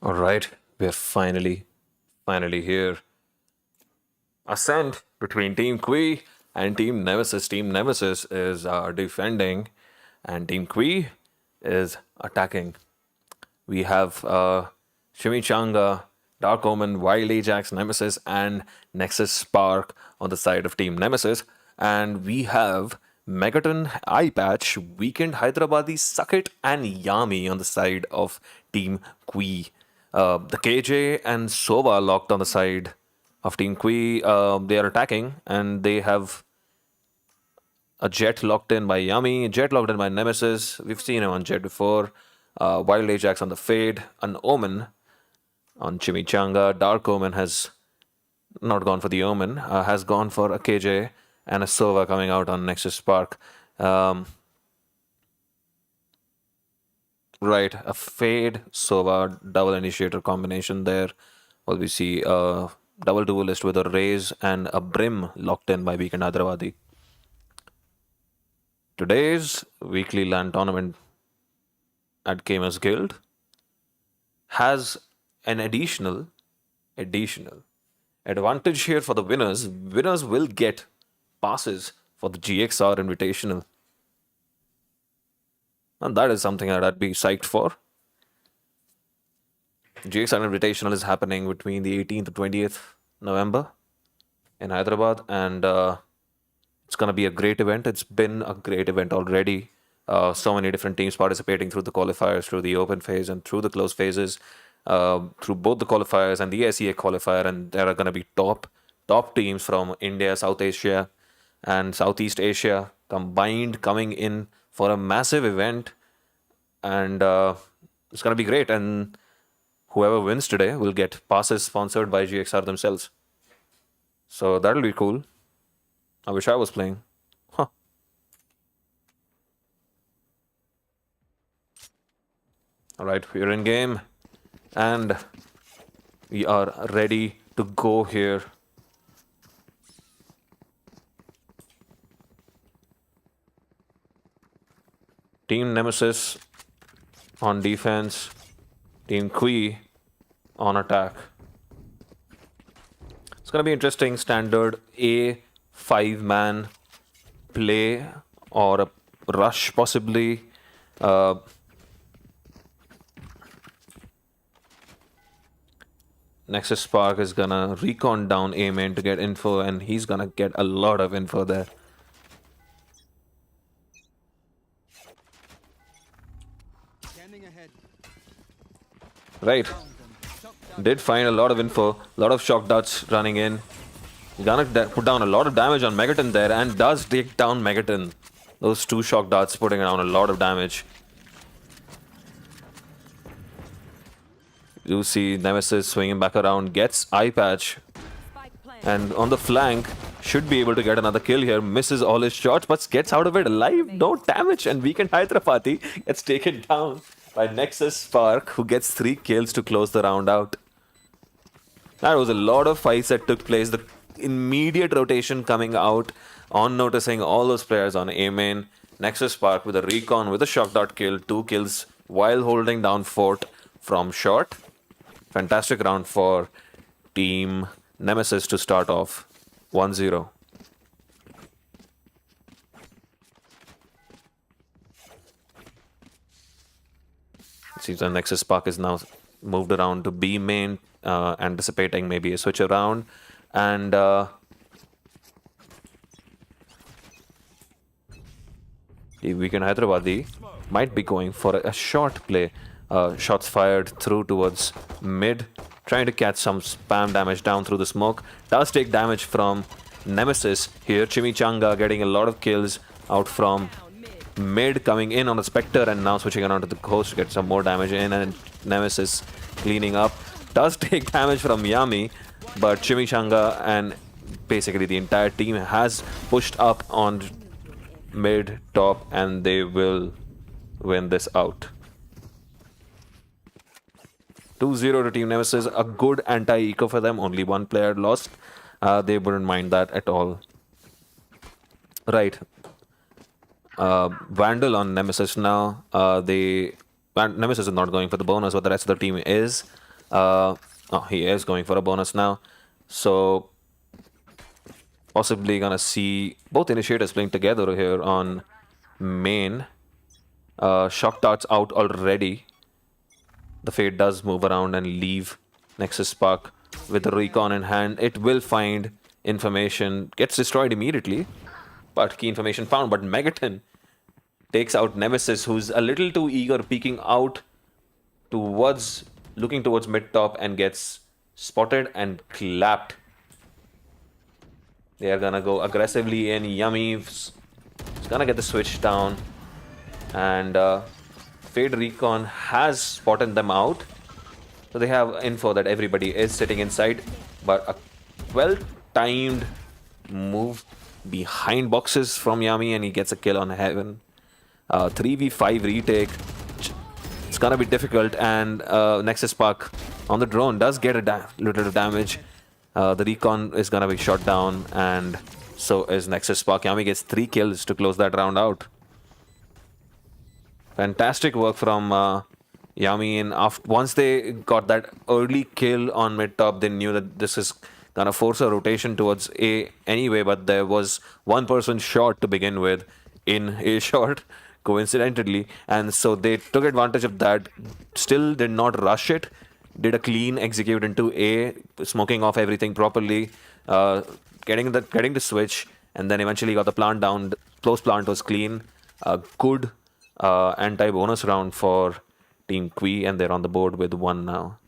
All right, we're finally here. Ascent between Team Kui and Team Nemesis. Team Nemesis is defending, and Team Kui is attacking. We have Chimichanga, Dark Omen, Wild Ajax, Nemesis, and Nexus Spark on the side of Team Nemesis. And we have Megaton, Eye Patch, Weekend Hyderabadi, Suckit, and Yami on the side of Team Kui. The KJ and Sova locked on the side of Team Kui. They are attacking, and they have a Jet locked in by Yami, Jet locked in by Nemesis. We've seen him on Jet before. Wild Ajax on the Fade, an Omen on Chimichanga. Dark Omen has not gone for the Omen, has gone for a KJ and a Sova coming out on Nexus Spark. Right, a Fade, Sova, double initiator combination there. Well, we see a double duelist with a Raise and a Brim locked in by Weekend Hyderabadi. Today's weekly LAN tournament at Gamers Guild has an additional advantage here for the winners. Winners will get passes for the GXR Invitational. And that is something that I'd be psyched for. GXR Invitational is happening between the 18th to 20th November in Hyderabad, and it's going to be a great event. It's been a great event already. So many different teams participating through the qualifiers, through the open phase, and through the close phases, through both the qualifiers and the SEA qualifier. And there are going to be top teams from India, South Asia, and Southeast Asia combined coming in for a massive event. And it's going to be great. And whoever wins today will get passes sponsored by GXR themselves. So that'll be cool. I wish I was playing. Huh. Alright, we're in game. And we are ready to go here. Team Nemesis on defense. Team Kui on attack. It's going to be interesting. Standard A 5-man play or a rush possibly. Nexus Spark is gonna recon down A main to get info, and he's gonna get a lot of info there. Right. Did find a lot of info, a lot of shock darts running in. Gonna put down a lot of damage on Megaton there, and does take down Megaton. Those two shock darts putting down a lot of damage. You see Nemesis swinging back around, gets Eye Patch, and on the flank should be able to get another kill here. Misses all his shots, but gets out of it alive. No damage, and Weekend Hyderabadi gets taken down by Nexus Spark, who gets 3 kills to close the round out. That was a lot of fights that took place. The immediate rotation coming out on noticing all those players on A main. Nexus Spark with a recon with a shock dart kill, 2 kills while holding down fort from short. Fantastic round for Team Nemesis to start off 1-0. It seems that Nexus Spark is now moved around to B main, anticipating maybe a switch around. And the Weekend Hyderabadi might be going for a short play. Shots fired through towards mid, trying to catch some spam damage down through the smoke. Does take damage from Nemesis here. Chimichanga getting a lot of kills out from mid, coming in on the Spectre, and now switching around to the Ghost to get some more damage in, and Nemesis cleaning up. Does take damage from Yami, but Chimichanga and basically the entire team has pushed up on mid, top, and they will win this out. 2-0 to Team Nemesis, a good anti-eco for them. Only one player lost. They wouldn't mind that at all. Right. Vandal on Nemesis now. Nemesis is not going for the bonus, but the rest of the team is. Oh, he is going for a bonus now. So possibly gonna see both initiators playing together here on main. Shock darts out already. The Fate does move around and leave Nexus Spark with the recon in hand. It will find information, gets destroyed immediately, but key information found. But Megaton takes out Nemesis, who's a little too eager, peeking out towards, looking towards mid top, and gets spotted and clapped. They are gonna go aggressively in. Yummy's gonna get the switch down, and Fade Recon has spotted them out. So they have info that everybody is sitting inside, but a well-timed move behind boxes from Yami, and he gets a kill on Heaven. 3v5 retake. It's gonna be difficult, and Nexus Spark on the drone does get a little damage. The recon is gonna be shot down, and so is Nexus Spark. Yami gets 3 kills to close that round out. Fantastic work from Yami, and once they got that early kill on mid top, they knew that this is gonna force a rotation towards A anyway, but there was one person short to begin with in A short, coincidentally, and so they took advantage of that, still did not rush it, did a clean execute into A, smoking off everything properly, getting the switch, and then eventually got the plant down. Close plant was clean. Good anti-bonus round for Team Kui, and they're on the board with 1 now.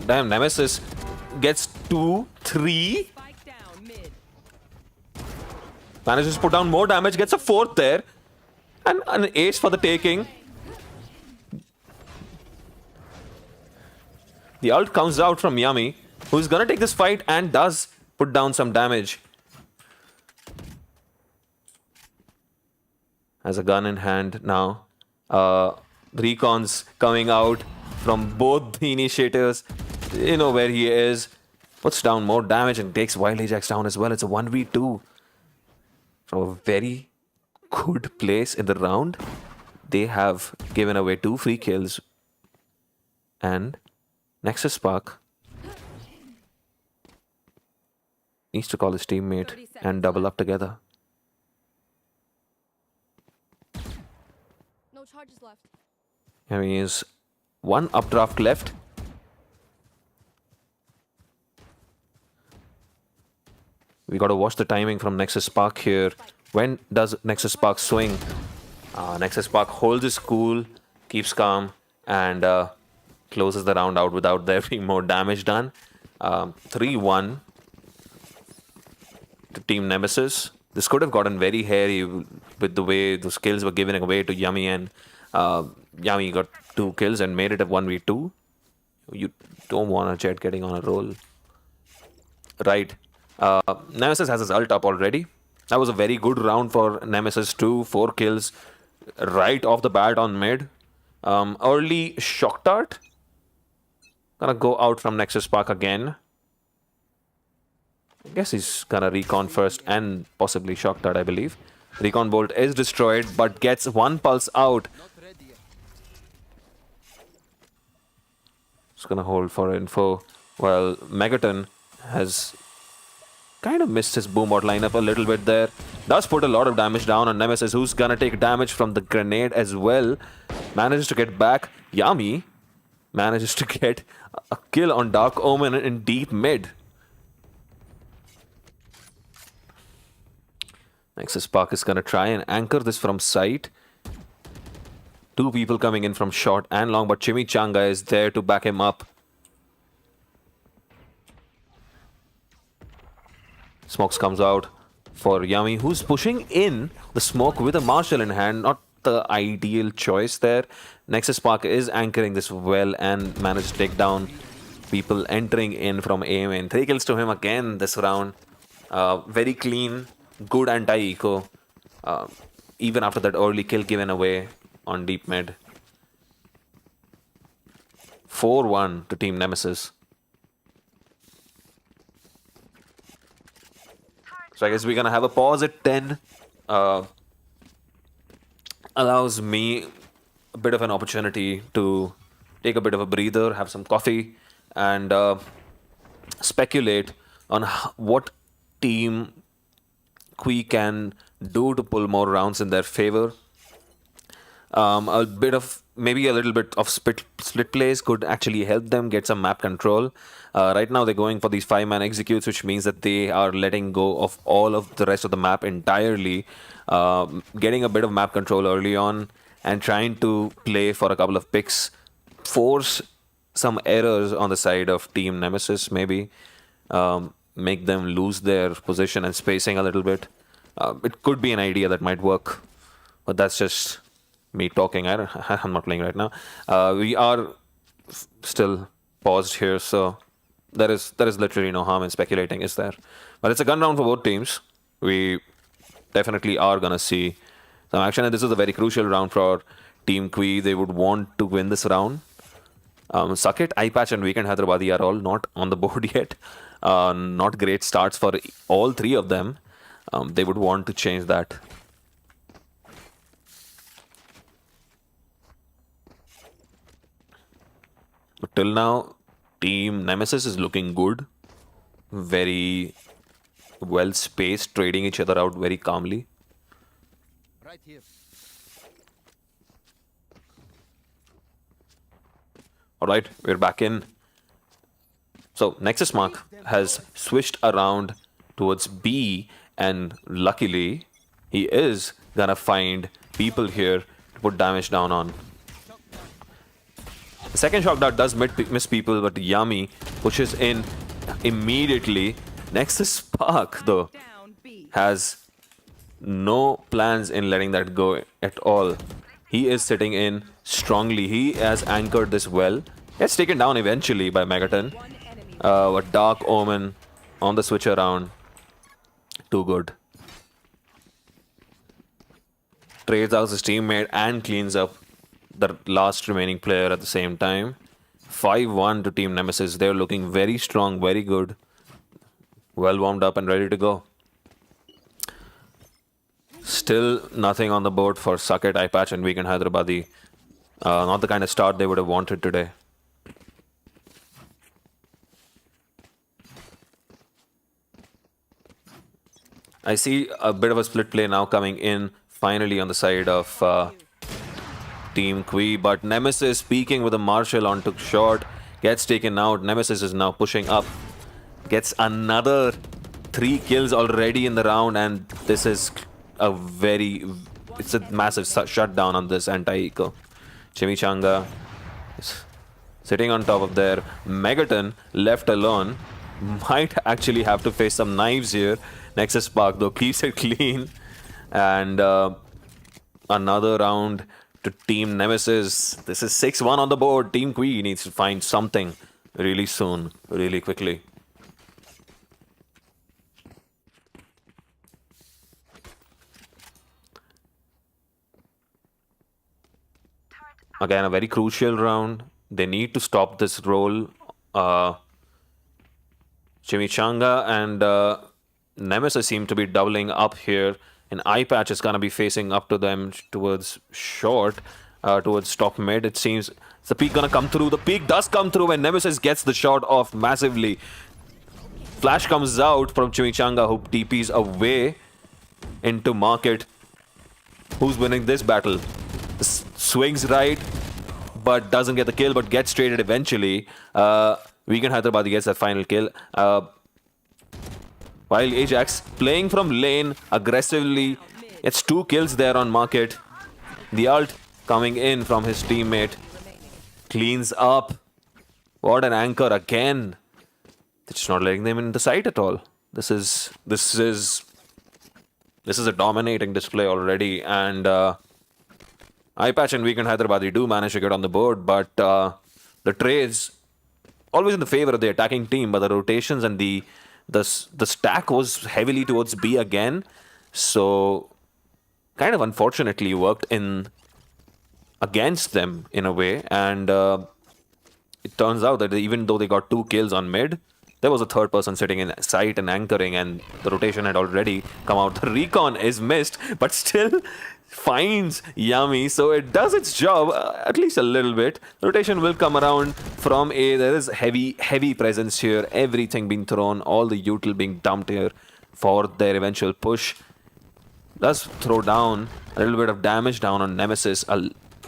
Damn, Nemesis gets 2, 3. Manages to put down more damage, gets a 4th there. And an ace for the taking. The ult comes out from Yami, who's gonna take this fight and does put down some damage. Has a gun in hand now. Recons coming out from both the initiators. You know where he is. Puts down more damage and takes Wild Ajax down as well. It's a 1v2. From a very good place in the round. They have given away 2 free kills. And Nexus Spark needs to call his teammate and double up together. No charges left. I mean, is 1 updraft left. We got to watch the timing from Nexus Spark here. When does Nexus Spark swing? Nexus Spark holds his cool, keeps calm, and closes the round out without there being more damage done. 3-1 to Team Nemesis. This could have gotten very hairy with the way those kills were given away to Yami, and Yami got 2 kills and made it a 1v2. You don't want a Jet getting on a roll. Right. Nemesis has his ult up already. That was a very good round for Nemesis too. 4 kills right off the bat on mid. Early Shock Dart. Gonna go out from Nexus Spark again. I guess he's gonna recon first and possibly Shock Dart, I believe. Recon Bolt is destroyed but gets 1 pulse out. Just gonna hold for info. Well, Megaton has kind of missed his boombot lineup a little bit there. Does put a lot of damage down on Nemesis, who's gonna take damage from the grenade as well. Manages to get back. Yami manages to get a kill on Dark Omen in deep mid. Nexus Spark is gonna try and anchor this from sight. 2 people coming in from short and long, but Chimichanga is there to back him up. Smokes comes out for Yami, who's pushing in the smoke with a Marshall in hand. Not the ideal choice there. Nexus Spark is anchoring this well and managed to take down people entering in from A main. 3 kills to him again this round. Very clean, good anti-eco. Even after that early kill given away on deep mid. 4-1 to Team Nemesis. So I guess we're gonna have a pause at 10. Allows me a bit of an opportunity to take a bit of a breather, have some coffee, and speculate on what team Kui can do to pull more rounds in their favor. A bit of maybe a little bit of split plays could actually help them get some map control. Right now they're going for these 5-man executes, which means that they are letting go of all of the rest of the map entirely, getting a bit of map control early on and trying to play for a couple of picks, force some errors on the side of Team Nemesis, maybe make them lose their position and spacing a little bit. It could be an idea that might work, but that's just me talking. I'm not playing right now. We are still paused here, so there is literally no harm in speculating, is there? But it's a gun round for both teams. We definitely are gonna see some action, and this is a very crucial round for Team Kui. They would want to win this round. Suck it, iPatch and Weekend Hyderabadi are all not on the board yet. Not great starts for all three of them. They would want to change that. But till now, Team Nemesis is looking good. Very well spaced, trading each other out very calmly. Right here. Alright, we're back in. So, Nexus Mark has switched around towards B, and luckily, he is gonna find people here to put damage down on. The second shock dart does miss people, but Yami pushes in immediately. Nexus Spark, though, has no plans in letting that go at all. He is sitting in strongly. He has anchored this well. Gets taken down eventually by Megaton. A Dark Omen on the switch around. Too good. Trades out his teammate and cleans up the last remaining player at the same time. 5-1 to Team Nemesis. They're looking very strong, very good. Well warmed up and ready to go. Still nothing on the board for Suck It, iPatch and Weekend Hyderabadi. Not the kind of start they would have wanted today. I see a bit of a split play now coming in finally on the side of Team Kui, but Nemesis peeking with a Marshall onto short, gets taken out. Nemesis is now pushing up, gets another 3 kills already in the round, and this is it's a massive shutdown on this anti-eco. Chimichanga is sitting on top of there. Megaton left alone, might actually have to face some knives here. Nexus Spark though keeps it clean, and another round to Team Nemesis. This is 6-1 on the board. Team Kui needs to find something really soon, really quickly. Again, a very crucial round. They need to stop this roll. Chimichanga and Nemesis seem to be doubling up here. And iPatch is going to be facing up to them towards short, towards top mid. It seems is the peak going to come through. The peak does come through and Nemesis gets the shot off massively. Flash comes out from Chimichanga, who TPs away into Market. Who's winning this battle? Swings right, but doesn't get the kill, but gets traded eventually. Weekend Hyderabad gets that final kill. While Ajax playing from lane aggressively, gets 2 kills there on Market. The ult coming in from his teammate. Cleans up. What an anchor again. It's not letting them in the sight at all. This is a dominating display already, and iPatch and Weekend Hyderabad do manage to get on the board, but the trades always in the favor of the attacking team, but the rotations and the stack was heavily towards B again, so kind of unfortunately worked in against them in a way, and it turns out that even though they got 2 kills on mid, there was a third person sitting in sight and anchoring, and the rotation had already come out. The recon is missed, but still finds Yami, so it does its job, at least a little bit. The rotation will come around from A. There is heavy presence here, everything being thrown, all the util being dumped here for their eventual push. Does throw down a little bit of damage down on Nemesis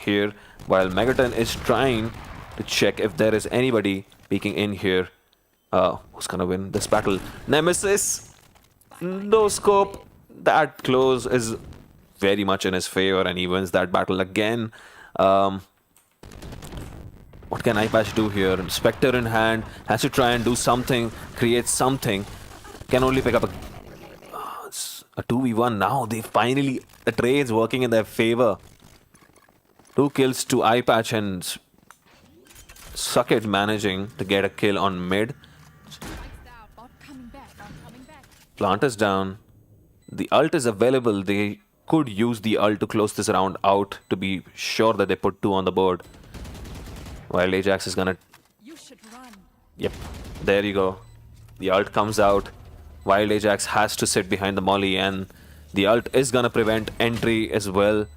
here, while Megaton is trying to check if there is anybody peeking in here. Who's gonna win this battle? Nemesis! No scope. That close is very much in his favor, and he wins that battle again. What can iPatch do here? Spectre in hand, has to try and do something, create something. Can only pick up a 2v1 now. They finally, the trade's working in their favor. 2 kills to iPatch, and Suckit managing to get a kill on mid. Plant is down. The ult is available. They could use the ult to close this round out to be sure that they put 2 on the board. While Ajax is gonna... You should run. Yep, there you go. The ult comes out. Wild Ajax has to sit behind the molly, and the ult is gonna prevent entry as well.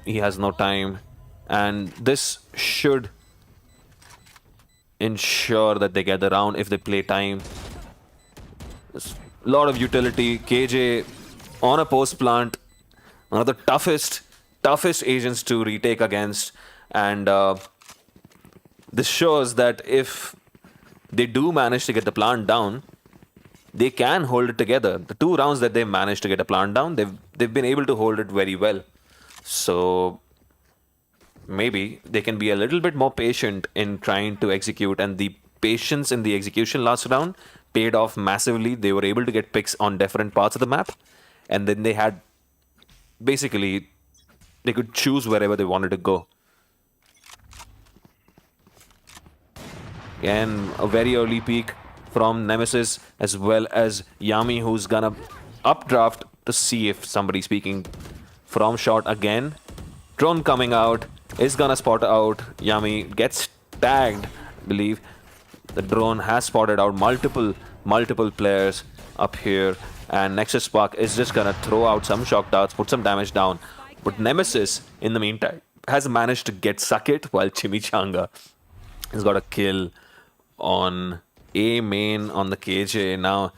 He has no time, and this should ensure that they get the round if they play time. There's a lot of utility. KJ on a post plant, one of the toughest agents to retake against, and this shows that if they do manage to get the plant down, they can hold it together. The 2 rounds that they managed to get a plant down, they've been able to hold it very well. So maybe they can be a little bit more patient in trying to execute, and the patience in the execution last round paid off massively. They were able to get picks on different parts of the map, and then they had basically they could choose wherever they wanted to go. Again, a very early peek from Nemesis, as well as Yami, who's gonna updraft to see if somebody's peeking from short again. Drone coming out, is gonna spot out Yami, gets tagged, I believe. The drone has spotted out multiple players up here, and Nexus Spark is just gonna throw out some shock darts, put some damage down. But Nemesis, in the meantime, has managed to get Suckit, while Chimichanga has got a kill on A main on the KJ. Now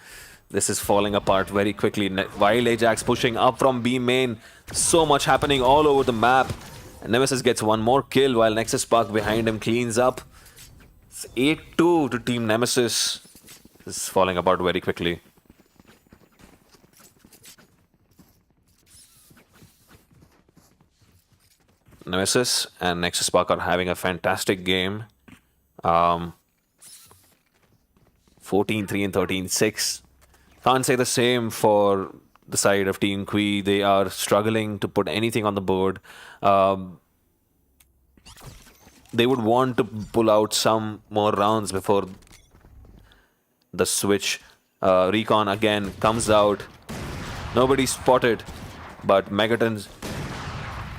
this is falling apart very quickly. Wild Ajax pushing up from B main. So much happening all over the map. And Nemesis gets one more kill while Nexus Spark behind him cleans up. It's 8-2 to Team Nemesis. This is falling apart very quickly. Nemesis and Nexus Spark are having a fantastic game. 14-3 and 13-6. Can't say the same for the side of Team Kui. They are struggling to put anything on the board. They would want to pull out some more rounds before the switch. Recon again comes out. Nobody spotted, but Megaton's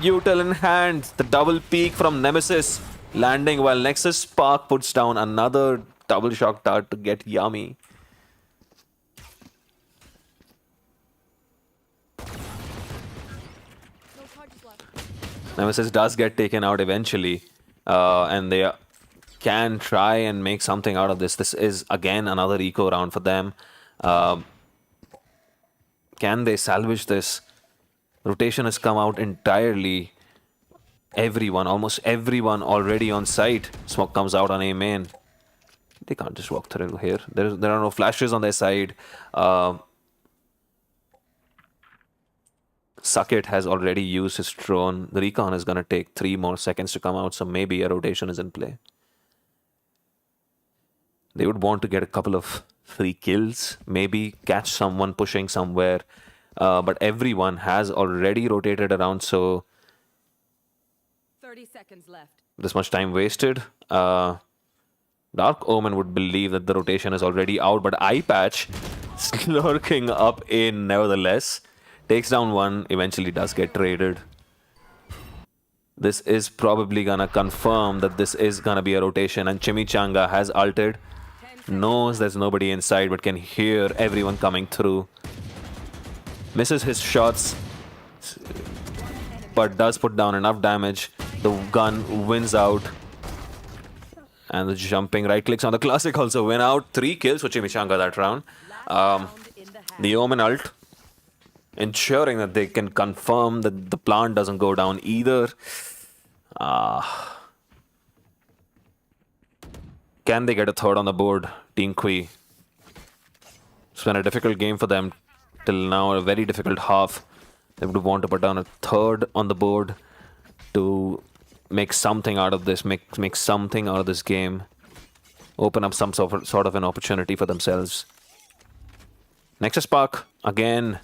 util in hand. The double peek from Nemesis landing, while Nexus Spark puts down another double shock dart to get Yami. Nemesis does get taken out eventually, and they can try and make something out of this. This is again another eco round for them. Can they salvage this? Rotation has come out entirely. Everyone, almost everyone already on site. Smoke comes out on A main. They can't just walk through here. There are no flashes on their side. Suckit has already used his drone. The recon is going to take 3 more seconds to come out, so maybe a rotation is in play. They would want to get a couple of free kills, maybe catch someone pushing somewhere. But everyone has already rotated around, so 30 seconds left. this much time wasted. Dark Omen would believe that the rotation is already out, but iPatch lurking up in nevertheless. Takes down one, eventually does get traded. This is probably gonna confirm that this is gonna be a rotation, and Chimichanga has ulted. Knows there's nobody inside, but can hear everyone coming through. Misses his shots, but does put down enough damage. The gun wins out. And the jumping right clicks on the classic also win out. 3 kills for Chimichanga that round. The Omen ult, ensuring that they can confirm that the plant doesn't go down either. Can they get a third on the board, Team Kui? It's been a difficult game for them till now, a very difficult half. They would want to put down a third on the board to make something out of this, make something out of this game. Open up some sort of an opportunity for themselves. Nexus Spark, again,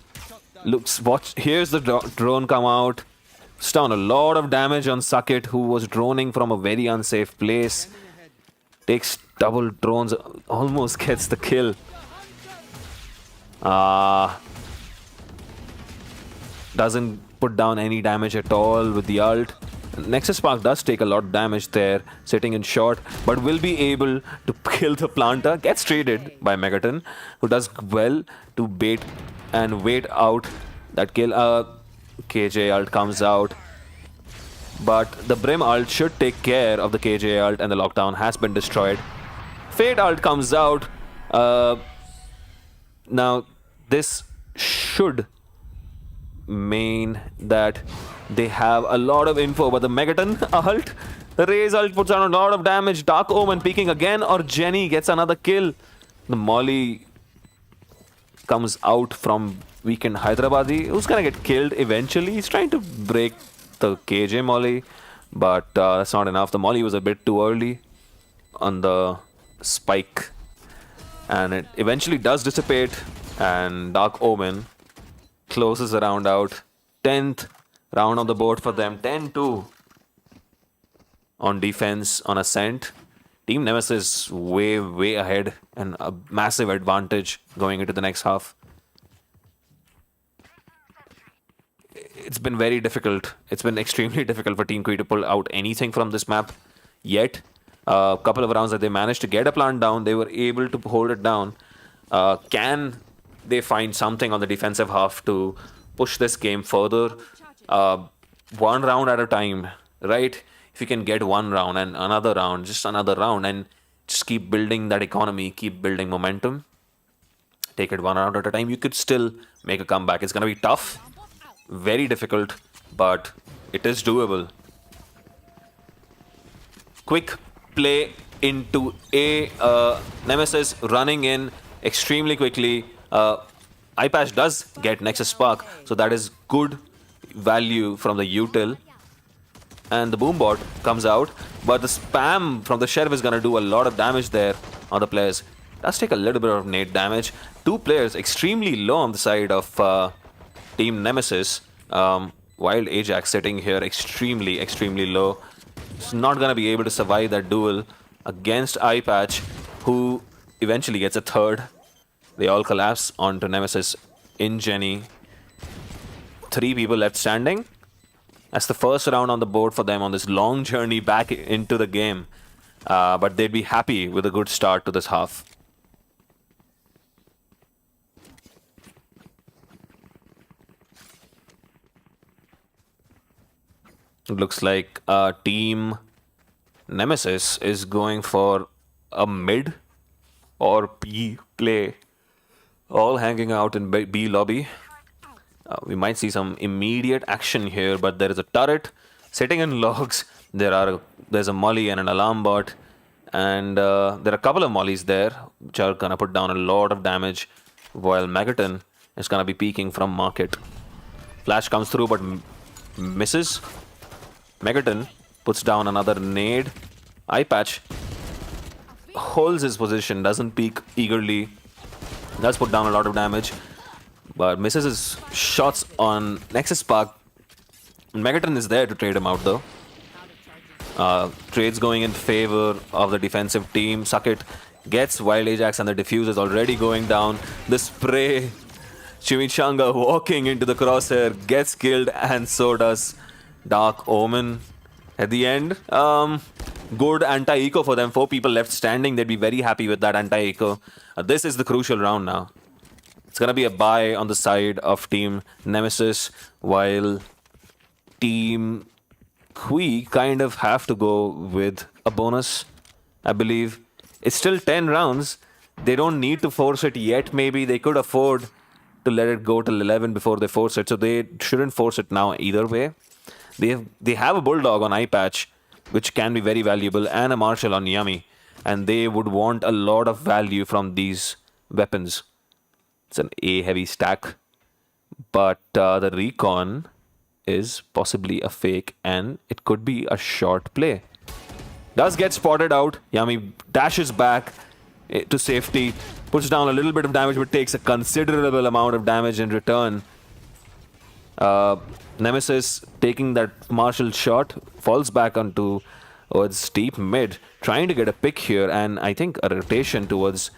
here's the drone come out. It's down a lot of damage on Suckit, who was droning from a very unsafe place. Takes double drones, almost gets the kill. Doesn't put down any damage at all with the ult. Nexus Spark does take a lot of damage there, sitting in short, but will be able to kill the planter. Gets traded by Megaton, who does well to bait and wait out that kill. KJ ult comes out, but the Brim ult should take care of the KJ ult, and the lockdown has been destroyed. Fade ult comes out. Now, this should mean that they have a lot of info, but the Megaton ult, the Raze ult puts on a lot of damage. Dark Omen peeking again, or Jenny gets another kill. The Molly comes out from Weekend Hyderabadi, who's gonna get killed eventually. He's trying to break the KJ Molly, but that's not enough. The Molly was a bit too early on the spike, and it eventually does dissipate, and Dark Omen closes the round out. 10th round on the board for them. 10-2 on defense on Ascent. Team Nemesis way ahead and a massive advantage going into the next half. It's been very difficult. It's been extremely difficult for Team Kui to pull out anything from this map. Yet, a couple of rounds that they managed to get a plant down, they were able to hold it down. Can they find something on the defensive half to push this game further? One round at a time, right? If you can get one round and another round, just another round, and just keep building that economy, keep building momentum, take it one round at a time, you could still make a comeback. It's going to be tough, very difficult, but it is doable. Quick play into A. Nemesis running in extremely quickly. iPatch does get Nexus Spark, so that is good value from the util. And the Boombot comes out, but the spam from the Sheriff is going to do a lot of damage there on the players. Does take a little bit of nade damage. 2 players extremely low on the side of Team Nemesis. Wild Ajax sitting here extremely low. He's not going to be able to survive that duel against iPatch, who eventually gets a third. They all collapse onto Nemesis in Jenny. 3 people left standing. That's the first round on the board for them on this long journey back into the game. But they'd be happy with a good start to this half. It looks like Team Nemesis is going for a mid or B play. All hanging out in B lobby. We might see some immediate action here, but there is a turret sitting in logs. There's a molly and an alarm bot, and there are a couple of mollies there, which are gonna put down a lot of damage, while Megaton is gonna be peeking from market. Flash comes through, but misses. Megaton puts down another nade. iPatch holds his position, doesn't peek eagerly, does put down a lot of damage, but misses his shots on Nexus Spark. Megaton is there to trade him out though. Trades going in favor of the defensive team. Suckit gets Wild Ajax and the defuse is already going down. The spray. Chimichanga walking into the crosshair, gets killed, and so does Dark Omen. At the end, good anti-eco for them. 4 people left standing. They'd be very happy with that anti-eco. This is the crucial round now. It's gonna be a buy on the side of Team Nemesis, while Team Kui kind of have to go with a bonus, I believe. It's still 10 rounds. They don't need to force it yet, maybe. They could afford to let it go till 11 before they force it, so they shouldn't force it now either way. They have a Bulldog on eye patch, which can be very valuable, and a Marshal on Yummy, and they would want a lot of value from these weapons. It's an A heavy stack, but the recon is possibly a fake, and it could be a short play. Does get spotted out. Yummy dashes back to safety, puts down a little bit of damage, but takes a considerable amount of damage in return. Nemesis taking that Marshall shot falls back onto towards deep mid, trying to get a pick here, and I think a rotation towards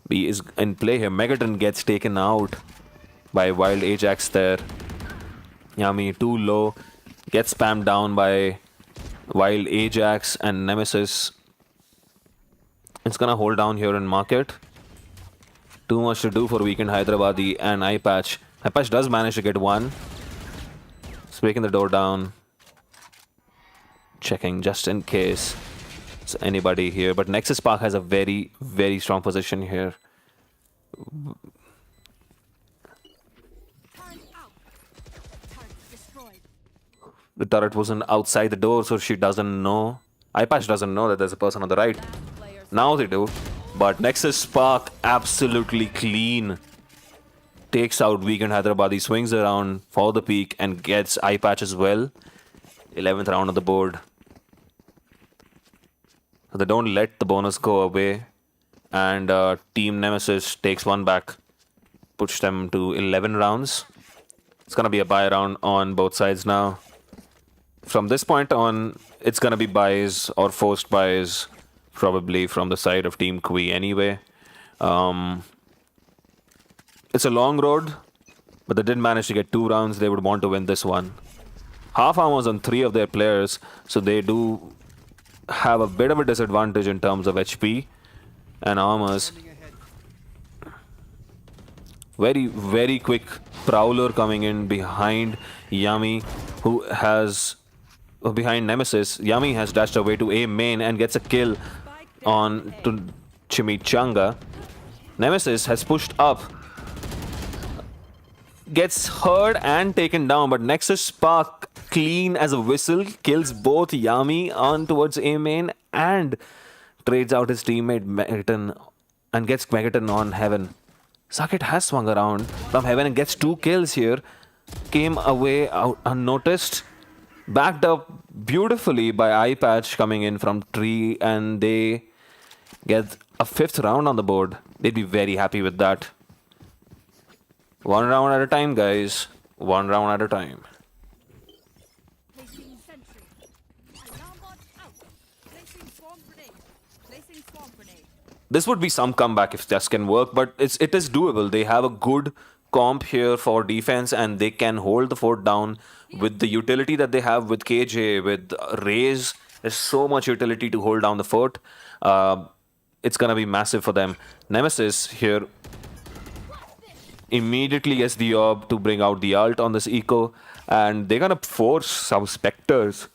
B is in play here. Megaton gets taken out by Wild Ajax there. Yummy too low, gets spammed down by Wild Ajax, and Nemesis. It's gonna hold down here in market. Too much to do for Weekend Hyderabadi and Eye Patch. Eye Patch does manage to get one. It's breaking the door down. Checking just in case it's anybody here. But Nexus Park has a very, very strong position here. Turn out. Turret destroyed. The turret wasn't outside the door, so she doesn't know. Eye Patch doesn't know that there's a person on the right. Last player Now they do. But Nexus Spark absolutely clean. Takes out Weekend Hyderabadi, swings around for the peak and gets Eye Patch as well. 11th round on the board. So they don't let the bonus go away. And Team Nemesis takes one back. Push them to 11 rounds. It's going to be a buy round on both sides now. From this point on, it's going to be buys or forced buys. Probably from the side of Team Kui anyway. It's a long road, but they did manage to get 2 rounds. They would want to win this one. Half armors on 3 of their players, so they do have a bit of a disadvantage in terms of HP and armors. Very, very quick Prowler coming in behind Yummy, who has... behind Nemesis. Yummy has dashed away to A main and gets a kill on to Chimichanga. Nemesis has pushed up. Gets hurt and taken down, but Nexus Spark, clean as a whistle, kills both Yami on towards A main and trades out his teammate Megaton and gets Megaton on Heaven. Sakit has swung around from Heaven and gets 2 kills here. Came away out unnoticed. Backed up beautifully by Eye Patch coming in from tree, and they get a 5th round on the board. They'd be very happy with that. 1 round at a time, guys. 1 round at a time. placing sentry. Alarm bot out. Placing swarm grenade. Placing swarm grenade. This would be some comeback if this can work, but it is doable. They have a good comp here for defense, and they can hold the fort down with the utility that they have with KJ, with Raze. There's so much utility to hold down the fort. It's gonna be massive for them. Nemesis here immediately gets the orb to bring out the ult on this eco, and they're gonna force some specters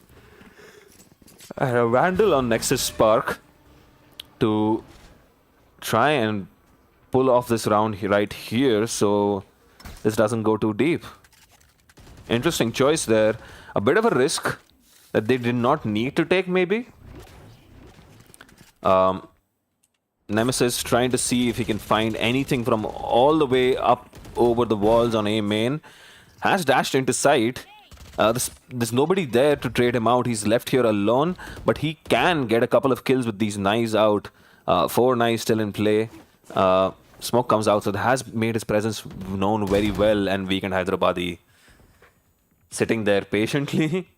and a vandal on Nexus Spark to try and pull off this round right here, so this doesn't go too deep. Interesting choice there. A bit of a risk that they did not need to take, maybe. Nemesis trying to see if he can find anything from all the way up over the walls on A main. Has dashed into sight. There's nobody there to trade him out. He's left here alone, but he can get a couple of kills with these knives out. 4 knives still in play. Smoke comes out, so that has made his presence known very well, and Weekend Hyderabadi sitting there patiently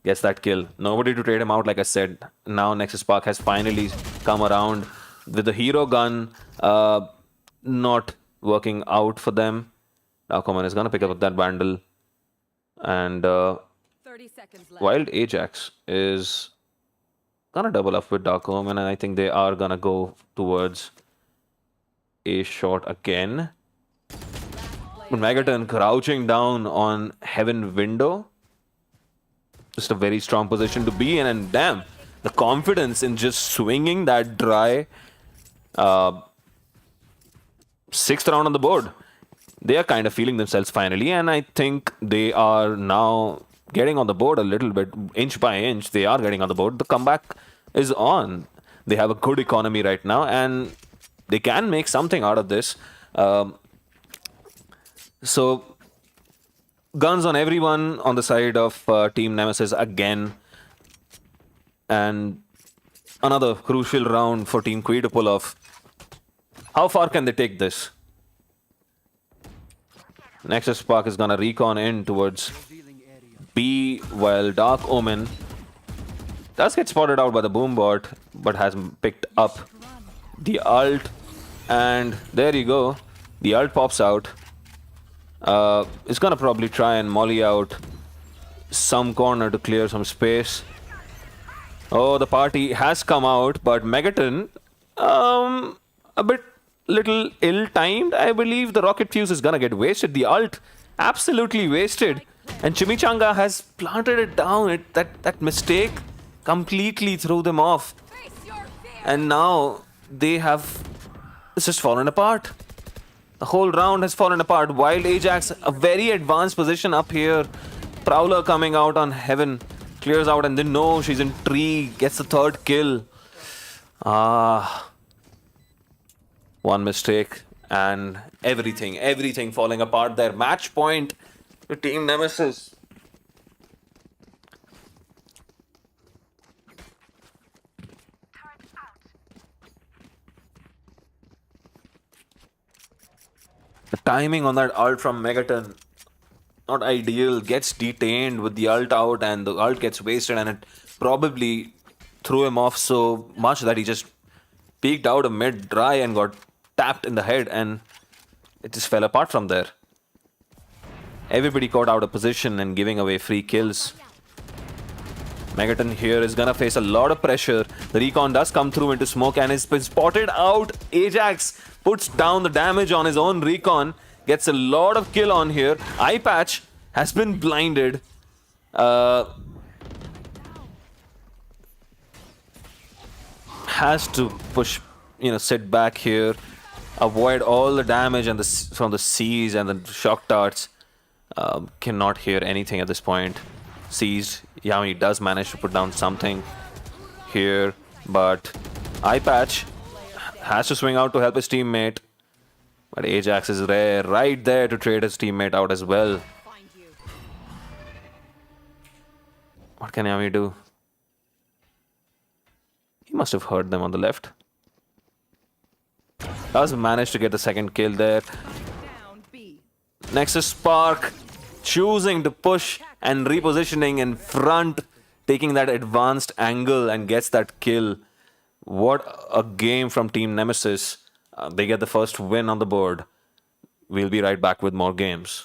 gets that kill. Nobody to trade him out, like I said. Now Nexus Park has finally come around with the hero gun not working out for them. Now Common is gonna pick up that bundle, and 30 seconds left. Wild Ajax is gonna double up with Dark Omen, and I think they are gonna go towards a shot again. But Megaton crouching down on Heaven Window. Just a very strong position to be in, and damn, the confidence in just swinging that dry sixth round on the board. They are kind of feeling themselves finally, and I think they are now getting on the board a little bit, inch by inch. They are getting on the board. The comeback is on. They have a good economy right now, and they can make something out of this. So, guns on everyone on the side of Team Nemesis again, and another crucial round for Team Kui to pull off. How far can they take this? Nexus Spark is gonna recon in towards B, while Dark Omen does get spotted out by the Boombot, but has picked up the ult, and there you go. The ult pops out. It's gonna probably try and molly out some corner to clear some space. Oh, the party has come out, but Megaton, a bit little ill-timed. I believe the rocket fuse is gonna get wasted. The ult absolutely wasted, and Chimichanga has planted it down. That mistake completely threw them off, Face your fear. and now they have. It's just fallen apart. The whole round has fallen apart. Wild Ajax, a very advanced position up here. Prowler coming out on Heaven, clears out, and then no, she's in tree, gets the third kill. One mistake, and everything falling apart there. Match point to Team Nemesis. The timing on that ult from Megaton, not ideal. Gets detained with the ult out, and the ult gets wasted, and it probably threw him off so much that he just peeked out a mid dry and got tapped in the head, and it just fell apart from there. Everybody caught out of position and giving away free kills. Megaton here is gonna face a lot of pressure. The recon does come through into smoke and is been spotted out. Ajax puts down the damage on his own recon. Gets a lot of kill on here. Eye patch has been blinded. Has to push, sit back here. Avoid all the damage and from the C's and the shock darts. Cannot hear anything at this point. Seized. Yami does manage to put down something here, but Eye Patch has to swing out to help his teammate. But Ajax is there, right there to trade his teammate out as well. Find you. What can Yami do? He must have heard them on the left. Does manage to get the second kill there. Down B. Nexus Spark choosing to push and repositioning in front, taking that advanced angle and gets that kill. What a game from Team Nemesis. They get the first win on the board. We'll be right back with more games.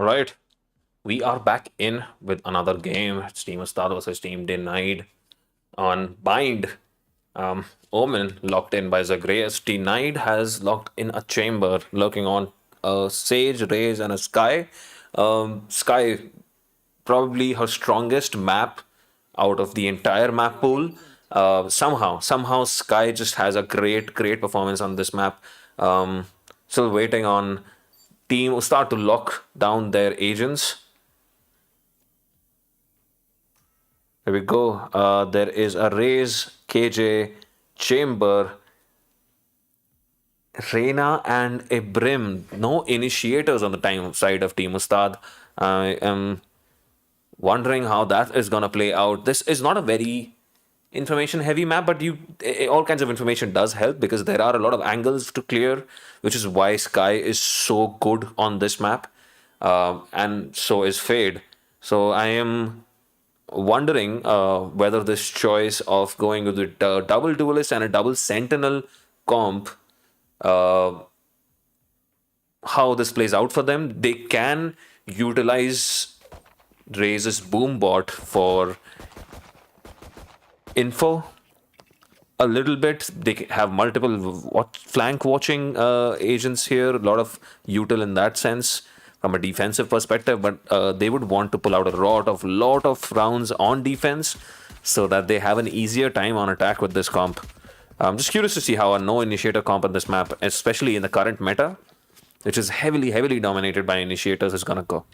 All right, we are back in with another game. It's Team Ustad versus Team Denied on Bind. Omen locked in by Zagreus. Denied has locked in a chamber, lurking on a Sage, Raze, and a Sky. Sky, probably her strongest map out of the entire map pool. Somehow, Sky just has a great performance on this map. Still waiting on Team Ustad to lock down their agents. Here we go. There is a Raze, KJ, Chamber, Reina, and a Brim. No initiators on the time side of Team Ustad. I am wondering how that is gonna play out. This is not a very information heavy map, but all kinds of information does help because there are a lot of angles to clear, which is why Sky is so good on this map, and so is Fade. So I am wondering whether this choice of going with a double duelist and a double sentinel comp, how this plays out for them. They can utilize Raze's boombot for info a little bit. They have multiple flank watching agents here, a lot of util in that sense from a defensive perspective, but they would want to pull out a lot of rounds on defense so that they have an easier time on attack with this comp. I'm just curious to see how a no initiator comp on this map, especially in the current meta, which is heavily dominated by initiators, is gonna go.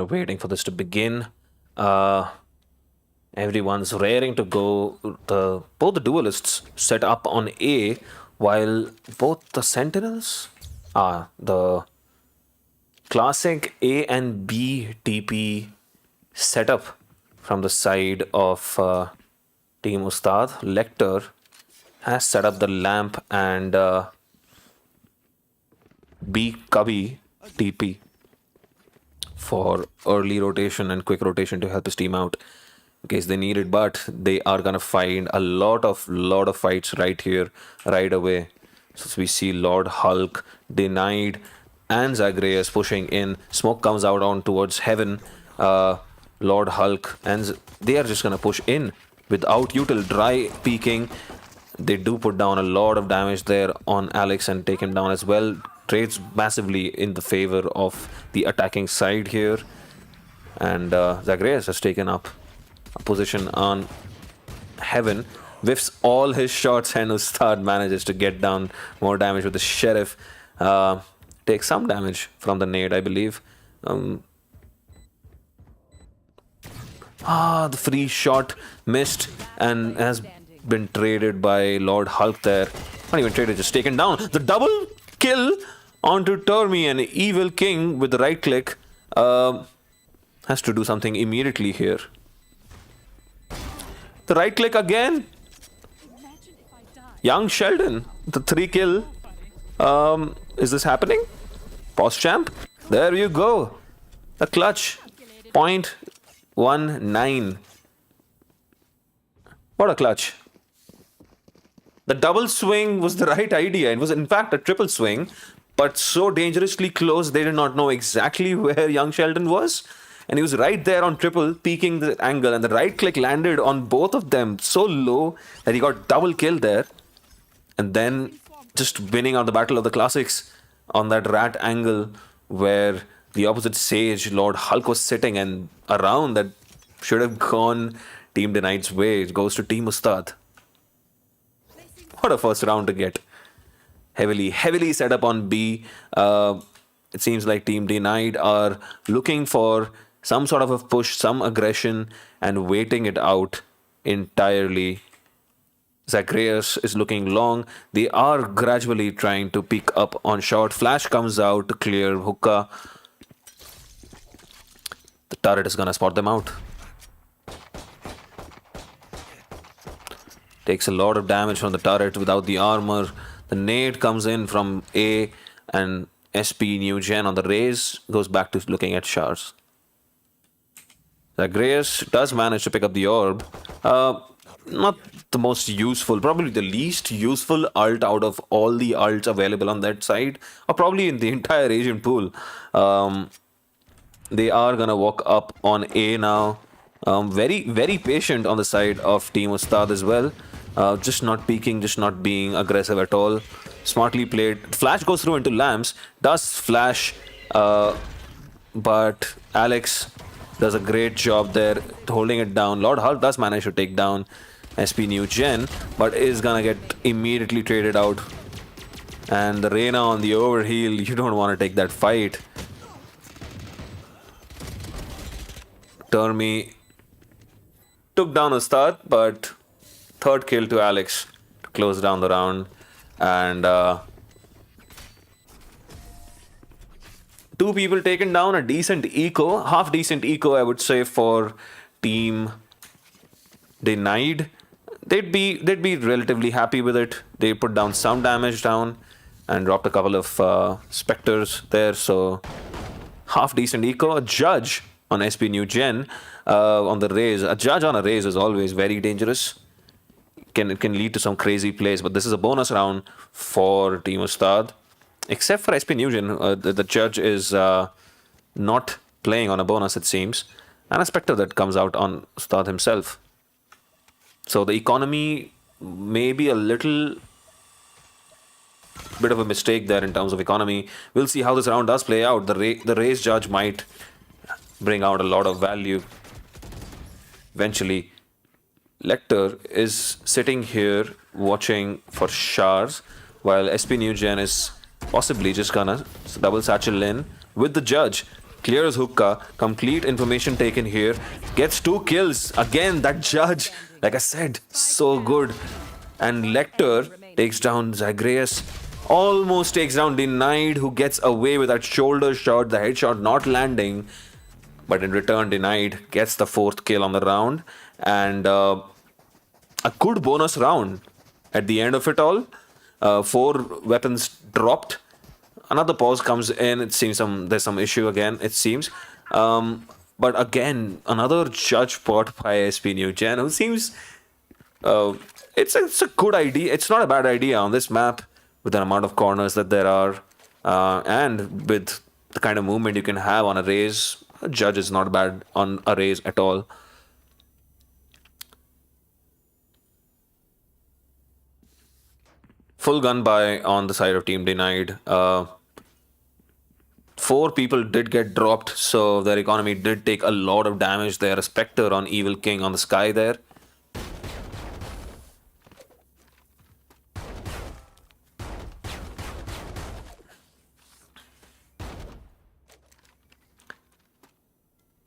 Waiting for this to begin. Everyone's raring to go. Both the duelists set up on A, while both the sentinels, the classic A and B TP setup from the side of Team Ustad. Lecter has set up the lamp and B Cubby TP for early rotation and quick rotation to help his team out in case they need it. But they are gonna find a lot of fights right here, right away. So we see Lord Hulk, Denied, and Zagreus pushing in. Smoke comes out on towards Heaven. Lord Hulk, and they are just gonna push in without util. Dry peeking. They do put down a lot of damage there on Alex and take him down as well. Trades massively in the favor of the attacking side here. And Zagreus has taken up a position on Heaven. Whiffs all his shots and Ustad manages to get down more damage with the Sheriff. Takes some damage from the nade, I believe. The free shot missed and has been traded by Lord Hulk there. Not even traded, just taken down. The double kill onto Termi, and Evil King with the right click has to do something immediately here. The right click again. Young Sheldon, the 3 kill. Is this happening? Post champ? There you go. A clutch. 0.19. What a clutch. The double swing was the right idea. It was in fact a triple swing, but so dangerously close they did not know exactly where young Sheldon was. And he was right there on triple, peeking the angle, and the right click landed on both of them so low that he got double kill there. And then just winning out the Battle of the Classics on that rat angle where the opposite Sage, Lord Hulk, was sitting, and around that should have gone Team Denied's way. It goes to Team Ustad. Placing What a first round to get. Heavily set up on B. It seems like Team Denied are looking for some sort of a push, some aggression, and waiting it out entirely. Zagreus is looking long. They are gradually trying to pick up on short. Flash comes out to clear hookah. The turret is gonna spot them out. Takes a lot of damage from the turret without the armor. The nade comes in from A, and SP New Gen on the raise goes back to looking at shards. Zagreus does manage to pick up the orb. Not the most useful, probably the least useful ult out of all the ults available on that side, or probably in the entire Asian pool. They are gonna walk up on A now. Very patient on the side of Team Ustad as well. Just not peeking, just not being aggressive at all. Smartly played. Flash goes through into lamps. Does flash, but Alex does a great job there holding it down. Lord Hulk does manage to take down SP New Gen, but is gonna get immediately traded out. And the Reyna on the overheal, you don't want to take that fight. Termi took down Ustad, but third kill to Alex to close down the round. And two people taken down, a decent eco, half decent eco, I would say, for Team Denied. They'd be relatively happy with it. They put down some damage down and dropped a couple of specters there. So half decent eco. A judge on SP New Gen on the raise. A judge on a raise is always very dangerous. It can lead to some crazy plays, but this is a bonus round for Team Ustad. Except for SP New Gen, the judge is not playing on a bonus, it seems. And a specter that comes out on Ustad himself. So the economy may be a little bit of a mistake there in terms of economy. We'll see how this round does play out. The race judge might bring out a lot of value eventually. Lecter is sitting here watching for shards, while SP New Gen is possibly just gonna double satchel in with the judge. Clears hookah, complete information taken here, gets 2 kills. Again, that judge, like I said, so good. And Lecter takes down Zagreus, almost takes down Denied, who gets away with that shoulder shot, the headshot not landing. But in return, Denied gets the 4th kill on the round. And a good bonus round at the end of it all. 4 weapons dropped. Another pause comes in. It seems there's some issue again, it seems. But again, another judge pot by SP New Gen, who seems... it's a good idea. It's not a bad idea on this map with the amount of corners that there are. And with the kind of movement you can have on a raise. A judge is not bad on a raise at all. Full gun buy on the side of Team Denied. 4 people did get dropped, so their economy did take a lot of damage there. A Spectre on Evil King on the sky there.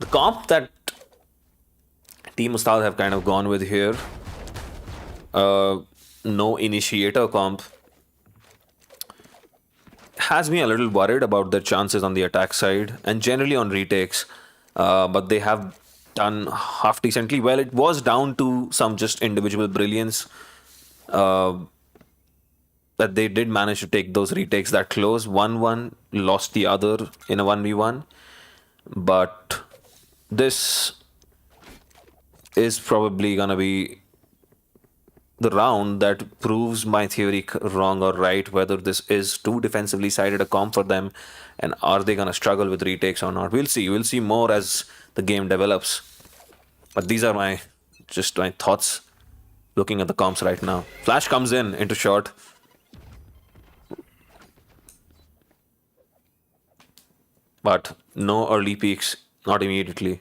The comp that Team Ustad have kind of gone with here, no initiator comp, has me a little worried about their chances on the attack side and generally on retakes. But they have done half decently well. It was down to some just individual brilliance that they did manage to take those retakes that close. 1-1, lost the other in a 1v1. But this is probably gonna be the round that proves my theory wrong or right, whether this is too defensively sided a comp for them and are they gonna struggle with retakes or not. We'll see more as the game develops. But these are my thoughts looking at the comps right now. Flash comes in into short. But no early peaks, not immediately.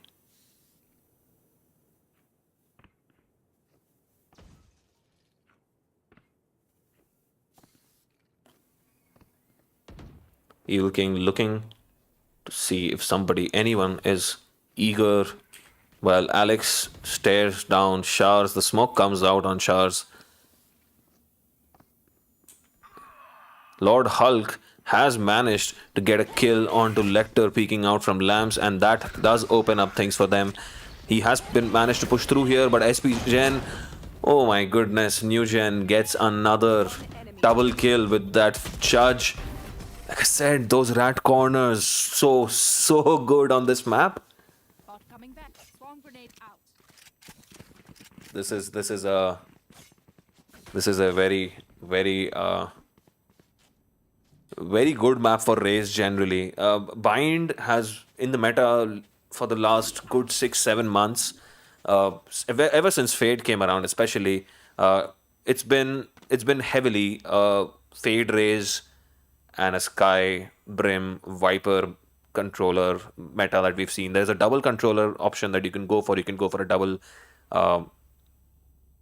Evil King looking to see if anyone is eager. While Alex stares down Shars, the smoke comes out on Shars. Lord Hulk has managed to get a kill onto Lecter peeking out from lamps, and that does open up things for them. He has been managed to push through here, but SP Gen, oh my goodness, New Gen gets another double kill with that judge. Like I said, those rat corners, so good on this map. Bot coming back. Swarm grenade out. This is a very good map for Raze generally. Bind has in the meta for the last good 6-7 months, ever since Fade came around, especially, it's been heavily Fade Raze and a Sky Brim Viper controller meta that we've seen. There's a double controller option that you can go for. You can go for a double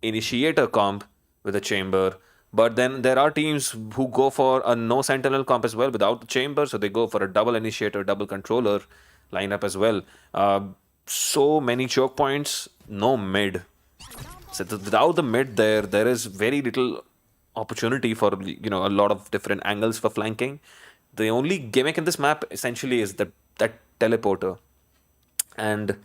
initiator comp with a chamber. But then there are teams who go for a no sentinel comp as well without the chamber, so they go for a double initiator, double controller lineup as well. So many choke points, no mid. So without the mid there is very little opportunity for a lot of different angles for flanking. The only gimmick in this map essentially is that teleporter. And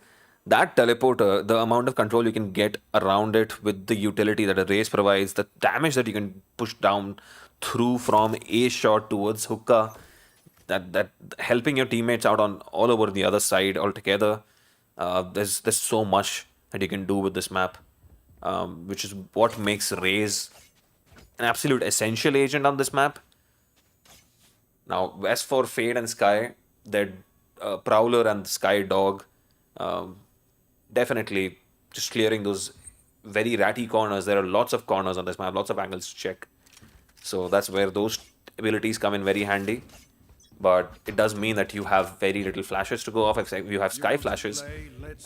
that teleporter, the amount of control you can get around it with the utility that a race provides, the damage that you can push down through from a shot towards hookah, that helping your teammates out on all over the other side altogether. There's so much that you can do with this map, which is what makes Raze an absolute essential agent on this map. Now, as for Fade and Sky, their Prowler and Sky Dog, definitely just clearing those very ratty corners. There are lots of corners on this map, lots of angles to check. So that's where those abilities come in very handy. But it does mean that you have very little flashes to go off. If you have Sky flashes,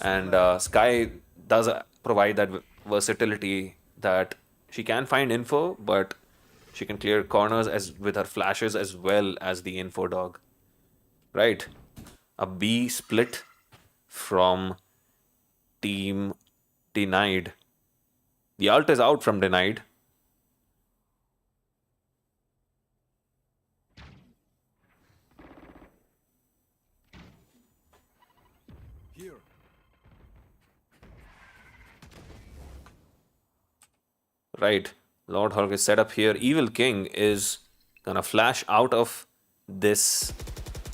and Sky does provide that versatility that she can find info, but she can clear corners as with her flashes as well as the info dog. Right, a B split from Team Denied. The ult is out from Denied. Here. Right, Lord Hulk is set up here. Evil King is gonna flash out of this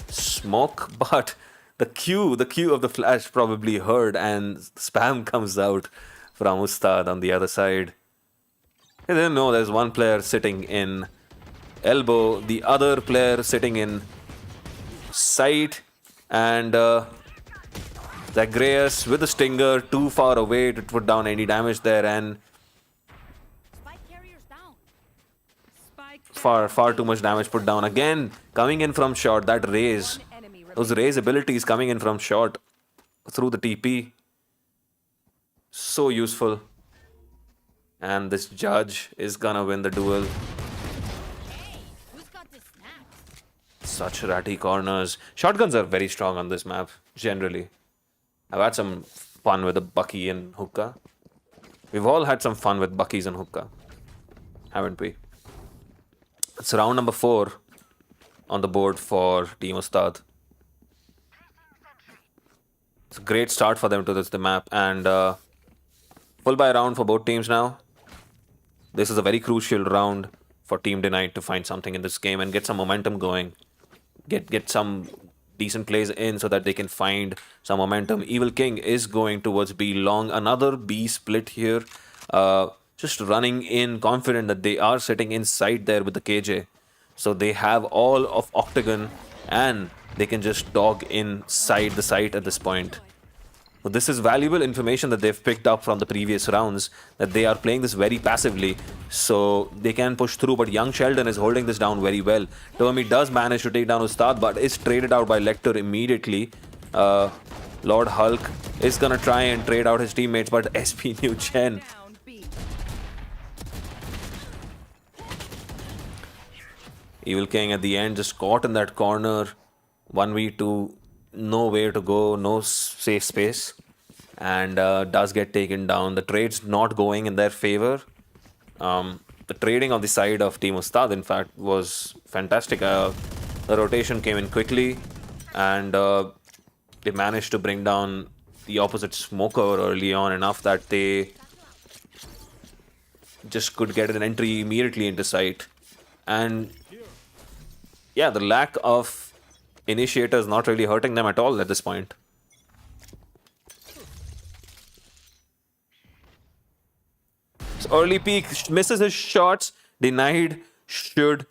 smoke, but the Q of the flash probably heard, and spam comes out from Ustad on the other side. He didn't know there's one player sitting in elbow, the other player sitting in sight, and Zagreus with the stinger too far away to put down any damage there, and Spike carriers down. Spike far too much damage put down. Again, coming in from short, that raise. enemy Those raise abilities coming in from short through the TP. So useful. And this judge is gonna win the duel. Hey, who's got this snap? Such ratty corners. Shotguns are very strong on this map, generally. I've had some fun with the Bucky and Hookah. We've all had some fun with Buckies and Hookah, haven't we? It's round number 4 on the board for Team Ustad. It's a great start for them to the map, and full buy round for both teams now. This is a very crucial round for Team Denied to find something in this game and get some momentum going. Get some decent plays in so that they can find some momentum. Evil King is going towards B long. Another B split here. Just running in, confident that they are sitting inside there with the KJ. So they have all of Octagon and they can just dog inside the site at this point. So this is valuable information that they've picked up from the previous rounds, that they are playing this very passively, so they can push through. But Young Sheldon is holding this down very well. Termi does manage to take down Ustad, but is traded out by Lecter immediately. Lord Hulk is gonna try and trade out his teammates, but SP New Gen Down B. Evil King at the end just caught in that corner. 1v2, nowhere to go, no safe space. And does get taken down. The trade's not going in their favor. The trading on the side of Team Ustad, in fact, was fantastic. The rotation came in quickly, and they managed to bring down the opposite smoker early on enough that they just could get an entry immediately into sight. And yeah, the lack of initiator is not really hurting them at all at this point. So early peak misses his shots. Denied should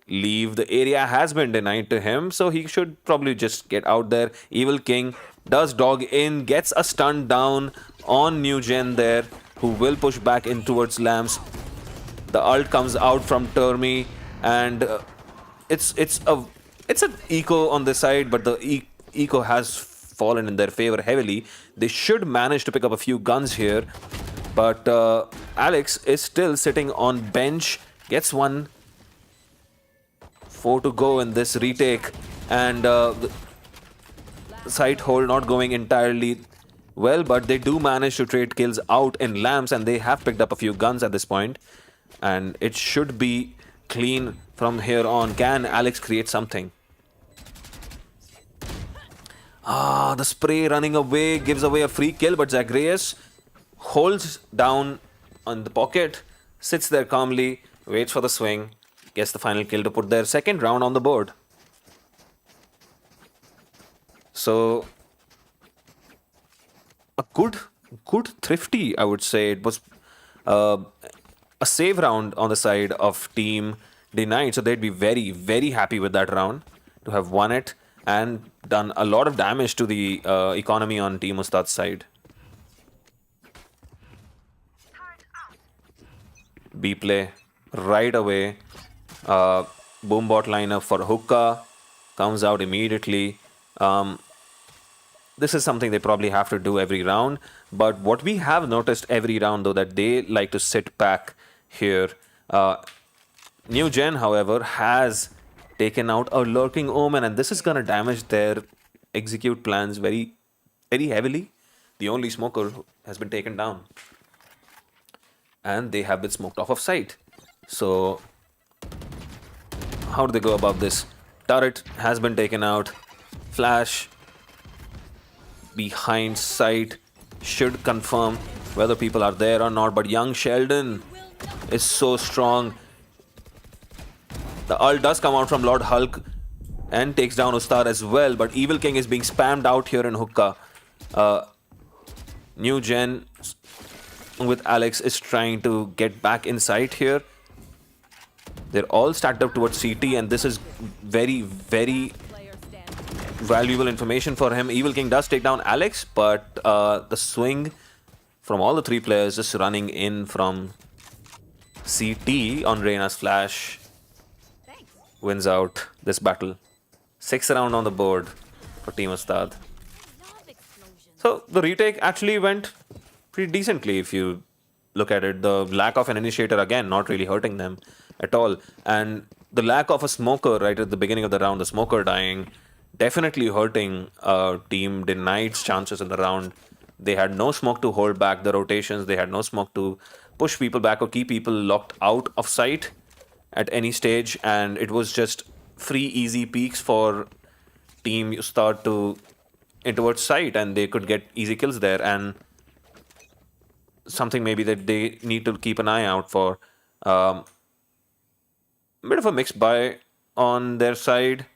leave. The area has been denied to him, so he should probably just get out there. Evil King does dog in, gets a stun down on New Gen there, who will push back in towards Lambs. The ult comes out from Termi, and it's an eco on the side, but the eco has fallen in their favor heavily. They should manage to pick up a few guns here, but Alex is still sitting on bench, gets one. 4 to go in this retake, and the site hold not going entirely well, but they do manage to trade kills out in Lamps, and they have picked up a few guns at this point, and it should be clean from here on. Can Alex create something? The spray running away gives away a free kill, but Zagreus holds down on the pocket, sits there calmly, waits for the swing, gets the final kill to put their second round on the board. So a good thrifty, I would say. It was a save round on the side of Team Denied, so they'd be very, very happy with that round to have won it and done a lot of damage to the economy on Team Ustad's side. B play right away. Boombot lineup for Hookah comes out immediately. This is something they probably have to do every round, but what we have noticed every round, though, that they like to sit back here. New Gen, however, has taken out a Lurking Omen, and this is going to damage their execute plans very, very heavily. The only smoker has been taken down, and they have been smoked off of sight. So how do they go about this? Turret has been taken out. Flash behind sight should confirm whether people are there or not, but young Sheldon is so strong. The ult does come out from Lord Hulk and takes down Ustad as well, but Evil King is being spammed out here in Hookah. New Gen with Alex is trying to get back inside here. They're all stacked up towards CT, and this is very, very valuable information for him. Evil King does take down Alex, but the swing from all the three players just running in from CT on Reyna's flash wins out this battle. 6th round on the board for Team Ustad. So the retake actually went pretty decently if you look at it. The lack of an initiator, again, not really hurting them at all. And the lack of a smoker right at the beginning of the round, the smoker dying, definitely hurting Team Denied's chances in the round. They had no smoke to hold back the rotations. They had no smoke to push people back or keep people locked out of sight at any stage. And it was just free, easy peaks for Team Ustad to in towards sight, and they could get easy kills there. And something maybe that they need to keep an eye out for. Bit of a mixed buy on their side.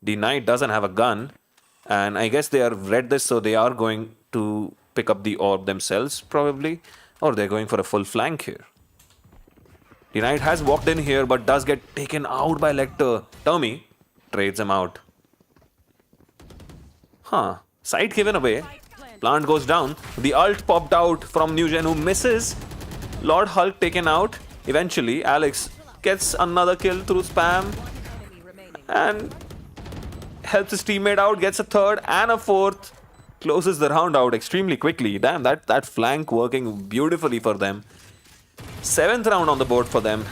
The Knight doesn't have a gun, and I guess they have read this, so they are going to pick up the orb themselves, probably, or they're going for a full flank here. The Knight has walked in here, but does get taken out by Lecter. Termi trades him out. Sight given away. Plant goes down. The ult popped out from New Gen, who misses. Lord Hulk taken out. Eventually, Alex gets another kill through spam and helps his teammate out, gets a third and a fourth. Closes the round out extremely quickly. Damn, that flank working beautifully for them. 7th round on the board for them.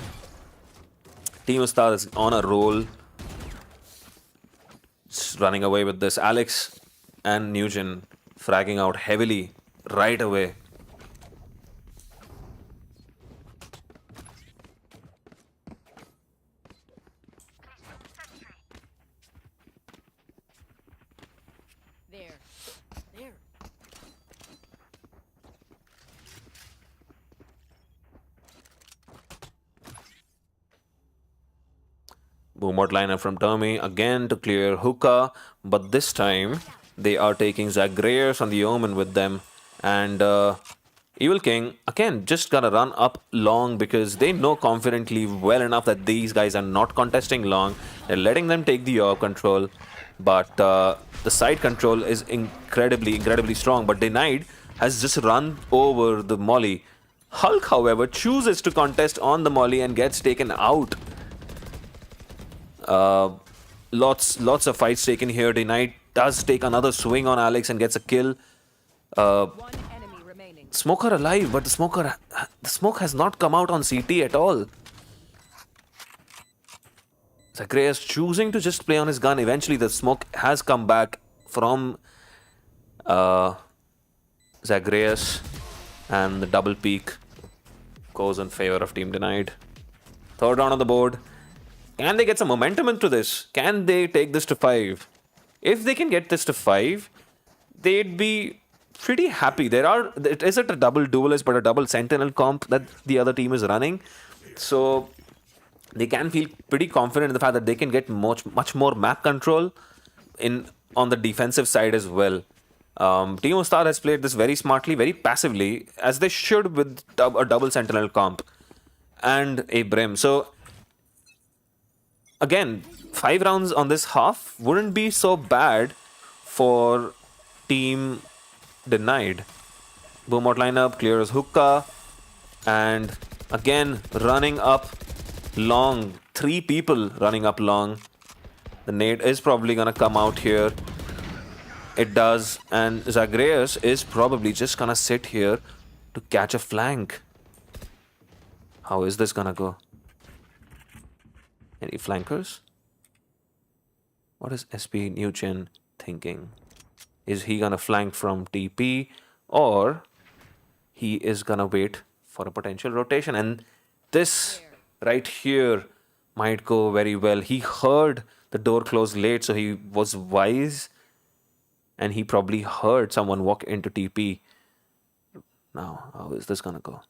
Team Ustad is on a roll. Running away with this. Alex and Nugent fragging out heavily right away. There. There. Boomot liner from Tommy again to clear hookah, but this time they are taking Zagreus on the Omen with them. And Evil King again just gonna run up long because they know confidently well enough that these guys are not contesting long. They're letting them take the orb control, but the side control is incredibly strong. But Denied has just run over the Molly. Hulk, however, chooses to contest on the Molly and gets taken out. Lots of fights taken here. Denied does take another swing on Alex and gets a kill. One enemy remaining. Smoker alive, but the smoke has not come out on CT at all. Zagreus choosing to just play on his gun. Eventually, the smoke has come back from Zagreus, and the double peak goes in favor of Team Denied. Third round on the board. Can they get some momentum into this? Can they take this to 5? If they can get this to 5, they'd be pretty happy. It isn't a double duelist, but a double sentinel comp that the other team is running. So they can feel pretty confident in the fact that they can get much more map control on the defensive side as well. Team Ustad has played this very smartly, very passively, as they should with a double sentinel comp and a brim. So again, 5 rounds on this half wouldn't be so bad for Team Denied. Boomot lineup clears hookah, and again running up long. 3 people running up long. The nade is probably gonna come out here. It does, and Zagreus is probably just gonna sit here to catch a flank. How is this gonna go? Any flankers? What is SP Nugent thinking? Is he gonna flank from TP, or he is gonna wait for a potential rotation? And this right here might go very well. He heard the door close late, so he was wise, and he probably heard someone walk into TP. Now, how is this gonna go?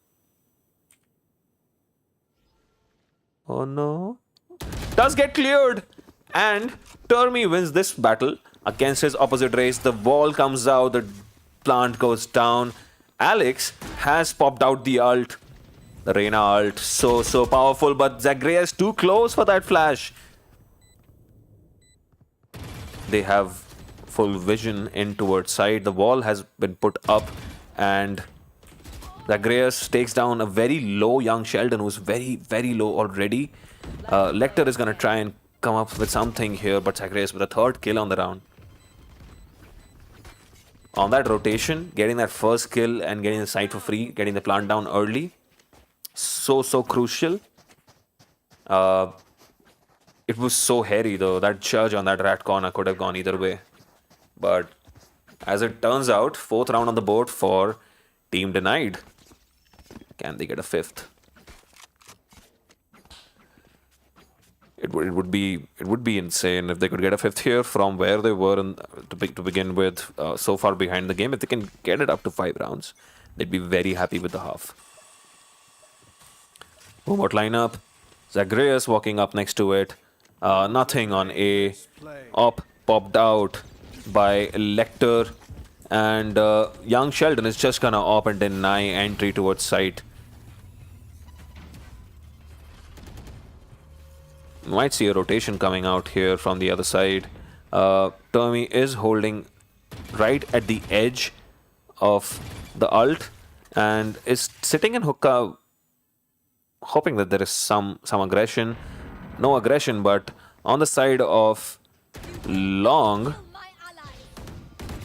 Oh no. Does get cleared, and Termi wins this battle against his opposite race. The wall comes out, the plant goes down. Alex has popped out the ult, the Reyna ult, so powerful, but Zagreus too close for that flash. They have full vision in towards side. The wall has been put up, and Zagreus takes down a very low young Sheldon, who's very low already. Lecter is gonna try and come up with something here, but Zagreus with a 3rd kill on the round. On that rotation, getting that first kill and getting the site for free, getting the plant down early, so crucial. It was so hairy though. That charge on that rat corner could have gone either way. But as it turns out, 4th round on the board for Team Denied. Can they get a 5th? It would be insane if they could get a 5th here from where they were to begin with, so far behind the game. If they can get it up to 5 rounds, they'd be very happy with the half. Boomot lineup. Zagreus walking up next to it. Nothing on A. Op popped out by Lecter, and young Sheldon is just gonna op and deny entry towards site. Might see a rotation coming out here from the other side. Termi is holding right at the edge of the ult and is sitting in hookah, hoping that there is some aggression. No aggression, but on the side of long,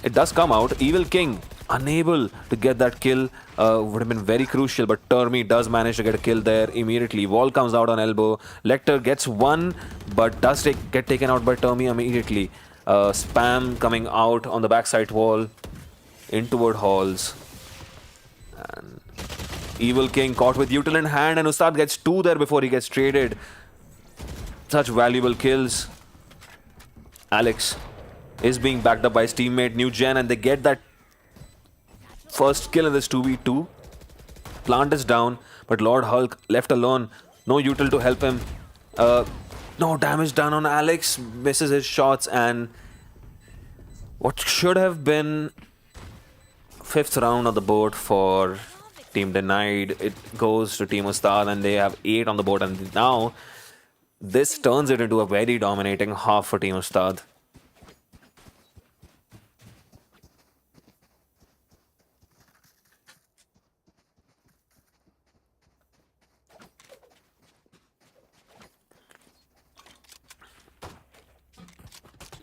it does come out. Evil King unable to get that kill. Would have been very crucial, but Termi does manage to get a kill there immediately. Wall comes out on elbow. Lecter gets one, but does get taken out by Termi immediately. Spam coming out on the backside wall in toward halls. And Evil King caught with util in hand, and Ustad gets two there before he gets traded. Such valuable kills. Alex is being backed up by his teammate New Gen, and they get that first kill in this 2v2. Plant is down, but Lord Hulk left alone. No util to help him. No damage done on Alex. Misses his shots, and what should have been 5th round on the board for Team Denied, it goes to Team Ustad, and they have 8 on the board, and now this turns it into a very dominating half for Team Ustad.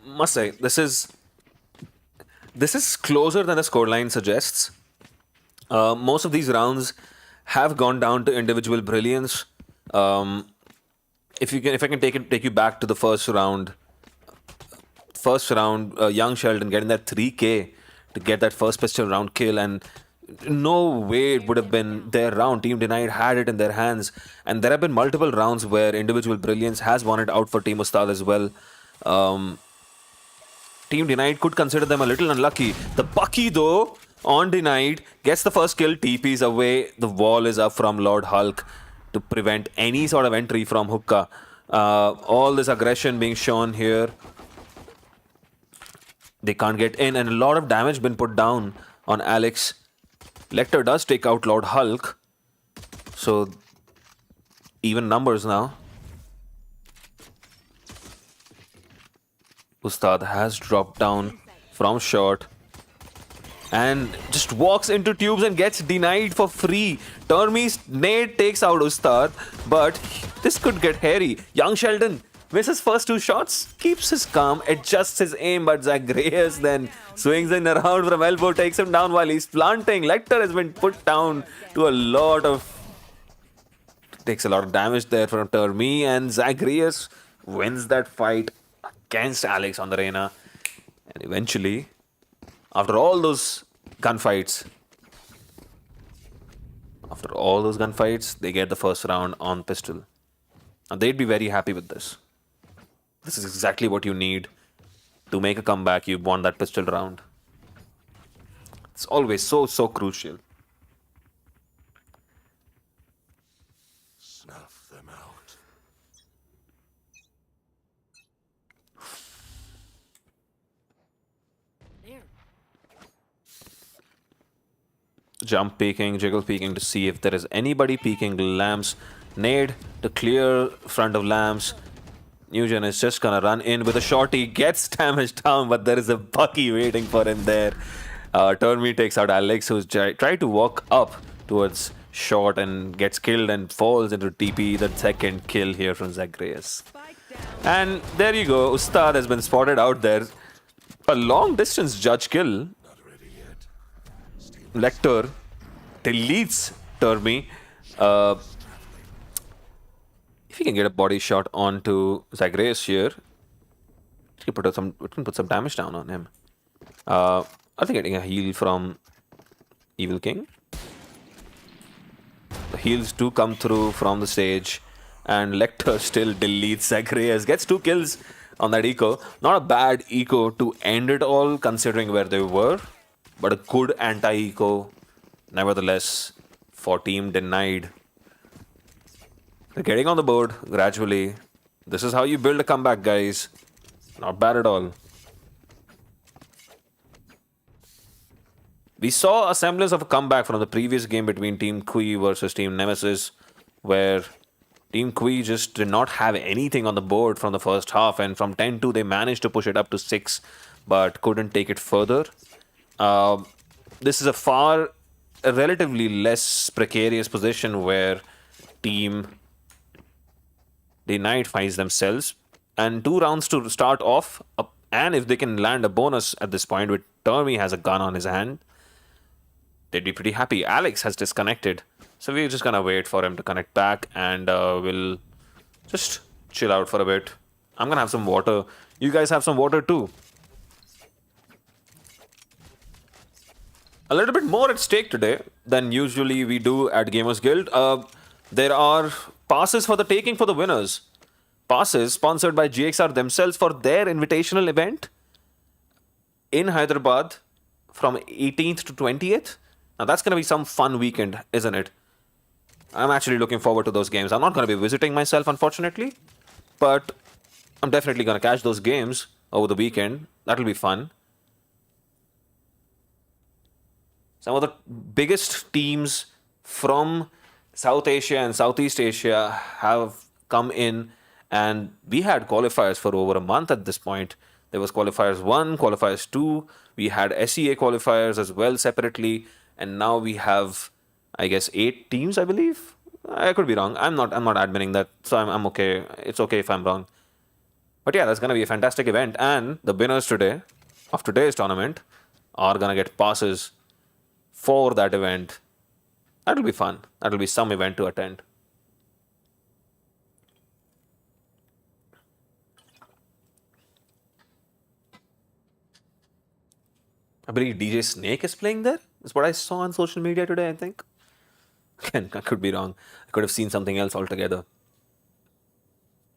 Must say, this is closer than the scoreline suggests. Most of these rounds have gone down to individual brilliance. If I can take you back to the first round, Young Sheldon getting that 3K to get that first pistol round kill, and no way it would have been their round. Team Denied had it in their hands, and there have been multiple rounds where individual brilliance has won it out for Team Ustad as well. Team Denied could consider them a little unlucky. The Bucky, though, on Denied, gets the first kill, TP's away. The wall is up from Lord Hulk to prevent any sort of entry from Hookah. All this aggression being shown here. They can't get in, and a lot of damage been put down on Alex. Lecter does take out Lord Hulk. So, even numbers now. Ustad has dropped down from short and just walks into tubes and gets denied for free. Termi's nade takes out Ustad, but this could get hairy. Young Sheldon misses first 2 shots, keeps his calm, adjusts his aim, but Zagreus then swings in around from elbow, takes him down while he's planting. Lecter has been put down to takes a lot of damage there from Termi, and Zagreus wins that fight against Alex on the arena. And eventually, after all those gunfights, they get the first round on pistol. And they'd be very happy with this. This is exactly what you need to make a comeback. You won that pistol round. It's always so crucial. Snuff them out. There. Jump peeking, jiggle peeking to see if there is anybody peeking lamps. Nade to clear front of lamps. Nugent is just gonna run in with a shorty, gets damaged down, but there is a Bucky waiting for him there. Termi takes out Alex, who's tried to walk up towards short and gets killed and falls into TP. The second kill here from Zagreus. And there you go, Ustad has been spotted out there. A long distance judge kill. Not ready yet. Lecter deletes Termi. If he can get a body shot onto Zagreus here, we can put some damage down on him. I think getting a heal from Evil King. The heals do come through from the stage, and Lecter still deletes Zagreus. Gets 2 kills on that eco. Not a bad eco to end it all, considering where they were, but a good anti-eco, nevertheless, for Team Denied. They're getting on the board gradually. This is how you build a comeback, guys. Not bad at all. We saw a semblance of a comeback from the previous game between Team Kui versus Team Nemesis, where Team Kui just did not have anything on the board from the first half, and from 10-2 they managed to push it up to 6, but couldn't take it further. This is a relatively less precarious position where Team Denied finds themselves, and 2 rounds to start off, and if they can land a bonus at this point, with Termi has a gun on his hand, they'd be pretty happy. Alex has disconnected, so we're just gonna wait for him to connect back, and we'll just chill out for a bit. I'm gonna have some water. You guys have some water too. A little bit more at stake today than usually we do at Gamers Guild. There are passes for the taking for the winners. Passes sponsored by GXR themselves for their invitational event in Hyderabad from 18th to 20th. Now that's going to be some fun weekend, isn't it? I'm actually looking forward to those games. I'm not going to be visiting myself, unfortunately, but I'm definitely going to catch those games over the weekend. That'll be fun. Some of the biggest teams from South Asia and Southeast Asia have come in, and we had qualifiers for over a month at this point. There was qualifiers 1, qualifiers 2. We had SEA qualifiers as well separately, and now we have, I guess, 8 teams, I believe. I could be wrong. I'm not admitting that, so I'm okay. It's okay if I'm wrong. But yeah, that's gonna be a fantastic event, and the winners today of today's tournament are gonna get passes for that event. That'll be fun. That'll be some event to attend. I believe DJ Snake is playing there. That's what I saw on social media today, I think. Again, I could be wrong. I could have seen something else altogether.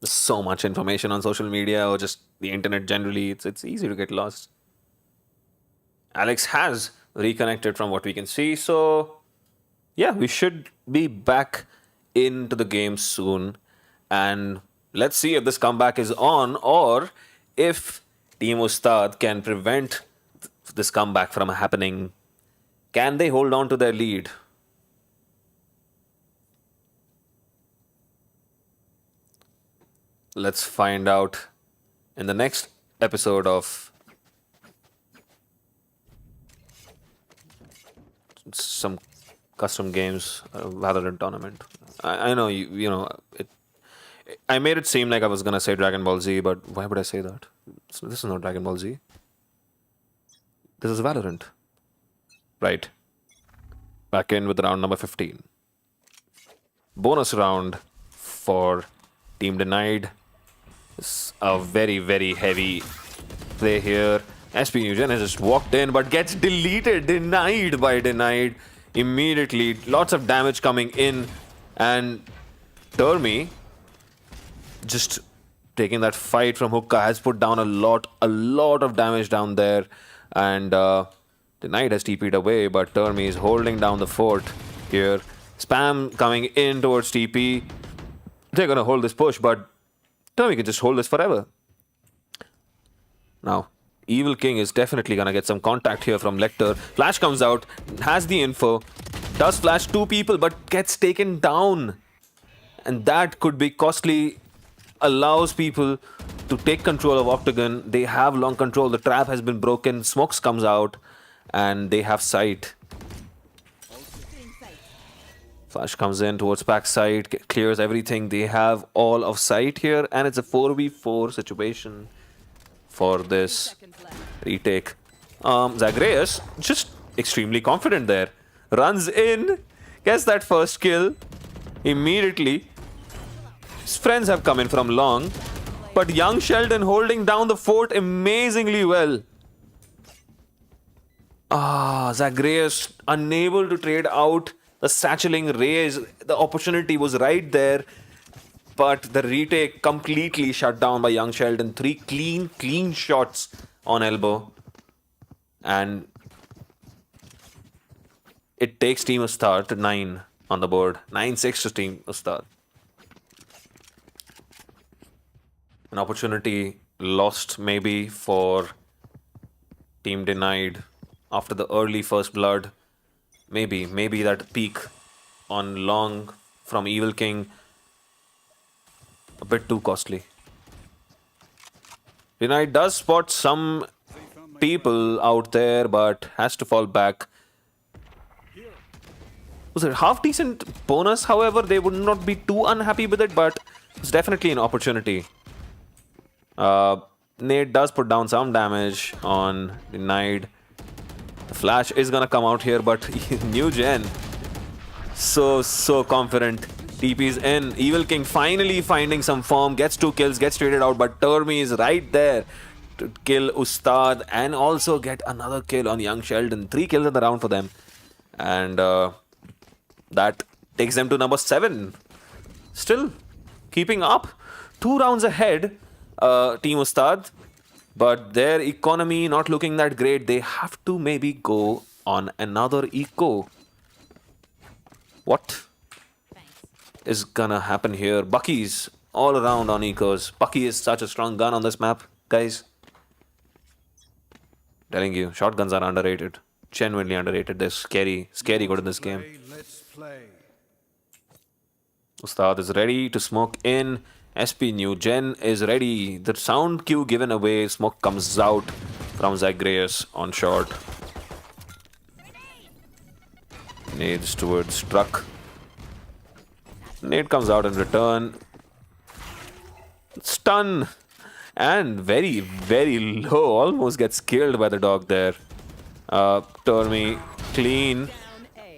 There's so much information on social media or just the internet generally. It's easy to get lost. Alex has reconnected from what we can see, so yeah, we should be back into the game soon, and let's see if this comeback is on or if Team Ustad can prevent this comeback from happening. Can they hold on to their lead? Let's find out in the next episode of some custom games Valorant tournament. I know you know it. I made it seem like I was gonna say Dragon Ball Z, but why would I say that? This is not Dragon Ball Z. This is Valorant. Right. Back in with round number 15. Bonus round for Team Denied. It's a very, very heavy play here. SP Nugent has just walked in but gets deleted. Denied by Denied immediately. Lots of damage coming in. And Termi just taking that fight from Hookah has put down a lot of damage down there. And Denied has TP'd away, but Termi is holding down the fort here. Spam coming in towards TP. They're going to hold this push, but Termi can just hold this forever. Now, Evil King is definitely going to get some contact here from Lecter. Flash comes out, has the info, does flash 2 people, but gets taken down. And that could be costly. Allows people to take control of Octagon. They have long control. The trap has been broken. Smokes comes out, and they have sight. Flash comes in towards backside, clears everything. They have all of sight here, and it's a 4v4 situation for this retake. Zagreus just extremely confident there. Runs in, gets that first kill immediately. His friends have come in from long, but young Sheldon holding down the fort amazingly well. Zagreus unable to trade out the satcheling raise. The opportunity was right there, but the retake completely shut down by young Sheldon. 3 clean shots on elbow. And it takes Team Ustad to 9 on the board. 9-6 to Team Ustad. An opportunity lost maybe for Team Denied after the early first blood. Maybe that peak on long from Evil King a bit too costly. Denied does spot some people out there, but has to fall back. Was it half decent bonus? However, they would not be too unhappy with it, but it's definitely an opportunity. Nate does put down some damage on Denied. The Flash is gonna come out here, but New Gen, so confident. TP's in. Evil King finally finding some form, gets 2 kills, gets traded out, but Termi is right there to kill Ustad and also get another kill on Young Sheldon. 3 kills in the round for them. And that takes them to number 7. Still keeping up. 2 rounds ahead, Team Ustad. But their economy not looking that great. They have to maybe go on another eco. What is gonna happen here? Bucky's all around on ecos. Bucky is such a strong gun on this map, guys. Telling you, shotguns are underrated. Genuinely underrated. They're scary good in this game. Let's play. Ustad is ready to smoke in. SP New Gen is ready. The sound cue given away. Smoke comes out from Zagreus on short. Nades towards truck. Nade comes out in return. Stun. And very, very low. Almost gets killed by the dog there. Termi clean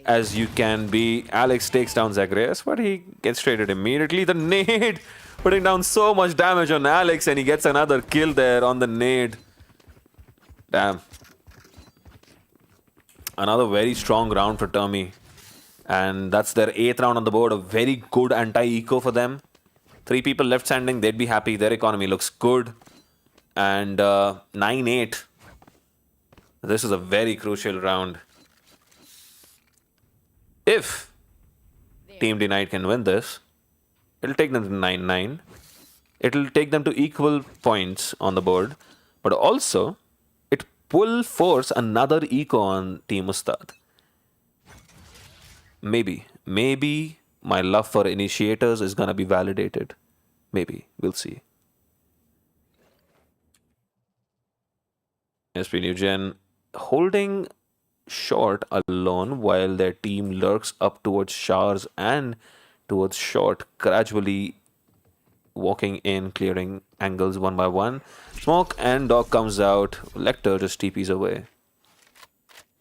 as you can be. Alex takes down Zagreus, but he gets traded immediately. The nade putting down so much damage on Alex, and he gets another kill there on the nade. Damn. Another very strong round for Termi. And that's their 8th round on the board. A very good anti-eco for them. 3 people left standing. They'd be happy. Their economy looks good. And 9-8. This is a very crucial round. If Team Denied can win this, it'll take them to 9-9. It'll take them to equal points on the board. But also, it will force another eco on Team Ustad. Maybe my love for initiators is gonna be validated. Maybe. We'll see. SP New Gen holding short alone while their team lurks up towards showers and towards short, gradually walking in, clearing angles one by one. Smoke and dog comes out. Lecter just TPs away.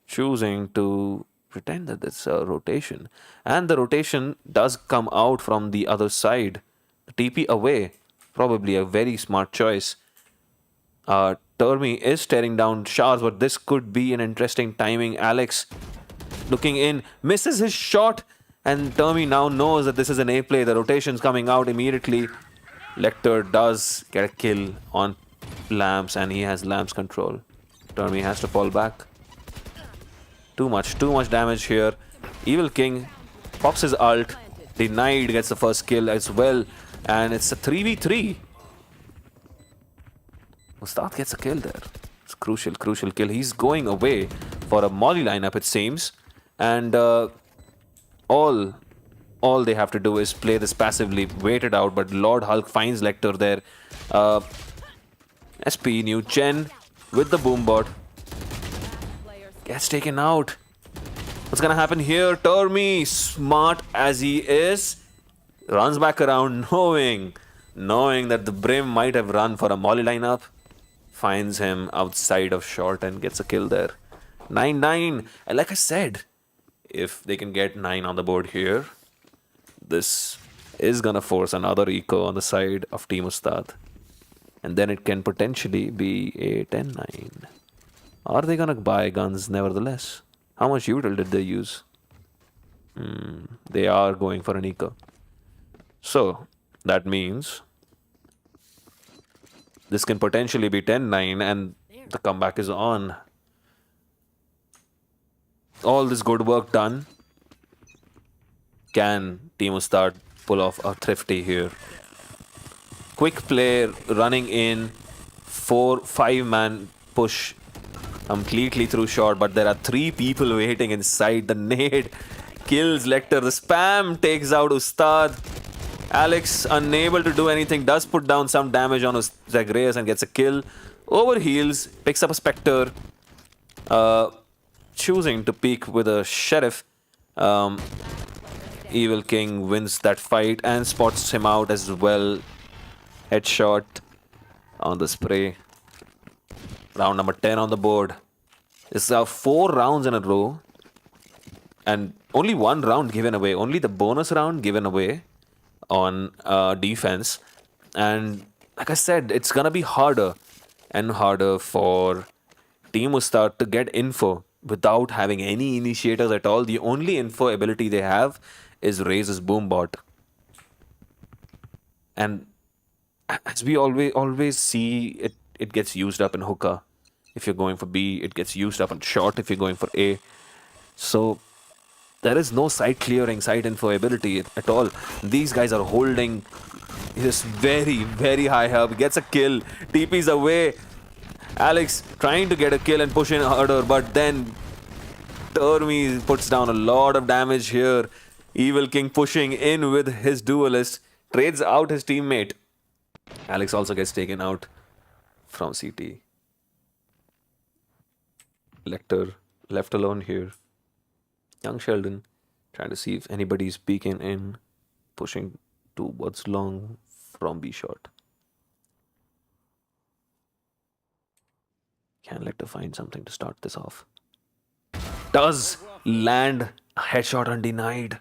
Choosing to pretend that it's a rotation. And the rotation does come out from the other side. TP away. Probably a very smart choice. Termi is staring down showers, but this could be an interesting timing. Alex looking in, misses his shot, and Termi now knows that this is an A play. The rotation's coming out immediately. Lecter does get a kill on Lamps, and he has Lamps control. Termi has to fall back. Too much damage here. Evil King pops his ult. Denied gets the first kill as well. And it's a 3v3. Ustad gets a kill there. It's crucial kill. He's going away for a molly lineup, it seems. And all they have to do is play this passively, wait it out. But Lord Hulk finds Lecter there. SP New Gen with the boombot. Gets taken out. What's gonna happen here? Termi, smart as he is, runs back around knowing that the Brim might have run for a molly lineup. Finds him outside of short and gets a kill there. 9-9. And like I said, if they can get 9 on the board here, this is gonna force another eco on the side of Team Ustad. And then it can potentially be a 10-9. Are they gonna buy guns nevertheless? How much util did they use? They are going for an eco. So, that means this can potentially be 10-9 and the comeback is on. All this good work done. Can Team Ustad pull off a thrifty here? Quick play, running in, 4-5-man push completely through short, but there are 3 people waiting inside. The nade kills Lecter. The spam takes out Ustad. Alex, unable to do anything, does put down some damage on Zagreus and gets a kill. Overheals, picks up a Spectre. Choosing to peek with a Sheriff. Evil King wins that fight and spots him out as well. Headshot on the spray. Round number 10 on the board. It's 4 rounds in a row, and only one round given away. Only the bonus round given away on defense. And like I said, it's gonna be harder and harder for Team Ustad to get info without having any initiators at all. The only info ability they have is Raze's Boombot. And as we always see, it gets used up in hookah. If you're going for B, it gets used up on short if you're going for A. So there is no site clearing, site info ability at all. These guys are holding this very, very high up. Gets a kill, TP's away. Alex trying to get a kill and push in harder, but then Termi puts down a lot of damage here. Evil King pushing in with his duelist, trades out his teammate. Alex also gets taken out from CT. Lecter left alone here. Young Sheldon trying to see if anybody's peeking in, pushing towards long from B shot. Can Lecter find something to start this off? Does land a headshot undenied.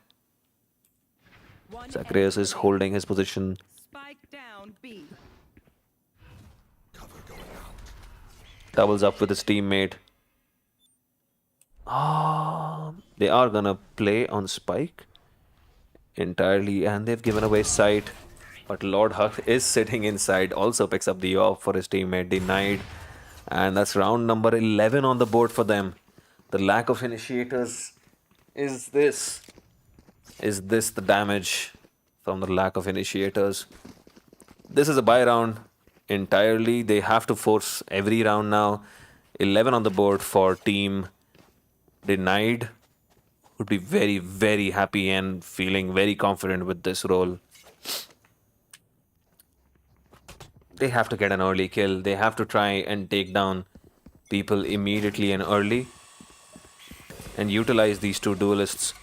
One Zacharias enemy is holding his position. Spike down B. Cover going out. Doubles up with his teammate. They are gonna play on Spike entirely, and they've given away sight. But Lord Huck is sitting inside, also picks up the off for his teammate, denied. And that's round number 11 on the board for them. The lack of initiators is this. Is this the damage from the lack of initiators? This is a buy round entirely. They have to force every round now. 11 on the board for team denied. Would be very, very happy and feeling very confident with this role. They have to get an early kill. They have to try and take down people immediately and early and utilize these two duelists.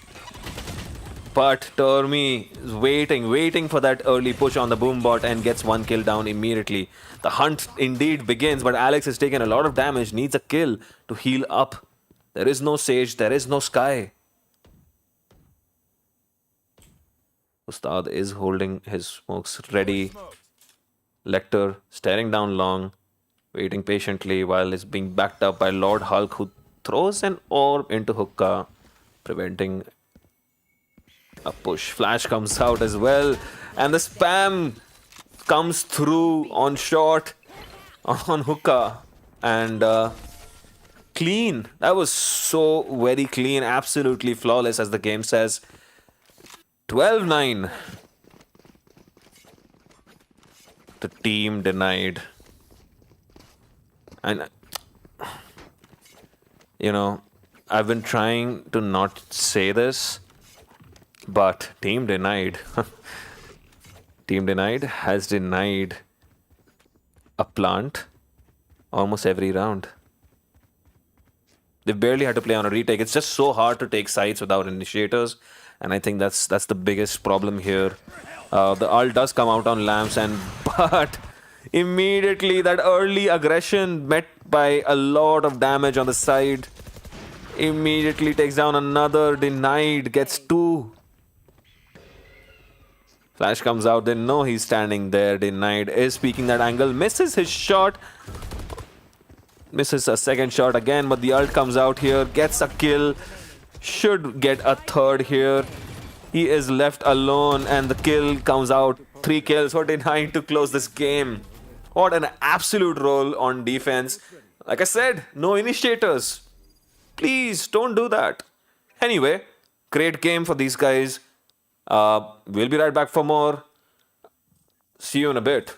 But Termi is waiting for that early push on the Boombot and gets one kill down immediately. The hunt indeed begins, but Alex has taken a lot of damage, needs a kill to heal up. There is no Sage, there is no Sky. Ustad is holding his smokes ready. Lecter staring down long, waiting patiently while is being backed up by Lord Hulk, who throws an orb into hookah, preventing a push. Flash comes out as well, and the spam comes through on short on hookah, and clean. That was so very clean, absolutely flawless, as the game says. 12-9. The team denied. And I've been trying to not say this, but team denied. Team denied has denied a plant almost every round. They've barely had to play on a retake. It's just so hard to take sites without initiators, and I think that's the biggest problem here. The ult does come out on lamps, but immediately that early aggression met by a lot of damage on the side. Immediately takes down another, denied, gets two. Flash comes out, they know he's standing there, denied is peeking that angle, misses his shot. Misses a second shot again, but the ult comes out here, gets a kill. Should get a third here. He is left alone and the kill comes out. 3 kills for Denied to close this game. What an absolute role on defense. Like I said, no initiators. Please don't do that. Anyway, great game for these guys. We'll be right back for more. See you in a bit.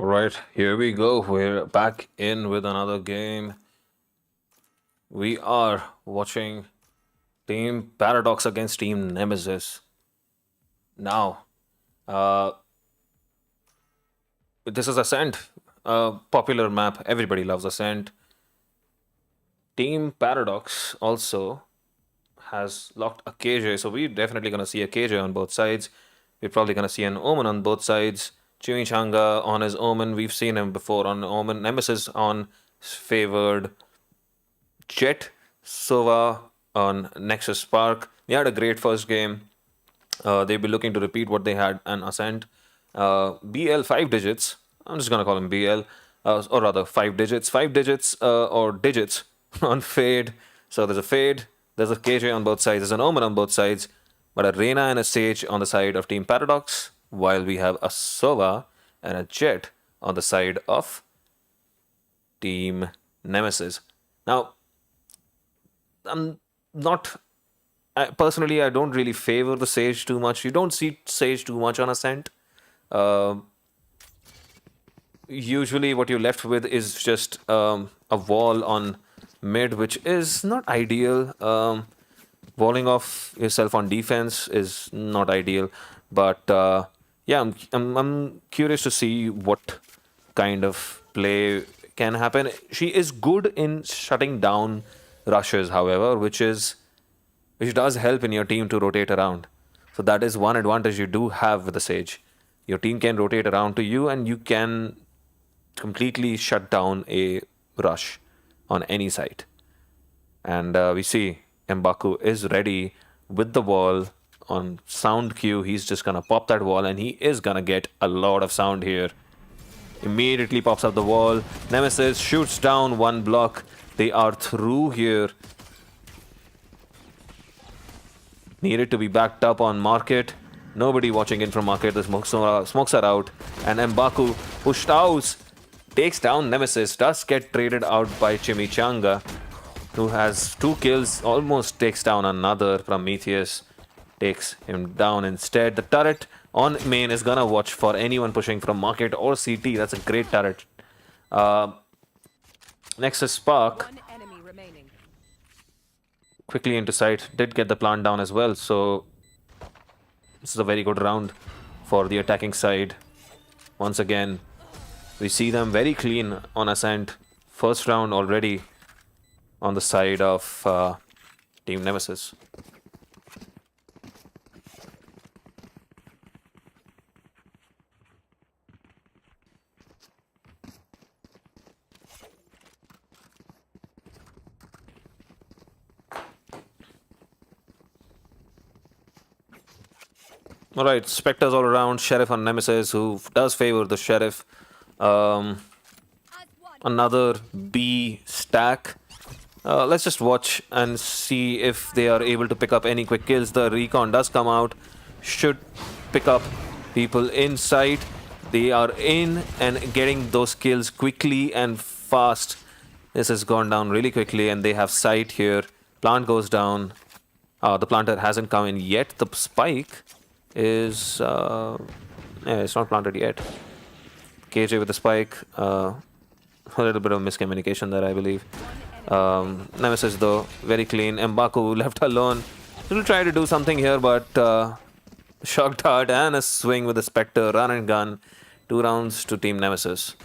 All right, here we go. We're back in with another game. We are watching Team Paradox against Team Nemesis. Now, uh, this is Ascent, a popular map. Everybody loves Ascent. Team Paradox also has locked a KJ, so we're definitely gonna see a KJ on both sides. We're probably gonna see an Omen on both sides. Chimichanga on his Omen, we've seen him before on Omen. Nemesis on favored Jet. Sova on Nexus Spark. They had a great first game. They'll be looking to repeat what they had an Ascent. BL 5 digits. I'm just gonna call him BL, or rather 5 digits. 5 digits or digits on Fade. So there's a Fade. There's a KJ on both sides. There's an Omen on both sides. But a Reyna and a Sage on the side of Team Paradox, while we have a Sova and a Jet on the side of Team Nemesis. Now, I'm not personally, I don't really favor the Sage too much. You don't see Sage too much on Ascent. Uh, Usually, what you're left with is just a wall on mid, which is not ideal. Walling off yourself on defense is not ideal. But yeah, I'm curious to see what kind of play can happen. She is good in shutting down rushes, however, which does help in your team to rotate around. So that is one advantage you do have with the Sage. Your team can rotate around to you, and you can completely shut down a rush on any side. And we see Mbaku is ready with the wall on sound cue. He's just gonna pop that wall, and he is gonna get a lot of sound here. Immediately pops up the wall. Nemesis shoots down one block. They are through here. Needed to be backed up on market. Nobody watching in from market. The smokes are out. And Mbaku pushed out. Takes down Nemesis. Does get traded out by Chimichanga, who has 2 kills. Almost takes down another. Prometheus takes him down instead. The turret on main is gonna watch for anyone pushing from market or CT. That's a great turret. Nexus Spark One enemy remaining. quickly into sight. Did get the plant down as well, so this is a very good round for the attacking side. Once again, we see them very clean on Ascent. First round already on the side of Team Nemesis. Alright, Spectres all around. Sheriff on Nemesis, who does favor the Sheriff. Um, As one. Another B stack. Let's just watch and see if they are able to pick up any quick kills. The recon does come out. Should pick up people in sight. They are in and getting those kills quickly and fast. This has gone down really quickly, and they have sight here. Plant goes down. The planter hasn't come in yet. The spike is... yeah, it's not planted yet. KJ with the spike. A little bit of miscommunication there, I believe. Nemesis, though, very clean. Mbaku left alone. He'll try to do something here, but shock dart and a swing with the Spectre. Run and gun. 2 rounds to Team Nemesis.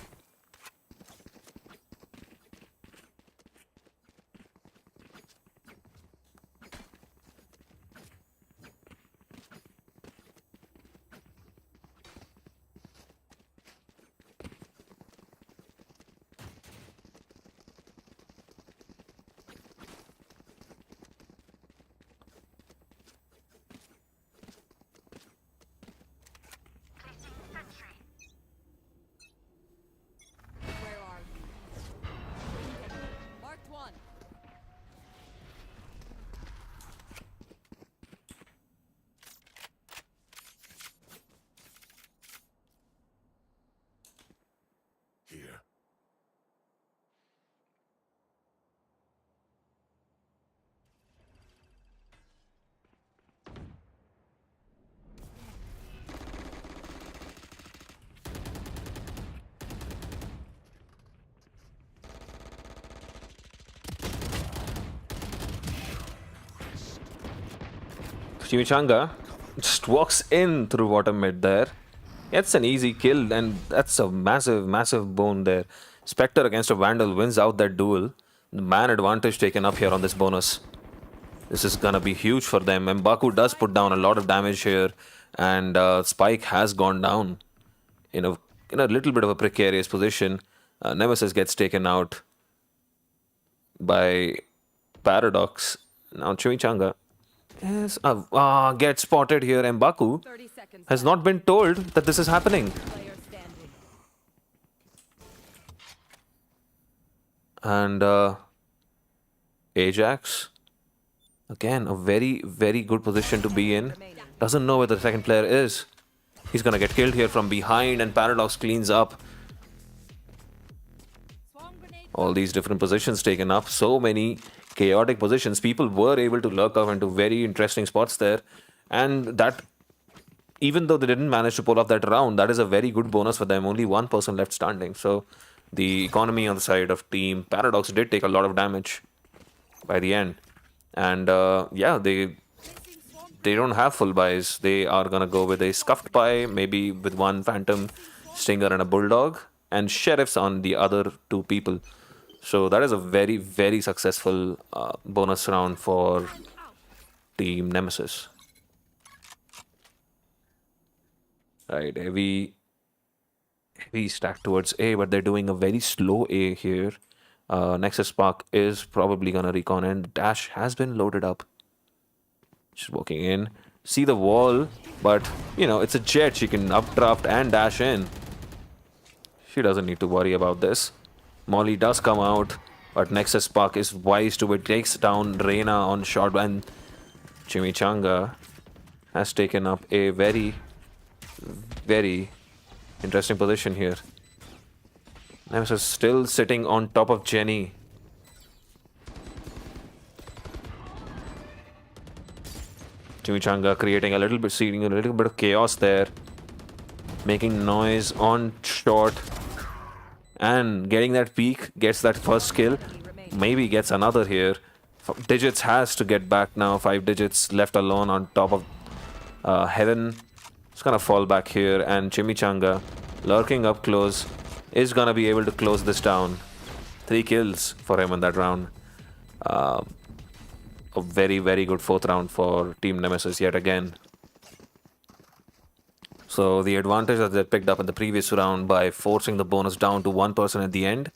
Chimichanga just walks in through water mid there. It's an easy kill, and that's a massive, massive bone there. Spectre against a Vandal wins out that duel. The man advantage taken up here on this bonus. This is gonna be huge for them. M'Baku does put down a lot of damage here, and Spike has gone down in a little bit of a precarious position. Nemesis gets taken out by Paradox. Now Chimichanga gets spotted here. M'Baku 30 seconds. has not been told that this is happening. Player standing. And Ajax, again, a very, very good position to be in. Doesn't know where the second player is. He's gonna get killed here from behind, and Paradox cleans up Swarm grenade. all these different positions taken up. So many chaotic positions. People were able to lurk up into very interesting spots there. And that, even though they didn't manage to pull off that round, that is a very good bonus for them. Only one person left standing. So the economy on the side of Team Paradox did take a lot of damage by the end. And yeah, they Placing swarm don't have full buys. They are gonna go with a scuffed buy, maybe with one Phantom Stinger and a Bulldog, and Sheriffs on the other two people. So that is a very, very successful bonus round for Team Nemesis. Right, heavy stack towards A, but they're doing a very slow A here. Nexus Spark is probably gonna recon, and Dash has been loaded up. She's walking in. See the wall, but it's a jet. She can updraft and dash in. She doesn't need to worry about this. Molly does come out, but Nexus Spark is wise to it. Takes down Reina on shot, and Chimichanga has taken up a very, very interesting position here. Nemesis still sitting on top of Jenny. Chimichanga creating a little bit, seeding a little bit of chaos there, making noise on short, and getting that peak, gets that first kill, maybe gets another here. Digits has to get back now. 5 digits left alone on top of Heaven. It's gonna fall back here, and Chimichanga, lurking up close, is gonna be able to close this down. 3 kills for him in that round. A very, very good 4th round for Team Nemesis yet again. So the advantage that they picked up in the previous round by forcing the bonus down to one person at the end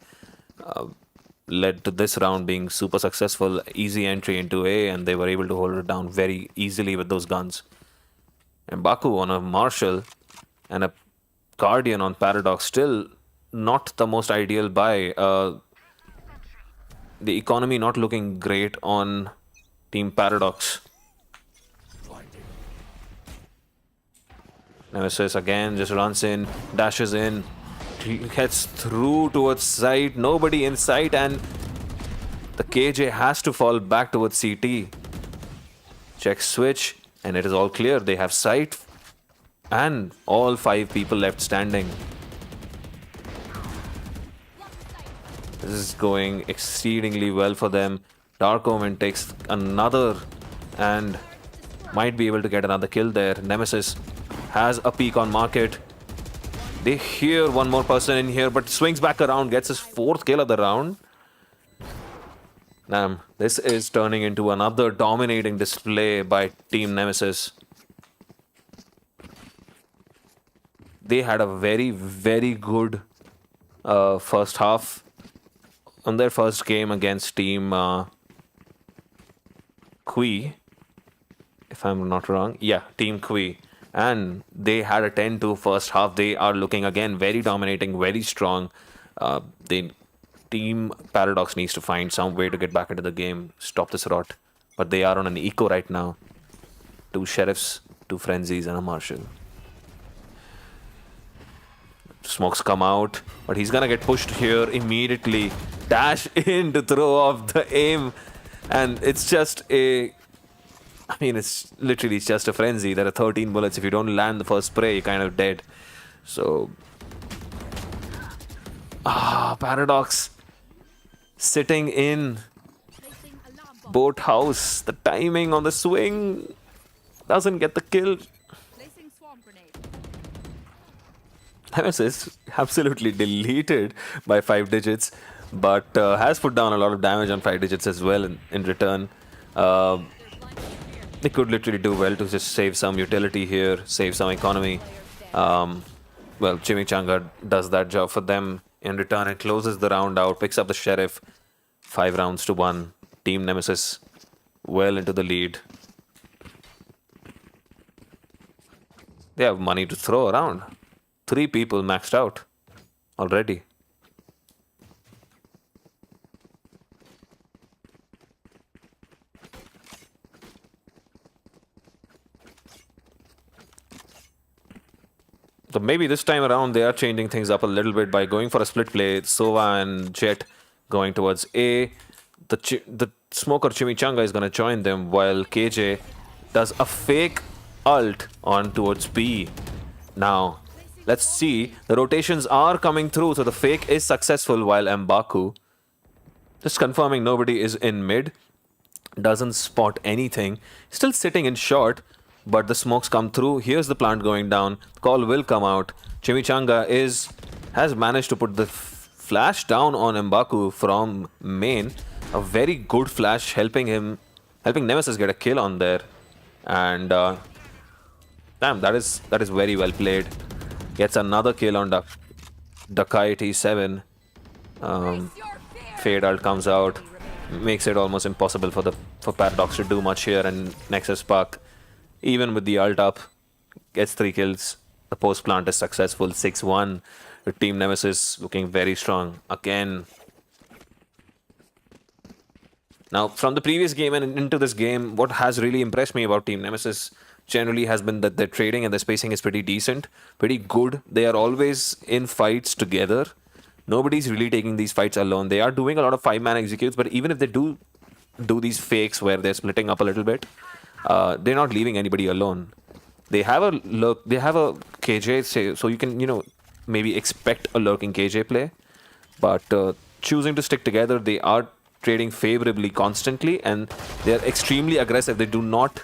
led to this round being super successful. Easy entry into A, and they were able to hold it down very easily with those guns. And Baku on a Marshal and a Guardian on Paradox, still not the most ideal buy. The economy not looking great on Team Paradox. Nemesis again just runs in, dashes in, gets through towards site, nobody in sight, and the KJ has to fall back towards CT. Check switch, and it is all clear. They have sight, and all 5 people left standing. This is going exceedingly well for them. Dark Omen takes another and might be able to get another kill there. Nemesis has a peek on market. They hear one more person in here, but swings back around, gets his 4th kill of the round. Damn, this is turning into another dominating display by Team Nemesis. They had a very, very good first half on their first game against Team Kui, if I'm not wrong. Yeah, Team Kui. And they had a 10-2 first half. They are looking again very dominating, very strong. Team Paradox needs to find some way to get back into the game, stop this rot. But they are on an eco right now. 2 Sheriffs, 2 Frenzies, and a Marshal. Smokes come out, but he's gonna get pushed here immediately. Dash in to throw off the aim. And it's just it's literally just a frenzy. There are 13 bullets. If you don't land the first spray, you're kind of dead. So, Paradox sitting in Placing alarm bomb. boathouse. The timing on the swing. Doesn't get the kill. Placing swarm grenade. Nemesis absolutely deleted by 5 digits, but has put down a lot of damage on 5 digits as well in return. They're blinding fear. They could literally do well to just save some utility here, save some economy. Players dead. Well, Chimichanga does that job for them in return and closes the round out, picks up the Sheriff. 5 rounds to 1. Team Nemesis well into the lead. They have money to throw around. 3 people maxed out already. So maybe this time around they are changing things up a little bit by going for a split play. Sova and Jet going towards A. The smoker Chimichanga is going to join them while KJ does a fake ult on towards B. Now, let's see. The rotations are coming through, so the fake is successful while M'Baku, just confirming nobody is in mid, doesn't spot anything. Still sitting in short, but the smokes come through. Here's the plant going down. Call will come out. Chimichanga has managed to put the flash down on M'Baku from main. A very good flash, helping Nemesis get a kill on there. And damn, that is very well played. Gets another kill on Dakai T7. Fade ult comes out, makes it almost impossible for Paradox to do much here, and Nexus Spark, even with the ult up, gets 3 kills. The post plant is successful, 6-1. The Team Nemesis looking very strong again. Now, from the previous game and into this game, what has really impressed me about Team Nemesis generally has been that their trading and their spacing is pretty decent, pretty good. They are always in fights together. Nobody's really taking these fights alone. They are doing a lot of 5-man executes, but even if they do these fakes where they're splitting up a little bit, they're not leaving anybody alone. They have a lurk. They have a KJ, so you can maybe expect a lurking KJ play, but choosing to stick together, they are trading favorably constantly, and they're extremely aggressive. They do not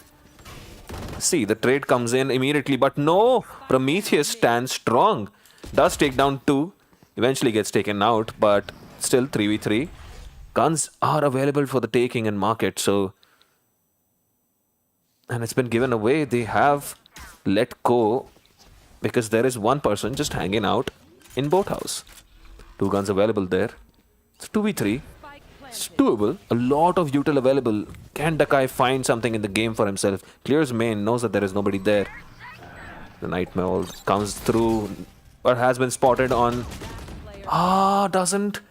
see the trade comes in immediately, but no, Prometheus stands strong, does take down 2, eventually gets taken out, but still 3v3. Guns are available for the taking in market, so, and it's been given away. They have let go because there is one person just hanging out in boathouse. 2 guns available there. It's 2v3. Spike It's planted. doable. A lot of util available. Can Dakai find something in the game for himself? Clears main, knows that there is nobody there. The Nightmare all comes through, but has been spotted on. Doesn't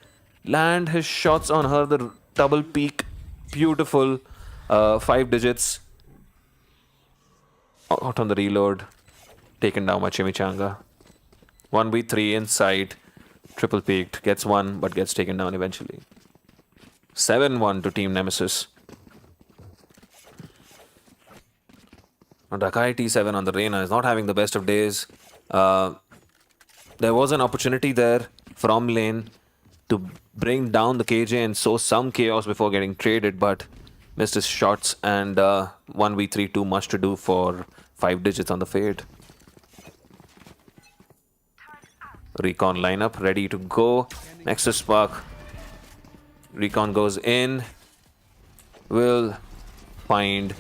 land his shots on her. The double peak. Beautiful. 5 digits. Out on the reload. Taken down by Chimichanga. 1v3 inside. Triple peaked. Gets 1, but gets taken down eventually. 7-1 to Team Nemesis. Now Dakai T7 on the Reyna is not having the best of days. There was an opportunity there from lane to bring down the KJ and sow some chaos before getting traded, but missed his shots, and 1v3 too much to do for 5 digits on the fade. Recon lineup ready to go. Nexus Spark. Recon goes in. Will find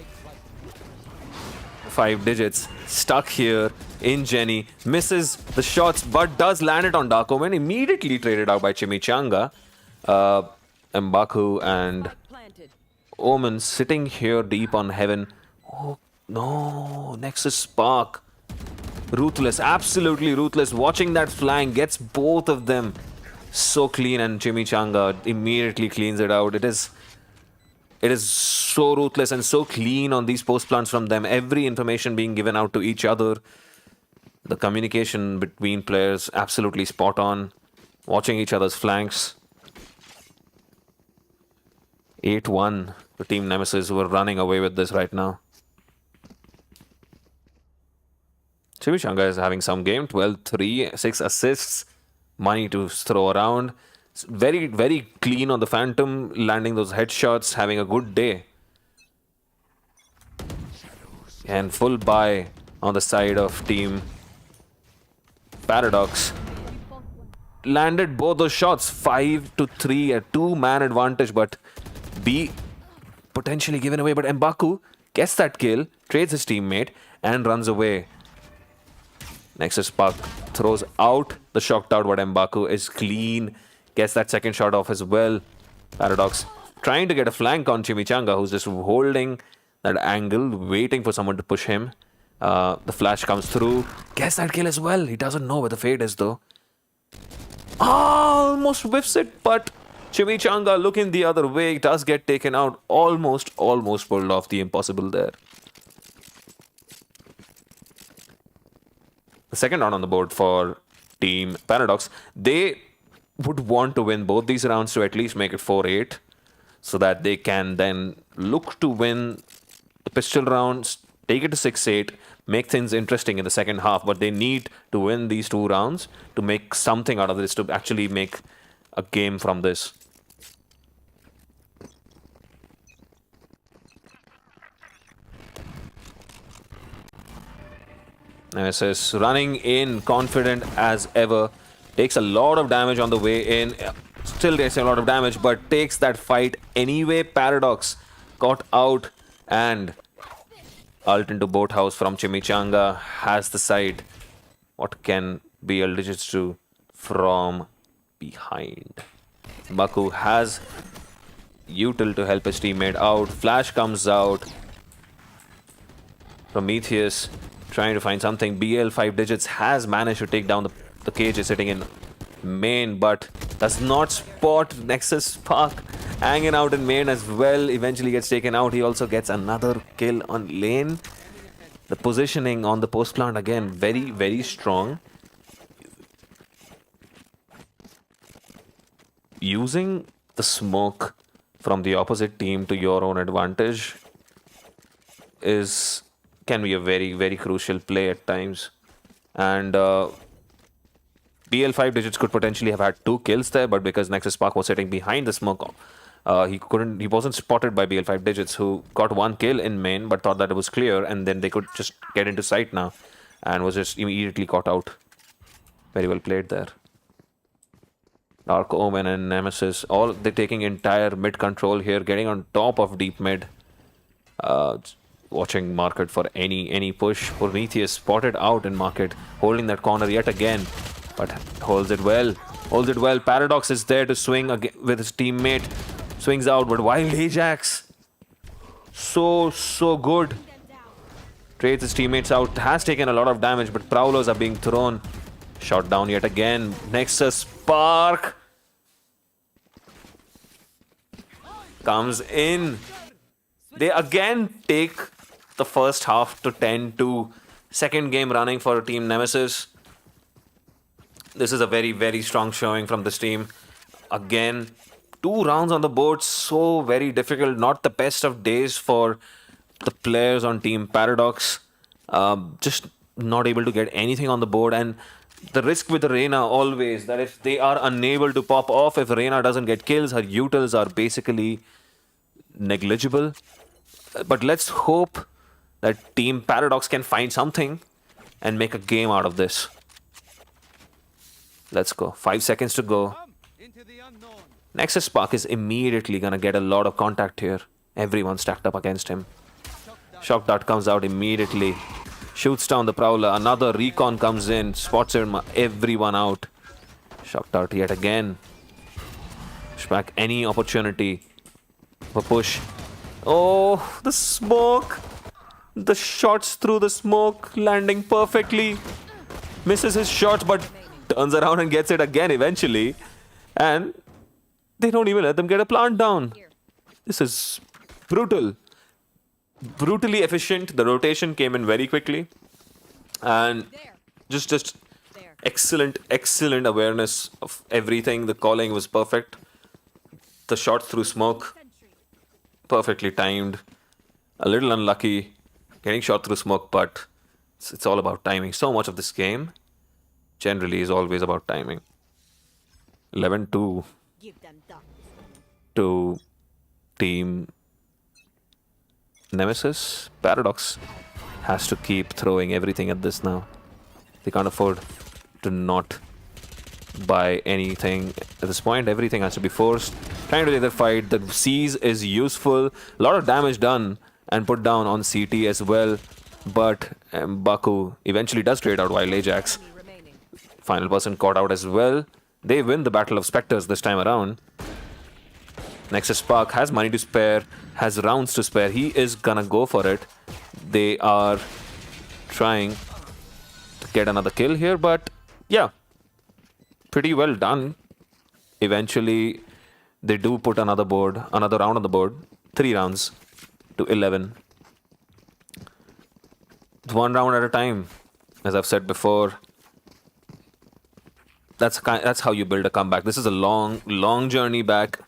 5 digits. Stuck here in Jenny. Misses the shots, but does land it on Dark Omen. Immediately traded out by Chimichanga. M'Baku and Planted. Omen sitting here deep on heaven. Oh no, Nexus Spark. Ruthless, absolutely ruthless. Watching that flank, gets both of them so clean, and Chimichanga immediately cleans it out. It is so ruthless and so clean on these post plants from them. Every information being given out to each other. The communication between players absolutely spot on. Watching each other's flanks. 8-1. The Team Nemesis were running away with this right now. Chimichanga is having some game. 12-3, 6 assists. Money to throw around. Very, very clean on the Phantom. Landing those headshots. Having a good day. And full buy on the side of Team Paradox. Landed both those shots. 5-3, a two-man advantage, but B potentially given away. But M'Baku gets that kill, trades his teammate, and runs away. Nexus Spark throws out the shocked out, but M'Baku is clean. Gets that second shot off as well. Paradox trying to get a flank on Chimichanga, who's just holding that angle, waiting for someone to push him. The flash comes through. Gets that kill as well. He doesn't know where the fade is, though. Almost whiffs it, but Chimichanga looking the other way does get taken out. Almost pulled off the impossible there. The second round on the board for Team Paradox. They would want to win both these rounds to at least make it 4-8, so that they can then look to win the pistol rounds, take it to 6-8, make things interesting in the second half. But they need to win these two rounds to make something out of this, to actually make a game from this. Nemesis running in, confident as ever. Takes a lot of damage on the way in. Still takes a lot of damage, but takes that fight anyway. Paradox got out, and ult into Boathouse from Chimichanga has the side. What can BL Digits do from behind? Baku has util to help his teammate out. Flash comes out. Prometheus trying to find something. BL 5 Digits has managed to take down the cage is sitting in main, but does not spot Nexus Spark hanging out in main as well. Eventually gets taken out. He also gets another kill on lane. The positioning on the post plant again, very strong. Using the smoke from the opposite team to your own advantage can be a very crucial play at times. And BL5 Digits could potentially have had 2 kills there, but because Nexus Spark was sitting behind the smoke, he wasn't spotted by BL5 Digits, who got 1 kill in main but thought that it was clear, and then they could just get into sight now, and was just immediately caught out. Very well played there. Dark Omen and Nemesis, they're taking entire mid control here, getting on top of deep mid. Watching market for any push. Prometheus spotted out in market, holding that corner yet again, but holds it well. Paradox is there to swing again with his teammate. Swings out, but Wild Ajax, so good. Trades his teammates out. Has taken a lot of damage, but Prowlers are being thrown. Shot down yet again. Nexus Spark comes in. They again take the first half to 10-2. Second game running for Team Nemesis. This is a very strong showing from this team. Again, 2 rounds on the board, so very difficult. Not the best of days for the players on Team Paradox. Just not able to get anything on the board. And the risk with Reyna always, that if they are unable to pop off, if Reyna doesn't get kills, her utils are basically negligible. But let's hope that Team Paradox can find something and make a game out of this. Let's go. 5 seconds to go. Nexus Spark is immediately gonna get a lot of contact here. Everyone stacked up against him. Shock Dart comes out immediately. Shoots down the Prowler. Another recon comes in. Spots everyone out. Shock Dart yet again. Push back any opportunity for push. Oh, the smoke. The shots through the smoke, landing perfectly. Misses his shot, but turns around and gets it again eventually. And they don't even let them get a plant down. This is brutal. Brutally efficient. The rotation came in very quickly. And just excellent awareness of everything. The calling was perfect. The shot through smoke, perfectly timed. A little unlucky getting shot through smoke, but it's all about timing. So much of this game generally is always about timing. 11-2 Give them that. to Team Nemesis, Paradox has to keep throwing everything at this now. They can't afford to not buy anything at this point. Everything has to be forced. Trying to take the fight. The Seize is useful. A lot of damage done and put down on CT as well. But Baku eventually does trade out Wild Ajax. Final person caught out as well. They win the Battle of Spectres this time around. Nexus Spark has money to spare, has rounds to spare. He is gonna go for it. They are trying to get another kill here, but yeah, pretty well done. Eventually, they do put another round on the board. 3 rounds to 11. It's 1 round at a time, as I've said before. That's how you build a comeback. This is a long journey back.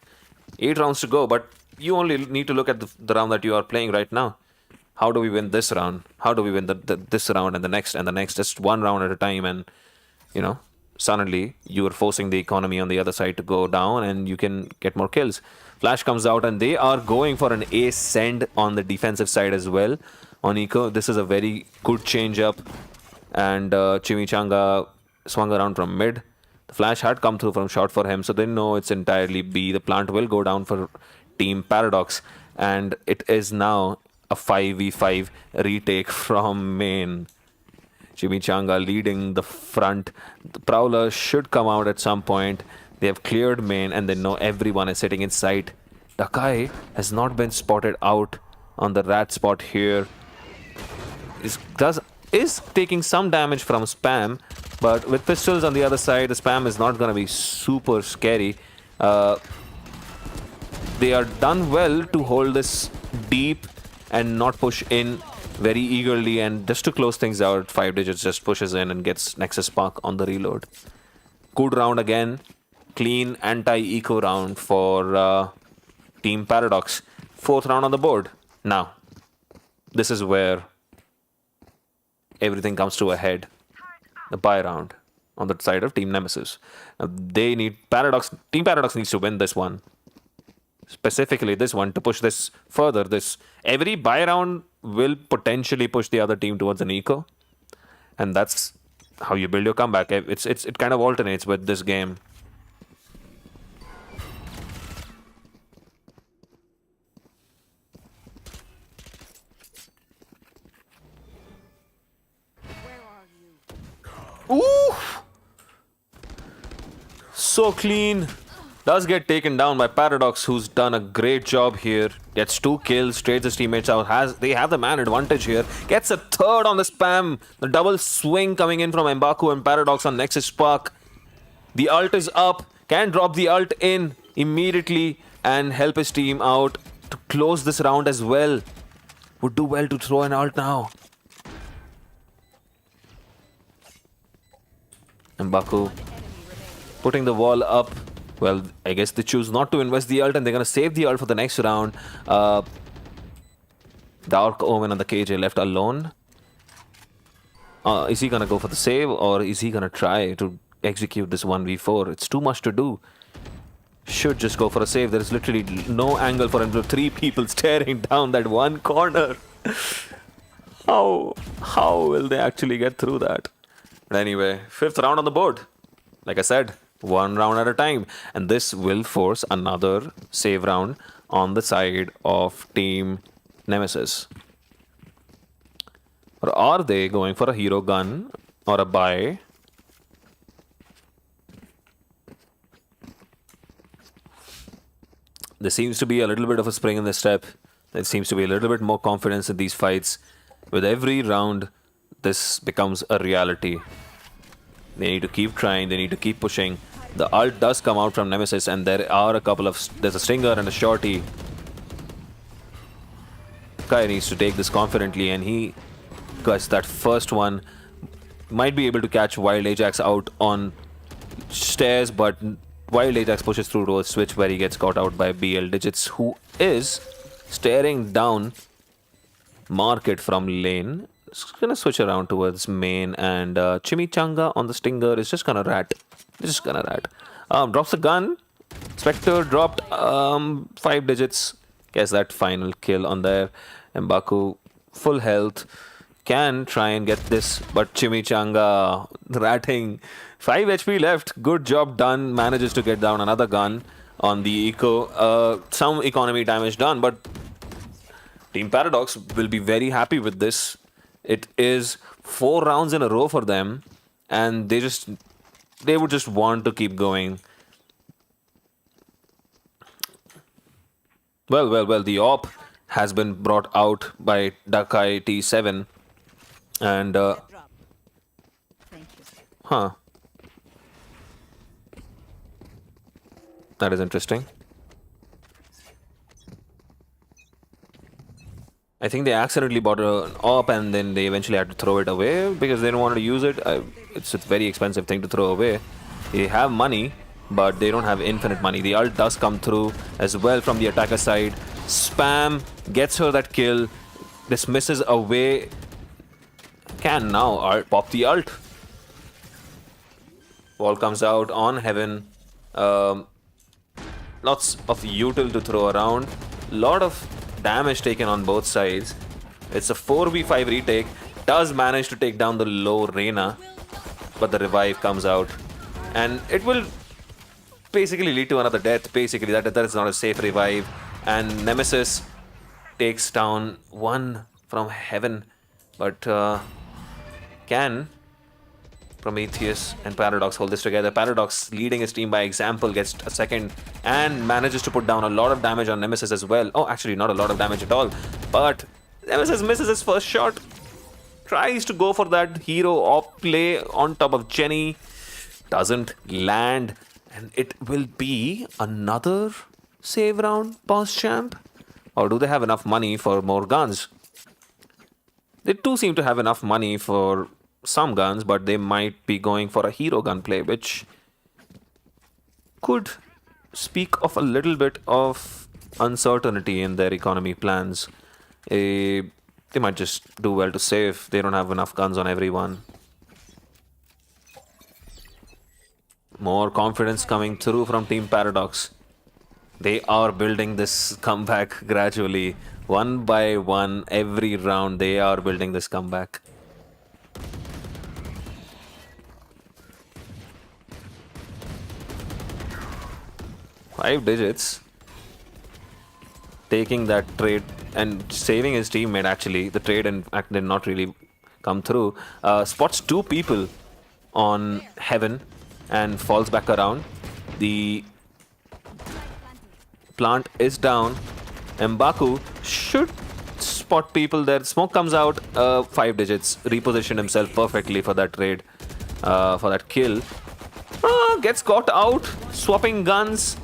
8 rounds to go, but you only need to look at the round that you are playing right now. How do we win this round? How do we win this round and the next and the next? Just 1 round at a time, and suddenly you are forcing the economy on the other side to go down, and you can get more kills. Flash comes out, and they are going for an ace send on the defensive side as well. On Eco, this is a very good change up, and Chimichanga swung around from mid. The flash had come through from short for him, so they know it's entirely B. The plant will go down for Team Paradox, and it is now a 5v5 retake from main. Chimichanga leading the front. The Prowler should come out at some point. They have cleared main, and they know everyone is sitting in sight. Dakai has not been spotted out on the rat spot here. Is taking some damage from spam, but with pistols on the other side, the spam is not going to be super scary. They are done well to hold this deep and not push in very eagerly, and just to close things out, 5 digits just pushes in and gets Nexus Spark on the reload. Good round again. Clean anti-eco round for Team Paradox. 4th round on the board. Now, this is where everything comes to a head. The buy round on the side of Team Nemesis. They need Team Paradox needs to win this one. Specifically this one to push this further. Every buy round will potentially push the other team towards an eco. And that's how you build your comeback. It kind of alternates with this game. Ooh! So clean. Does get taken down by Paradox, who's done a great job here. Gets 2 kills, trades his teammates out. They have the man advantage here. Gets a 3rd on the spam. The double swing coming in from M'Baku and Paradox on Nexus Spark. The ult is up. Can drop the ult in immediately and help his team out to close this round as well. Would do well to throw an ult now. M'Baku putting the wall up. Well, I guess they choose not to invest the ult, and they're going to save the ult for the next round. Dark Omen and the KJ left alone. Is he going to go for the save, or is he going to try to execute this 1v4? It's too much to do. Should just go for a save. There's literally no angle for him. 3 people staring down that one corner. How will they actually get through that? But anyway, 5th round on the board. Like I said, 1 round at a time. And this will force another save round on the side of Team Nemesis. Or are they going for a hero gun or a buy? There seems to be a little bit of a spring in the step. There seems to be a little bit more confidence in these fights. With every round, this becomes a reality. They need to keep trying, they need to keep pushing. The ult does come out from Nemesis, and there are a couple of... There's a stinger and a shorty. Kai needs to take this confidently, and he gets that first one. Might be able to catch Wild Ajax out on stairs, but Wild Ajax pushes through to a switch where he gets caught out by BL Digits, who is staring down Market from lane. It's gonna switch around towards main, and Chimichanga on the stinger is just gonna rat. Drops the gun. Spectre dropped 5 digits. Gets that final kill on there. M'Baku, full health, can try and get this, but Chimichanga ratting. 5 HP left. Good job done. Manages to get down another gun on the eco. Some economy damage done, but Team Paradox will be very happy with this. It is 4 rounds in a row for them, and they would just want to keep going. Well, the op has been brought out by Dakai T7, and Drop. Thank you. huh, that is interesting. I think they accidentally bought an op and then they eventually had to throw it away because they don't want to use it. It's a very expensive thing to throw away. They have money, but they don't have infinite money. The ult does come through as well from the attacker side. Spam gets her that kill. Dismisses away. Can now pop the ult. Wall comes out on Heaven. Lots of util to throw around. Lot of damage taken on both sides. It's a 4v5 retake. Does manage to take down the low Reyna, but the revive comes out. And it will basically lead to another death. Basically, that is not a safe revive. And Nemesis takes down one from Heaven, but can Prometheus and Paradox hold this together. Paradox leading his team by example, gets a second and manages to put down a lot of damage on Nemesis as well. Oh, actually not a lot of damage at all, but Nemesis misses his first shot. Tries to go for that hero op play on top of Jenny. Doesn't land, and it will be another save round, boss champ. Or do they have enough money for more guns? They do seem to have enough money for some guns, but they might be going for a hero gunplay, which could speak of a little bit of uncertainty in their economy plans. They might just do well to save. They don't have enough guns on everyone. More confidence coming through from Team Paradox. They are building this comeback gradually. One by one, every round, they are building this comeback. Five digits. Taking that trade and saving his teammate, actually. The trade in fact did not really come through. Spots 2 people on Heaven and falls back around. The plant is down. M'Baku should spot people there. Smoke comes out. 5 digits. Repositioned himself perfectly for that trade. For that kill. Gets caught out. Swapping guns.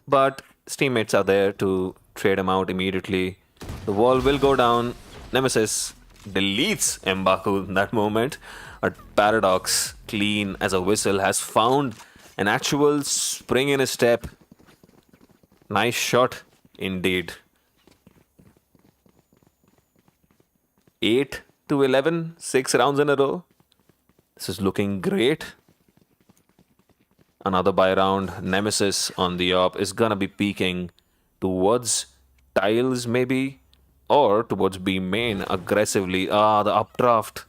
But his teammates are there to trade him out immediately. The wall will go down. Nemesis deletes M'Baku in that moment. A Paradox, clean as a whistle, has found an actual spring in his step. Nice shot indeed. 8 to 11, 6 rounds in a row. This is looking great. Another buy round. Nemesis on the op is gonna be peeking towards tiles maybe, or towards B main aggressively. The updraft.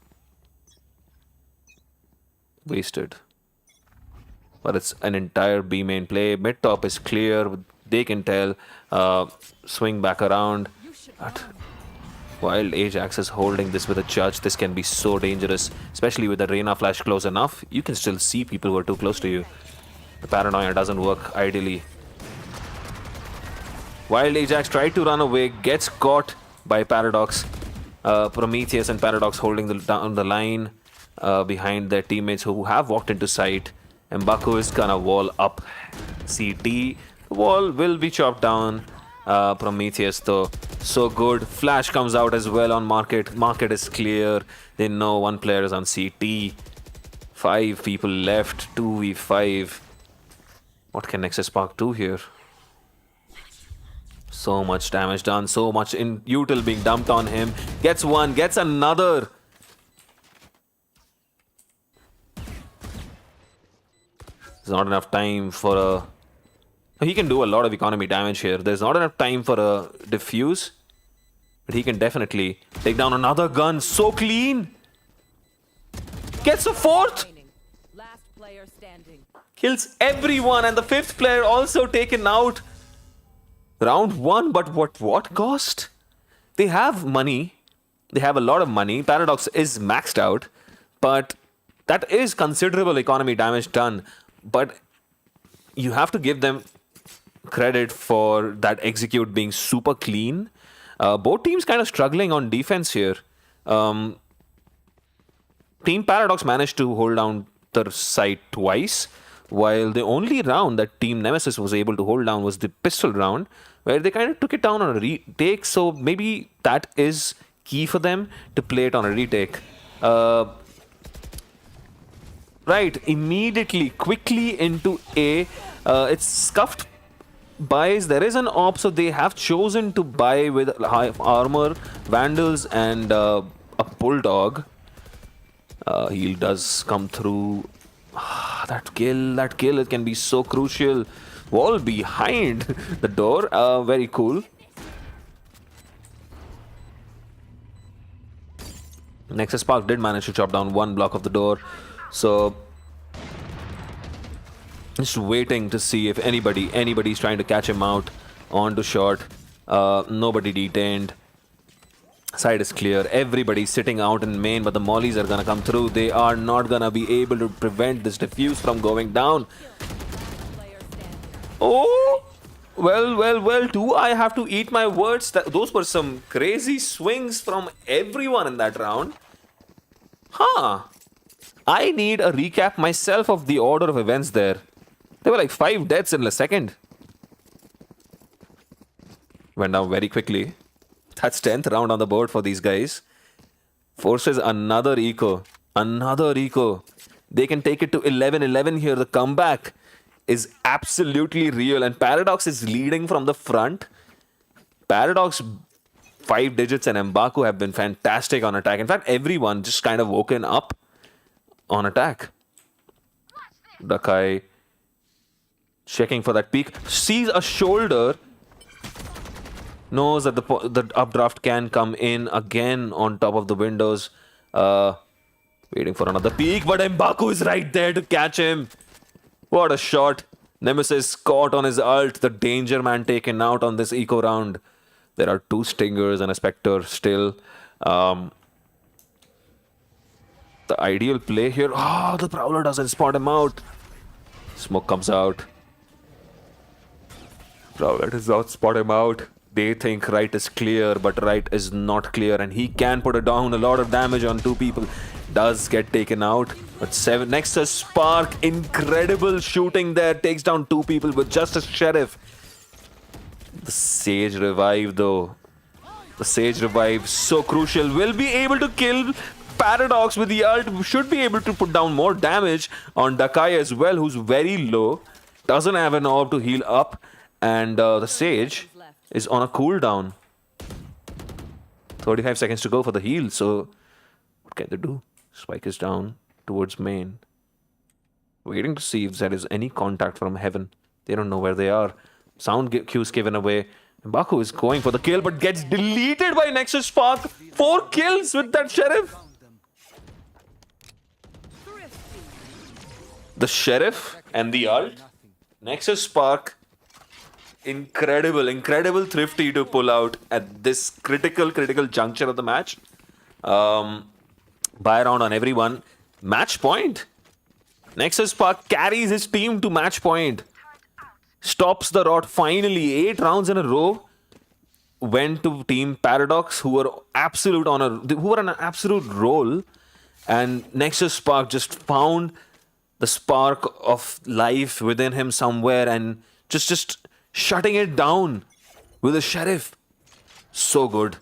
Wasted. But it's an entire B main play. Mid top is clear. They can tell. Swing back around. But while Ajax is holding this with a judge, this can be so dangerous. Especially with the Reyna flash close enough. You can still see people who are too close to you. The paranoia doesn't work ideally. Wild Ajax tried to run away, gets caught by Paradox. Prometheus and Paradox holding down the line behind their teammates who have walked into sight. M'Baku is gonna wall up CT. The wall will be chopped down. Prometheus though, so good. Flash comes out as well on Market. Market is clear. They know one player is on CT. 5 people left, 2v5. What can Nexus Spark do here? So much damage done, so much in util being dumped on him. Gets one, gets another. There's not enough time for a He can do a lot of economy damage here. There's not enough time for a diffuse, but he can definitely take down another gun. So clean. Gets a fourth. Remaining. Last player standing. Kills everyone, and the fifth player also taken out. Round 1, but what cost? They have money. They have a lot of money. Paradox is maxed out, but that is considerable economy damage done. But you have to give them credit for that execute being super clean. Both teams kind of struggling on defense here. Team Paradox managed to hold down the site twice, while the only round that Team Nemesis was able to hold down was the pistol round, where they kind of took it down on a retake. So maybe that is key for them to play it on a retake. Right, immediately, quickly into A. It's scuffed buys. There is an op, so they have chosen to buy with high armor, vandals, and a bulldog. Heal does come through. That kill, it can be so crucial. Wall behind the door. Very cool. Nexus Spark did manage to chop down one block of the door. So just waiting to see if anybody's trying to catch him out onto short. Nobody detained. Side is clear. Everybody's sitting out in main, but the mollies are gonna come through. They are not gonna be able to prevent this defuse from going down. Oh, well, do I have to eat my words? Those were some crazy swings from everyone in that round. Huh. I need a recap myself of the order of events there. There were like 5 deaths in a second. Went down very quickly. That's 10th round on the board for these guys. Forces another eco. Another eco. They can take it to 11-11 here. The comeback is absolutely real. And Paradox is leading from the front. Paradox, 5 digits, and M'Baku have been fantastic on attack. In fact, everyone just kind of woken up on attack. Dakai checking for that peek. Sees a shoulder. Knows that the updraft can come in again on top of the windows. Waiting for another peek, but M'Baku is right there to catch him. What a shot. Nemesis caught on his ult. The danger man taken out on this eco round. There are 2 Stingers and a Spectre still. The ideal play here. Oh, the Prowler doesn't spot him out. Smoke comes out. Prowler does not spot him out. They think right is clear, but right is not clear, and he can put down a lot of damage on 2 people. Does get taken out, but 7 Nexus Spark, incredible shooting there, takes down 2 people with just a Sheriff. The Sage revive though. The Sage revive, so crucial. Will be able to kill Paradox with the ult. Should be able to put down more damage on Dakai as well, who's very low. Doesn't have an orb to heal up, and the Sage is on a cooldown. 35 seconds to go for the heal, so what can they do? Spike is down towards main. Waiting to see if there is any contact from heaven. They don't know where they are. Sound cues given away. M'Baku is going for the kill, but gets deleted by Nexus Spark. 4 kills with that Sheriff. The Sheriff and the ult. Nexus Spark. Incredible thrifty to pull out at this critical juncture of the match. Buy around on everyone. Match point. Nexus Spark carries his team to match point. Stops the rot finally. 8 rounds in a row went to Team Paradox, who were on an absolute roll, and Nexus Spark just found the spark of life within him somewhere and just shutting it down with a Sheriff. So good.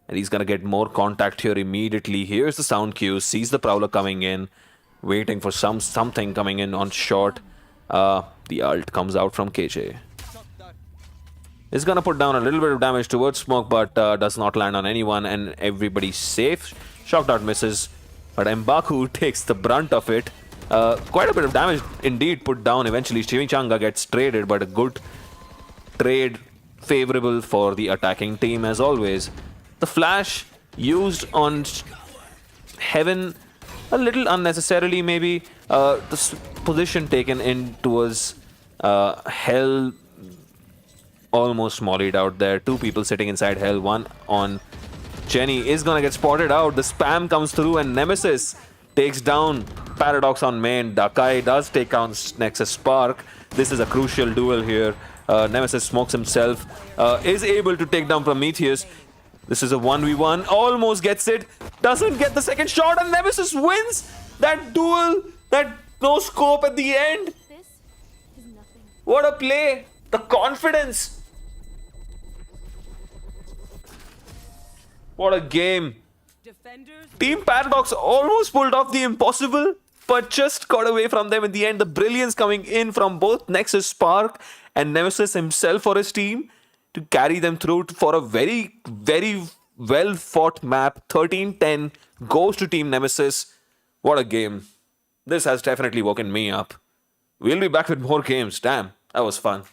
And he's gonna get more contact here immediately. Here's the sound cue. Sees the Prowler coming in. Waiting for something coming in on short. The ult comes out from KJ. Is gonna put down a little bit of damage towards Smoke, but does not land on anyone, and everybody's safe. Shock dart misses, but M'Baku takes the brunt of it. Quite a bit of damage indeed put down. Eventually, Chimichanga gets traded, but a good trade favorable for the attacking team as always. The flash used on Heaven a little unnecessarily, maybe. Position taken in towards Hell almost mollied out there. Two people sitting inside Hell, one on Jenny is gonna get spotted out. The spam comes through and Nemesis takes down Paradox on main. Dakai does take down Nexus Spark. This is a crucial duel here. Nemesis smokes himself, is able to take down Prometheus. This is a 1v1, almost gets it, doesn't get the second shot, and Nemesis wins that duel, that no scope at the end. This is nothing. What a play! The confidence! What a game! Defenders. Team Paradox almost pulled off the impossible, but just got away from them in the end. The brilliance coming in from both Nexus Spark and Nemesis himself for his team to carry them through for a very, very well fought map. 13-10 goes to Team Nemesis. What a game. This has definitely woken me up. We'll be back with more games. Damn, that was fun.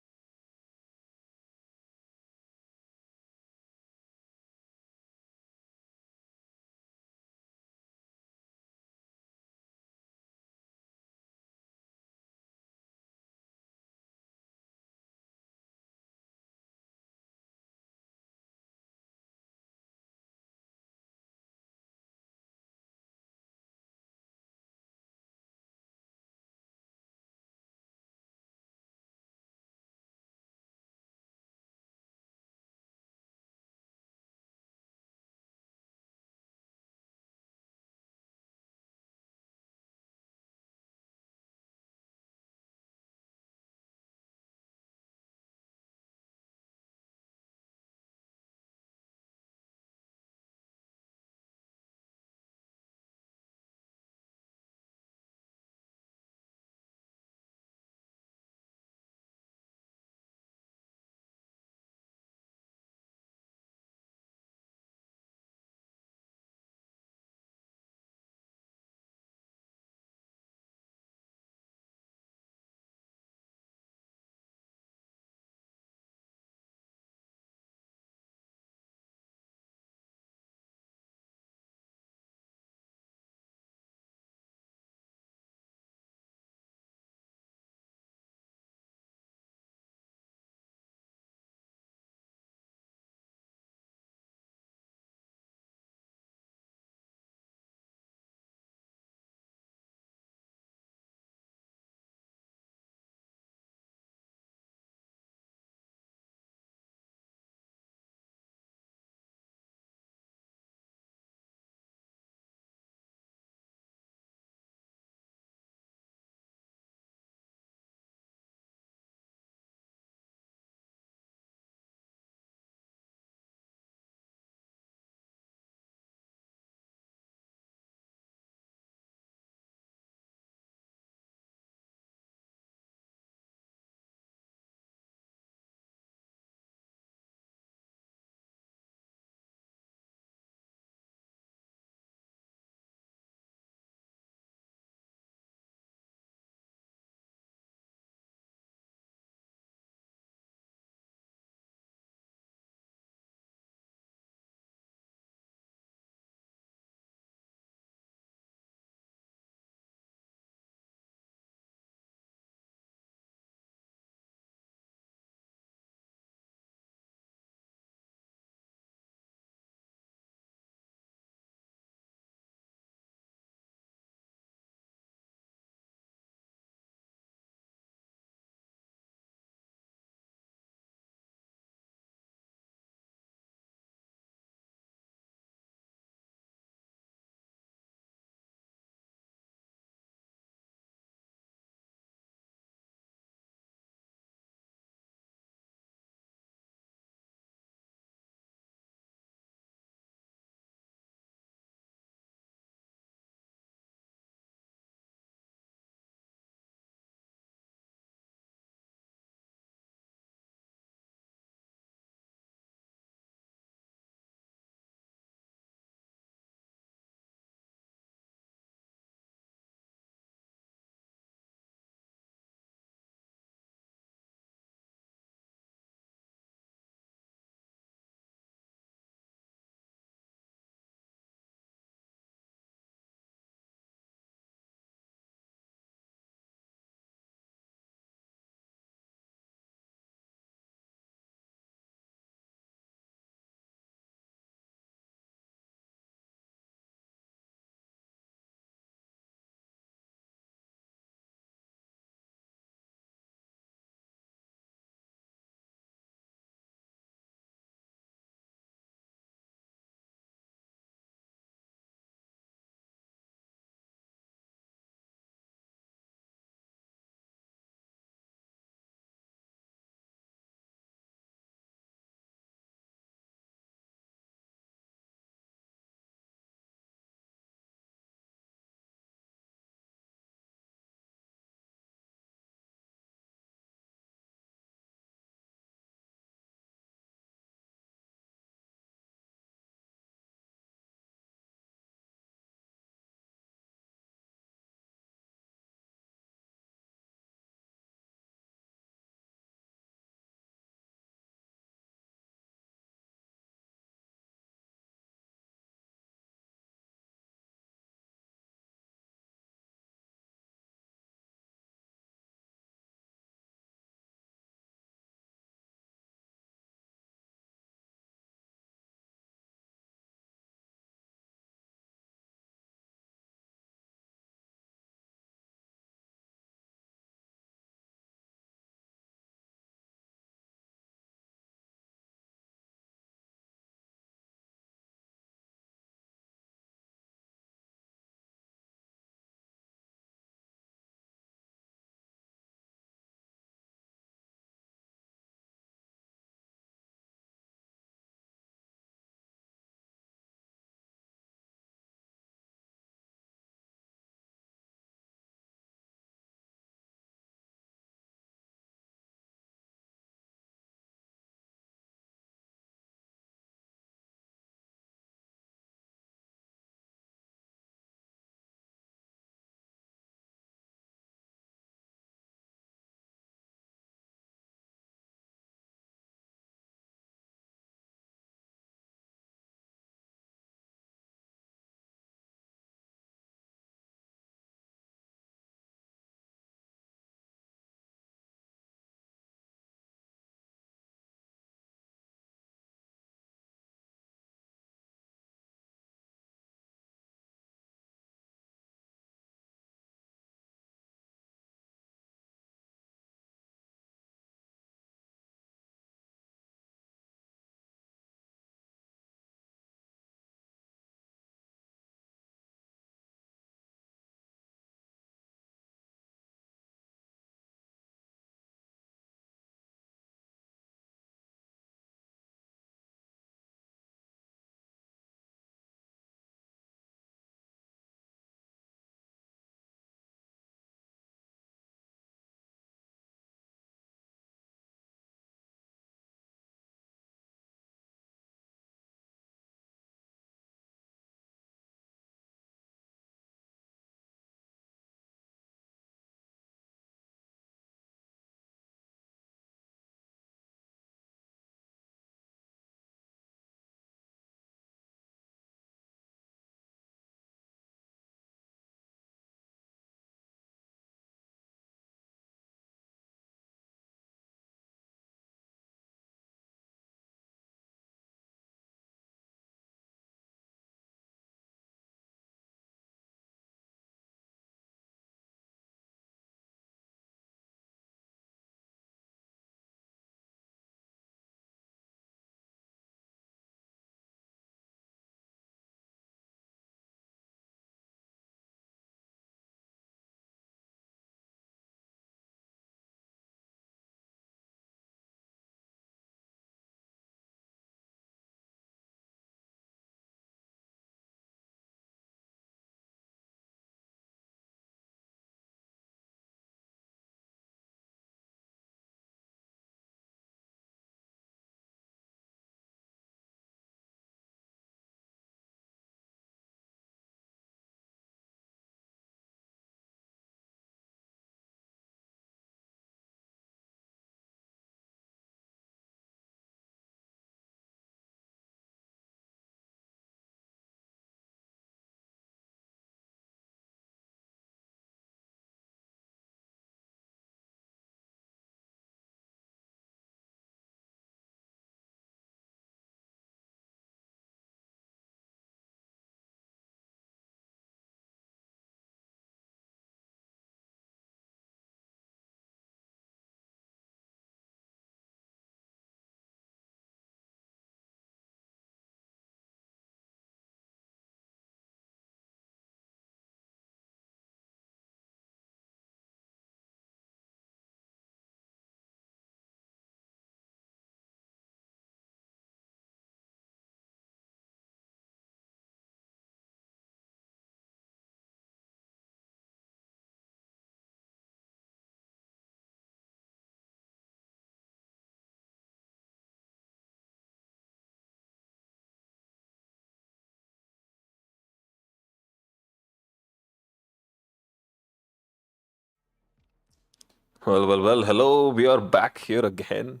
Well. Hello, we are back here again.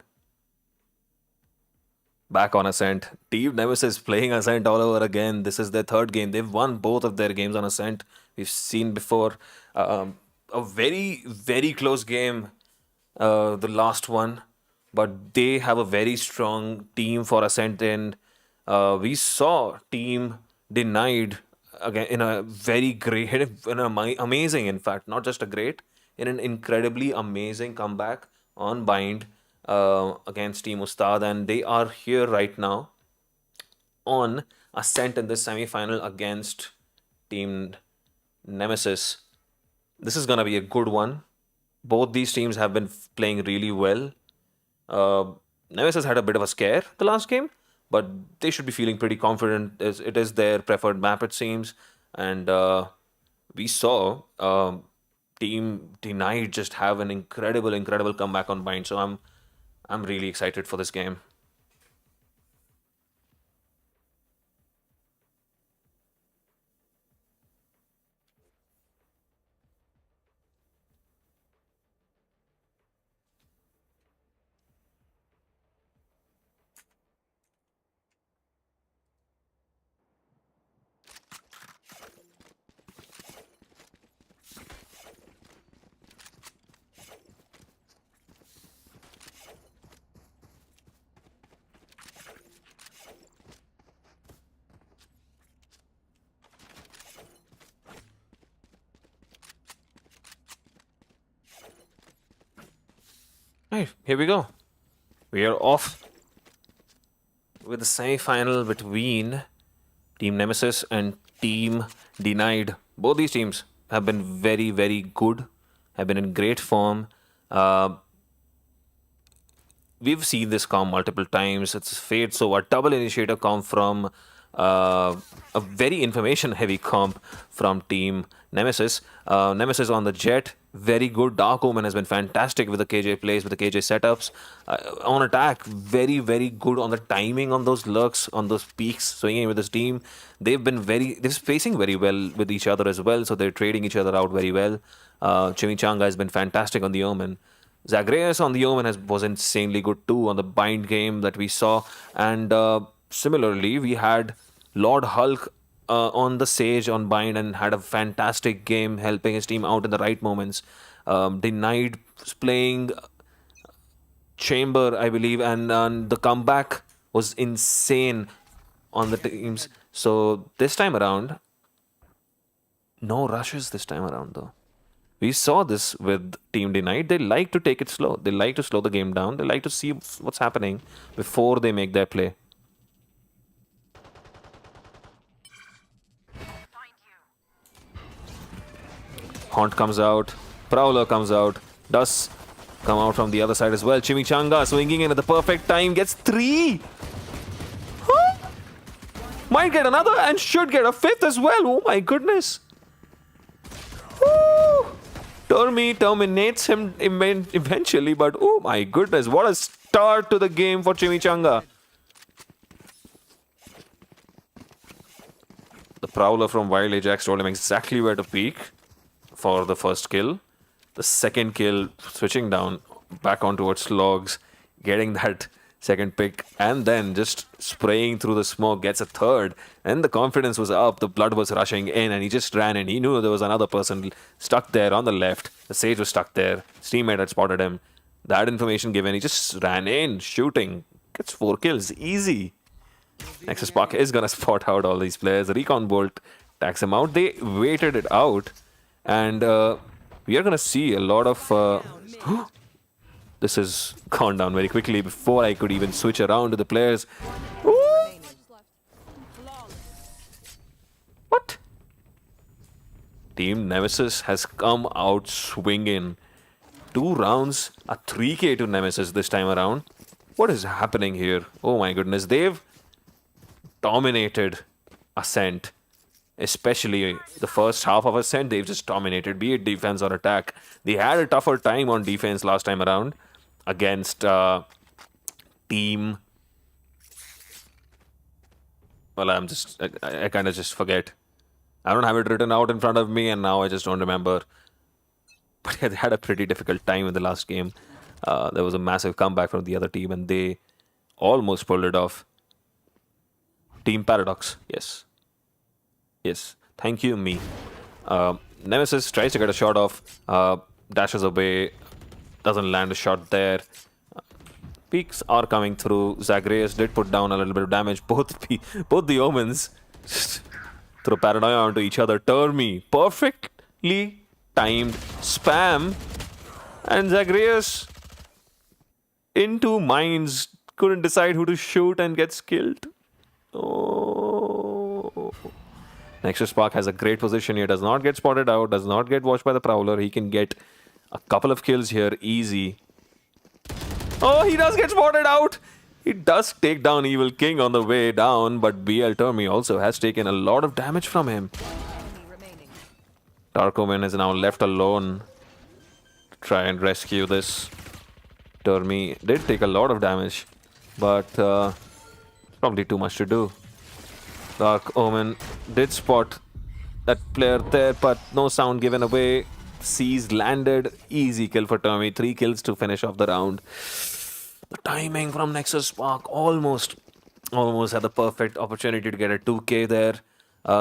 Back on Ascent. Team Nemesis playing Ascent all over again. This is their third game. They've won both of their games on Ascent. We've seen before a very close game, the last one, but they have a very strong team for Ascent. And we saw Team Denied again in a very great, in a amazing, in fact, not just a great, in an incredibly amazing comeback on Bind against Team Ustad, and they are here right now on Ascent in this semi-final against Team Nemesis. This is gonna be a good one. Both these teams have been playing really well. Uh, Nemesis had a bit of a scare the last game, but they should be feeling pretty confident. As it is their preferred map, it seems, and we saw Team Denied just have an incredible comeback on Bind. So I'm really excited for this game. Hey, here we go. We are off with the semi-final between Team Nemesis and Team Denied. Both these teams have been very good, have been in great form. We've seen this comp multiple times. It's Fate, so a double initiator comp from a very information heavy comp from Team Nemesis. Nemesis on the Jet, very good. Dark Omen has been fantastic with the KJ plays, with the KJ setups. On attack, very good on the timing on those lurks, on those peaks, swinging with this team. They're spacing very well with each other as well, so they're trading each other out very well. Chimichanga has been fantastic on the Omen. Zagreus on the Omen was insanely good too on the Bind game that we saw. And similarly, we had Lord Hulk on the Sage on Bind and had a fantastic game helping his team out in the right moments. Denied playing Chamber, I believe, and the comeback was insane on the teams. So this time around, no rushes this time around though. We saw this with Team Denied. They like to take it slow. They like to slow the game down. They like to see what's happening before they make their play. Haunt comes out. Prowler comes out. Does come out from the other side as well. Chimichanga swinging in at the perfect time. Gets 3. Huh? Might get another and should get a 5th as well. Oh my goodness. Woo! Termi terminates him eventually, but oh my goodness, what a start to the game for Chimichanga. The Prowler from Wild Ajax told him exactly where to peek for the first kill. The second kill, switching down back on towards logs, getting that second pick, and then just spraying through the smoke, gets a third. And the confidence was up, the blood was rushing in, and he just ran in. He knew there was another person stuck there on the left. The Sage was stuck there. His teammate had spotted him. That information given, he just ran in, shooting. Gets 4 kills, easy. Nexus Spark is gonna spot out all these players. Recon Bolt tags him out. They waited it out, and we are gonna see a lot of. This has gone down very quickly before I could even switch around to the players. Ooh! What? Team Nemesis has come out swinging. 2 rounds, a 3k to Nemesis this time around. What is happening here? Oh my goodness, they've dominated Ascent. Especially the first half of Ascent, they've just dominated, be it defense or attack. They had a tougher time on defense last time around against Team. Well, I kind of just forget. I don't have it written out in front of me, and now I just don't remember. but they had a pretty difficult time in the last game. There was a massive comeback from the other team, and they almost pulled it off. Team Paradox, yes. Yes, thank you, me. Nemesis tries to get a shot off, dashes away, doesn't land a shot there. Peaks are coming through. Zagreus did put down a little bit of damage. Both the Omens just throw paranoia onto each other. Termi, perfectly timed spam. And Zagreus into mines. Couldn't decide who to shoot and gets killed. Oh. Nexus Spark has a great position here. Does not get spotted out. Does not get watched by the Prowler. He can get a couple of kills here easy. Oh, he does get spotted out. He does take down Evil King on the way down, but BL Termi also has taken a lot of damage from him. Enemy remaining. Dark Omen is now left alone to try and rescue this. Termi did take a lot of damage, but probably too much to do. Dark Omen did spot that player there, but no sound given away. C's landed. Easy kill for Termi. 3 kills to finish off the round. The timing from Nexus Spark almost had the perfect opportunity to get a 2k there.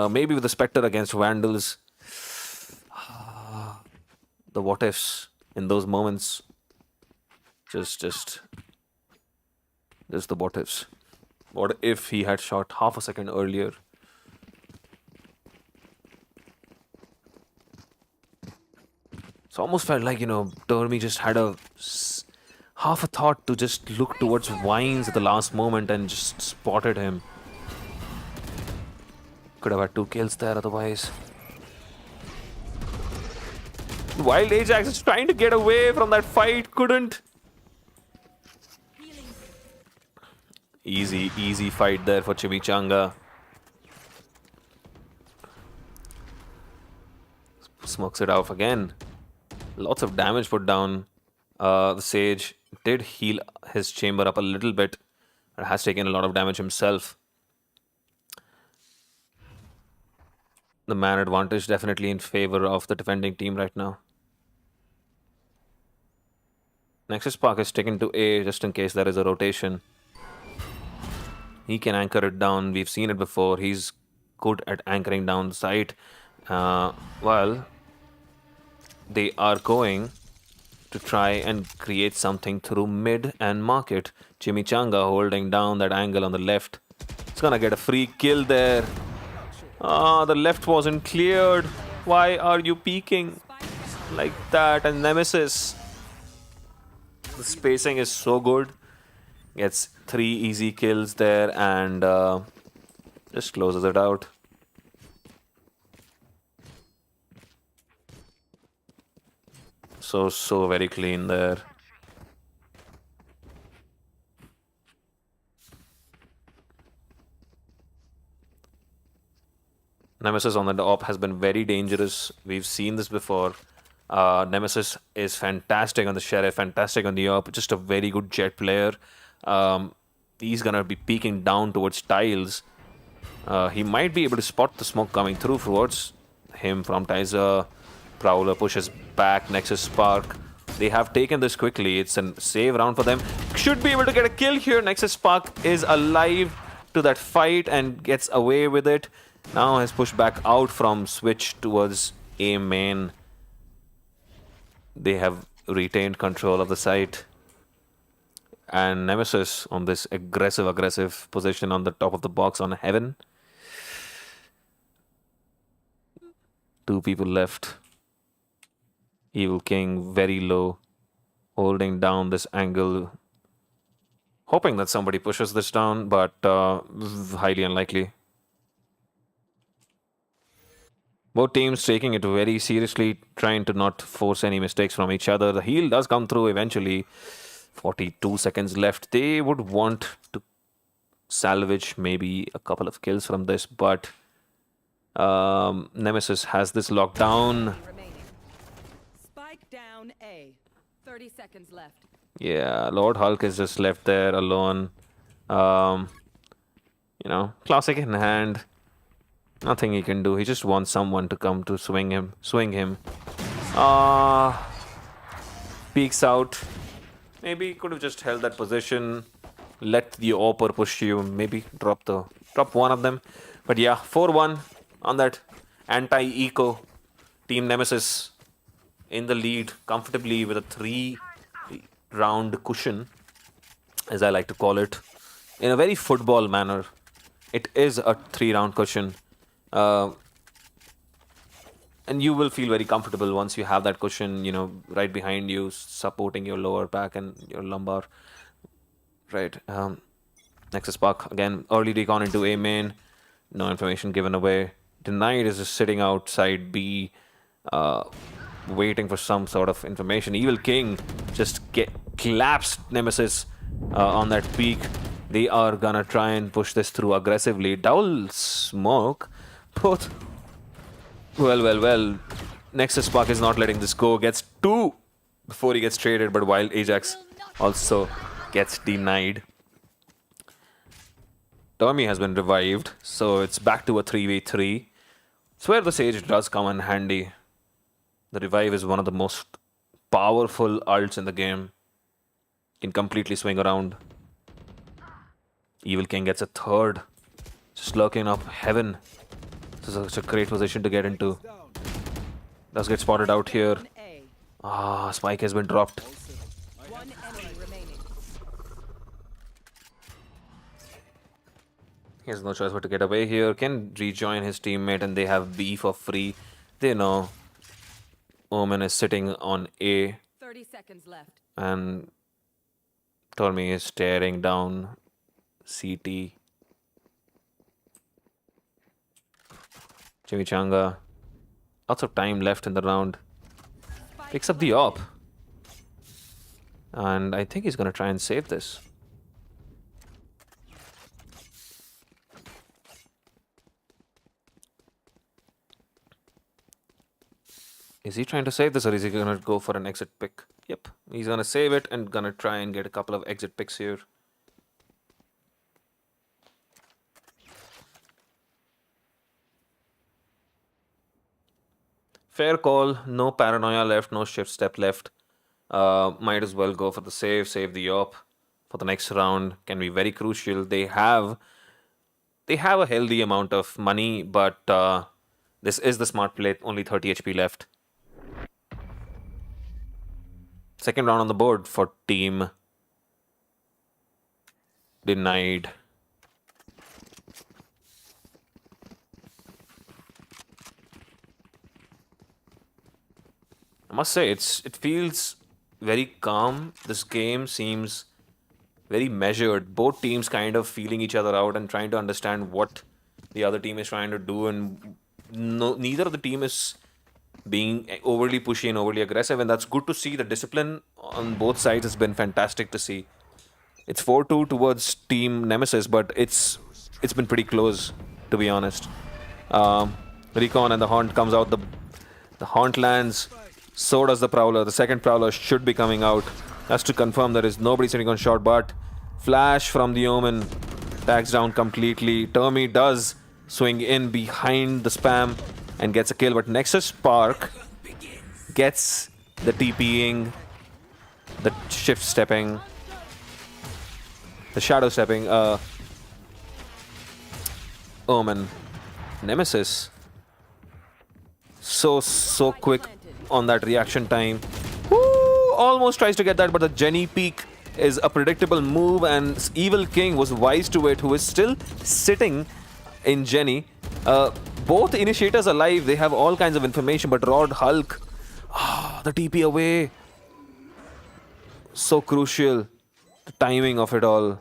Maybe with the Spectre against Vandals. The what ifs in those moments. Just the what ifs. What if he had shot half a second earlier? So almost felt like, Termi just had half a thought to just look towards Vines at the last moment and just spotted him. Could have had 2 kills there otherwise. Wild Ajax is trying to get away from that fight, couldn't. Easy fight there for Chimichanga. Smokes it off again. Lots of damage put down. The Sage did heal his chamber up a little bit. And has taken a lot of damage himself. The man advantage definitely in favor of the defending team right now. Nexus Spark is taken to A just in case there is a rotation. He can anchor it down. We've seen it before. He's good at anchoring down the site. Well, they are going to try and create something through mid and market. Chimichanga holding down that angle on the left. It's gonna get a free kill there. The left wasn't cleared. Why are you peeking like that? And Nemesis. The spacing is so good. Gets 3 easy kills there and just closes it out. So very clean there. Nemesis on the op has been very dangerous. We've seen this before. Nemesis is fantastic on the Sheriff, fantastic on the op. Just a very good jet player. He's gonna be peeking down towards tiles. He might be able to spot the smoke coming through towards him from Tizer. Prowler pushes back. Nexus Spark. They have taken this quickly. It's a save round for them. Should be able to get a kill here. Nexus Spark is alive to that fight and gets away with it. Now has pushed back out from switch towards A main. They have retained control of the site. And Nemesis on this aggressive position on the top of the box on Heaven. 2 people left. Evil King very low. Holding down this angle. Hoping that somebody pushes this down, but highly unlikely. Both teams taking it very seriously, trying to not force any mistakes from each other. The heal does come through eventually. 42 seconds left. They would want to salvage maybe a couple of kills from this, but Nemesis has this locked down. Remaining. Spike down A. 30 seconds left. Yeah, Lord Hulk is just left there alone. Classic in hand. Nothing he can do. He just wants someone to come to swing him. Peeks out. Maybe could have just held that position. Let the AWPer push you. Maybe drop one of them. But yeah, 4-1 on that anti-eco. Team Nemesis in the lead comfortably with a 3-round cushion, as I like to call it, in a very football manner. It is a 3-round cushion. And you will feel very comfortable once you have that cushion, right behind you, supporting your lower back and your lumbar. Right. Nexus Spark, again, early recon into A main. No information given away. Denied is just sitting outside B, waiting for some sort of information. Evil King just collapsed Nemesis on that peak. They are gonna try and push this through aggressively. Double smoke. Both. Well. Nexus Spark is not letting this go. Gets 2 before he gets traded, but Wild Ajax also gets denied. Tommy has been revived, so it's back to a 3v3. It's where the Sage does come in handy. The revive is one of the most powerful ults in the game. Can completely swing around. Evil King gets a third. Just lurking up heaven. This is such a great position to get into. Does get spotted out here. Spike has been dropped. One enemy remaining. He has no choice but to get away here. Can rejoin his teammate and they have B for free. They know Omen is sitting on A 30 seconds left. and Tormi is staring down CT. Chimichanga. Lots of time left in the round. Picks up the op. And I think he's going to try and save this. Is he trying to save this or is he going to go for an exit pick? Yep. He's going to save it and going to try and get a couple of exit picks here. Fair call. No paranoia left. No shift step left. Might as well go for the save the op for the next round. Can be very crucial. They have a healthy amount of money, but this is the smart play. Only 30 HP left. Second round on the board for team denied. I must say, it feels very calm. This game seems very measured. Both teams kind of feeling each other out and trying to understand what the other team is trying to do, and neither of the team is being overly pushy and overly aggressive, and that's good to see. The discipline on both sides has been fantastic to see. It's 4-2 towards Team Nemesis, but it's been pretty close, to be honest. Recon and the Haunt comes out. The Haunt lands. So does the Prowler. The second Prowler should be coming out. That's to confirm there is nobody sitting on short, but flash from the Omen. Tags down completely. Termi does swing in behind the spam and gets a kill, but Nexus Spark gets the TPing, the shift stepping, the shadow stepping. Omen. Nemesis. So quick on that reaction time. Woo! Almost tries to get that, but the Jenny peek is a predictable move, and Evil King was wise to it, who is still sitting in Jenny. Both initiators alive, they have all kinds of information, but Rod Hulk, the TP away. So crucial. The timing of it all,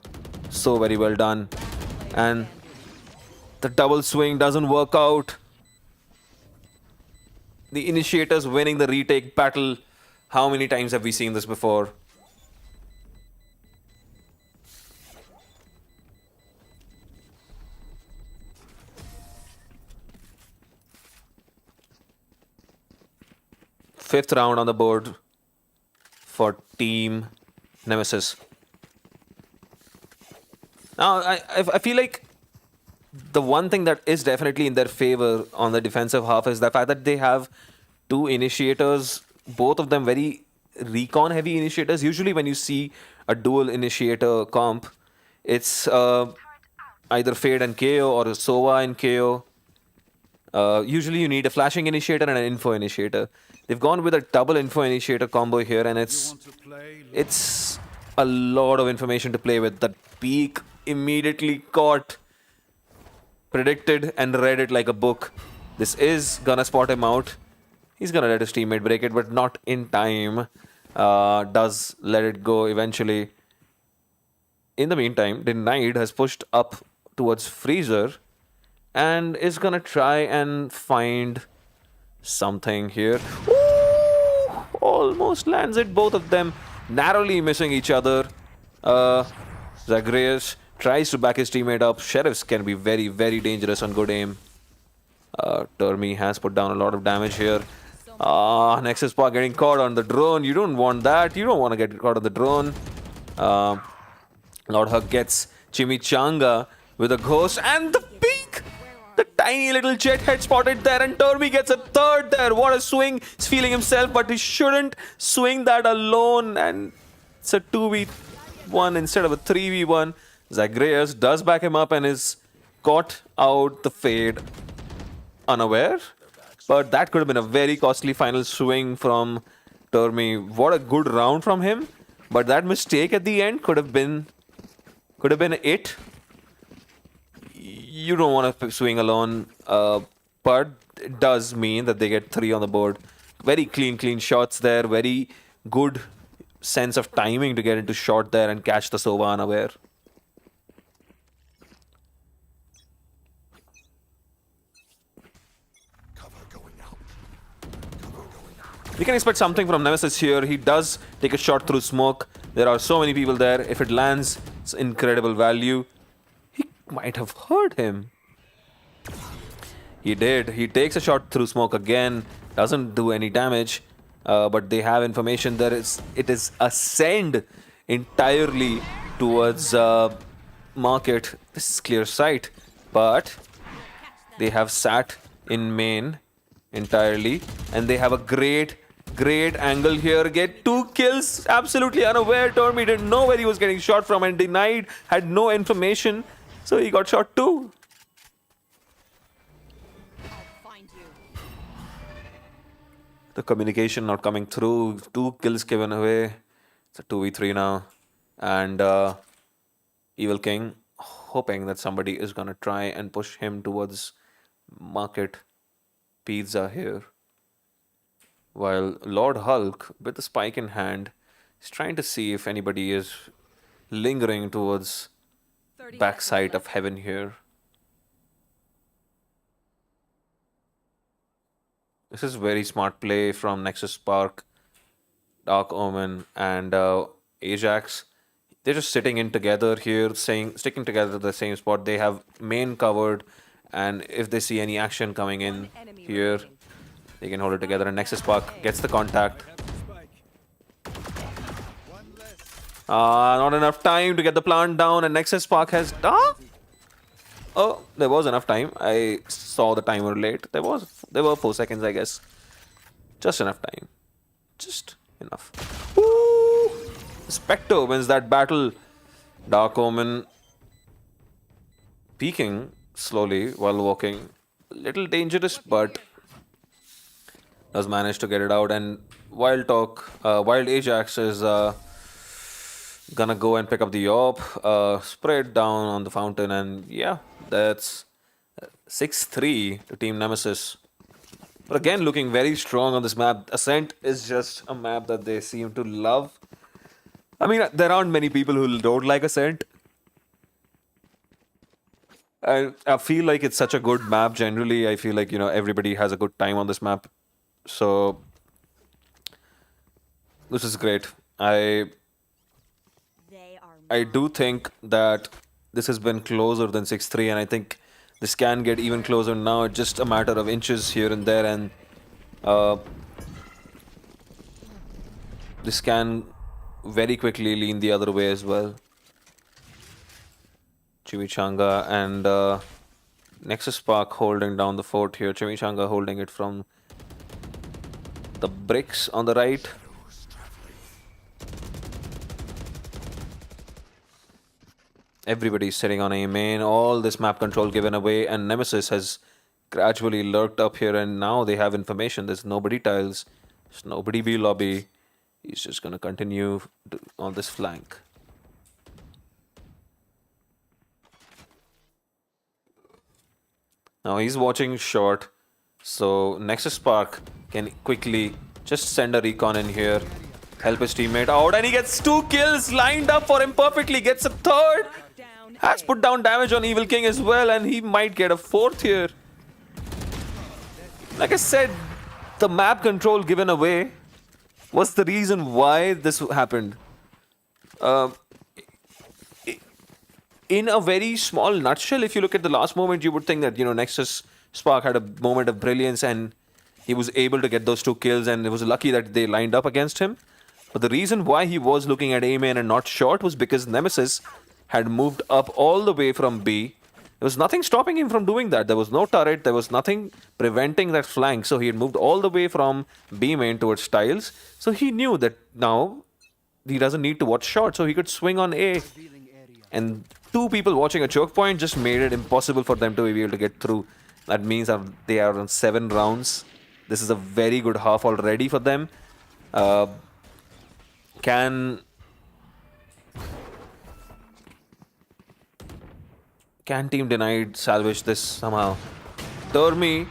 so very well done. And the double swing doesn't work out. The initiators winning the retake battle. How many times have we seen this before? Fifth round on the board for Team Nemesis. Now, I feel like the one thing that is definitely in their favor on the defensive half is the fact that they have two initiators, both of them very recon heavy initiators. Usually, when you see a dual initiator comp, it's either Fade and KO or a Sova and KO. Usually, you need a flashing initiator and an info initiator. They've gone with a double info initiator combo here, and it's a lot of information to play with. That peak immediately caught, predicted, and read it like a book. This is gonna spot him out. He's gonna let his teammate break it, but not in time. Does let it go eventually. In the meantime, Denied has pushed up towards Freezer and is gonna try and find something here. Ooh, almost lands it, both of them narrowly missing each other. Zagreus tries to back his teammate up. Sheriffs can be very, very dangerous on good aim. Termi has put down a lot of damage here. Nexus Park getting caught on the drone. You don't want that. You don't want to get caught on the drone. Lord Hug gets Chimichanga with a ghost and the peak. The tiny little jet head spotted there, and Termi gets a third there. What a swing. He's feeling himself, but he shouldn't swing that alone. And it's a 2v1 instead of a 3v1. Zagreus does back him up and is caught out the Fade unaware. But that could have been a very costly final swing from Termi. What a good round from him. But that mistake at the end could have been it. You don't want to swing alone, but it does mean that they get 3 on the board. Very clean shots there. Very good sense of timing to get into shot there and catch the Sova unaware. We can expect something from Nemesis here. He does take a shot through smoke. There are so many people there. If it lands, it's incredible value. He might have hurt him. He did. He takes a shot through smoke again. Doesn't do any damage. But they have information. It is a send entirely towards market. This is clear sight. But they have sat in main entirely. And they have a great angle here. Get 2 kills. Absolutely unaware. Termi didn't know where he was getting shot from and Denied. Had no information. So he got shot too. The communication not coming through. 2 kills given away. It's a 2v3 now. And Evil King hoping that somebody is gonna try and push him towards market pizza here. While Lord Hulk, with the spike in hand, is trying to see if anybody is lingering towards backside of heaven here. This is very smart play from Nexus Spark, Dark Omen, and Ajax. They're just sitting in together here, sticking together at the same spot. They have main covered, and if they see any action coming in here, they can hold it together. And Nexus Spark gets the contact. Not enough time to get the plant down, and Nexus Spark has... Oh, there was enough time. I saw the timer late. There were 4 seconds, I guess. Just enough time. Just enough. Woo! Spectre wins that battle. Dark Omen peeking slowly while walking. Little dangerous, but does manage to get it out. And Wild Ajax is gonna go and pick up the AWP, spray it down on the fountain, and yeah, that's 6-3 to Team Nemesis. But again, looking very strong on this map. Ascent is just a map that they seem to love. I mean, there aren't many people who don't like Ascent. I feel like it's such a good map generally. I feel like, everybody has a good time on this map. So, this is great. I do think that this has been closer than 6-3, and I think this can get even closer now. It's just a matter of inches here and there, and this can very quickly lean the other way as well. Chimichanga and Nexus Spark holding down the fort here. Chimichanga holding it from the bricks on the right. Everybody's sitting on A main, all this map control given away, and Nemesis has gradually lurked up here, and now they have information. There's nobody tiles, there's nobody B lobby. He's just gonna continue on this flank. Now he's watching short, so Nexus Spark can quickly just send a recon in here, help his teammate out, and he gets 2 kills lined up for him perfectly, gets a third. Spike down Has A. put down damage on Evil King as well, and he might get a 4th here. Like I said, the map control given away was the reason why this happened. In a very small nutshell, if you look at the last moment, you would think that, Nexus Spark had a moment of brilliance and he was able to get those 2 kills, and it was lucky that they lined up against him. But the reason why he was looking at A main and not short was because Nemesis had moved up all the way from B. There was nothing stopping him from doing that. There was no turret. There was nothing preventing that flank. So he had moved all the way from B main towards tiles. So he knew that now he doesn't need to watch short. So he could swing on A. And 2 people watching a choke point just made it impossible for them to be able to get through. That means they are on 7 rounds. This is a very good half already for them. Can Team Denied salvage this somehow? Dormi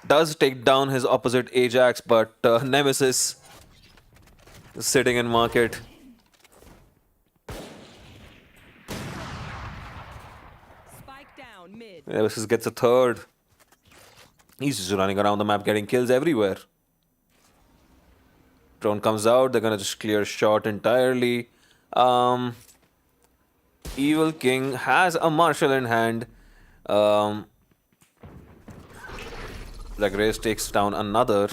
does take down his opposite Ajax, but Nemesis is sitting in market. Spike down mid. Nemesis gets a 3rd. He's just running around the map getting kills everywhere. Drone comes out, they're gonna just clear short entirely. Evil King has a Marshal in hand. Zagreus takes down another.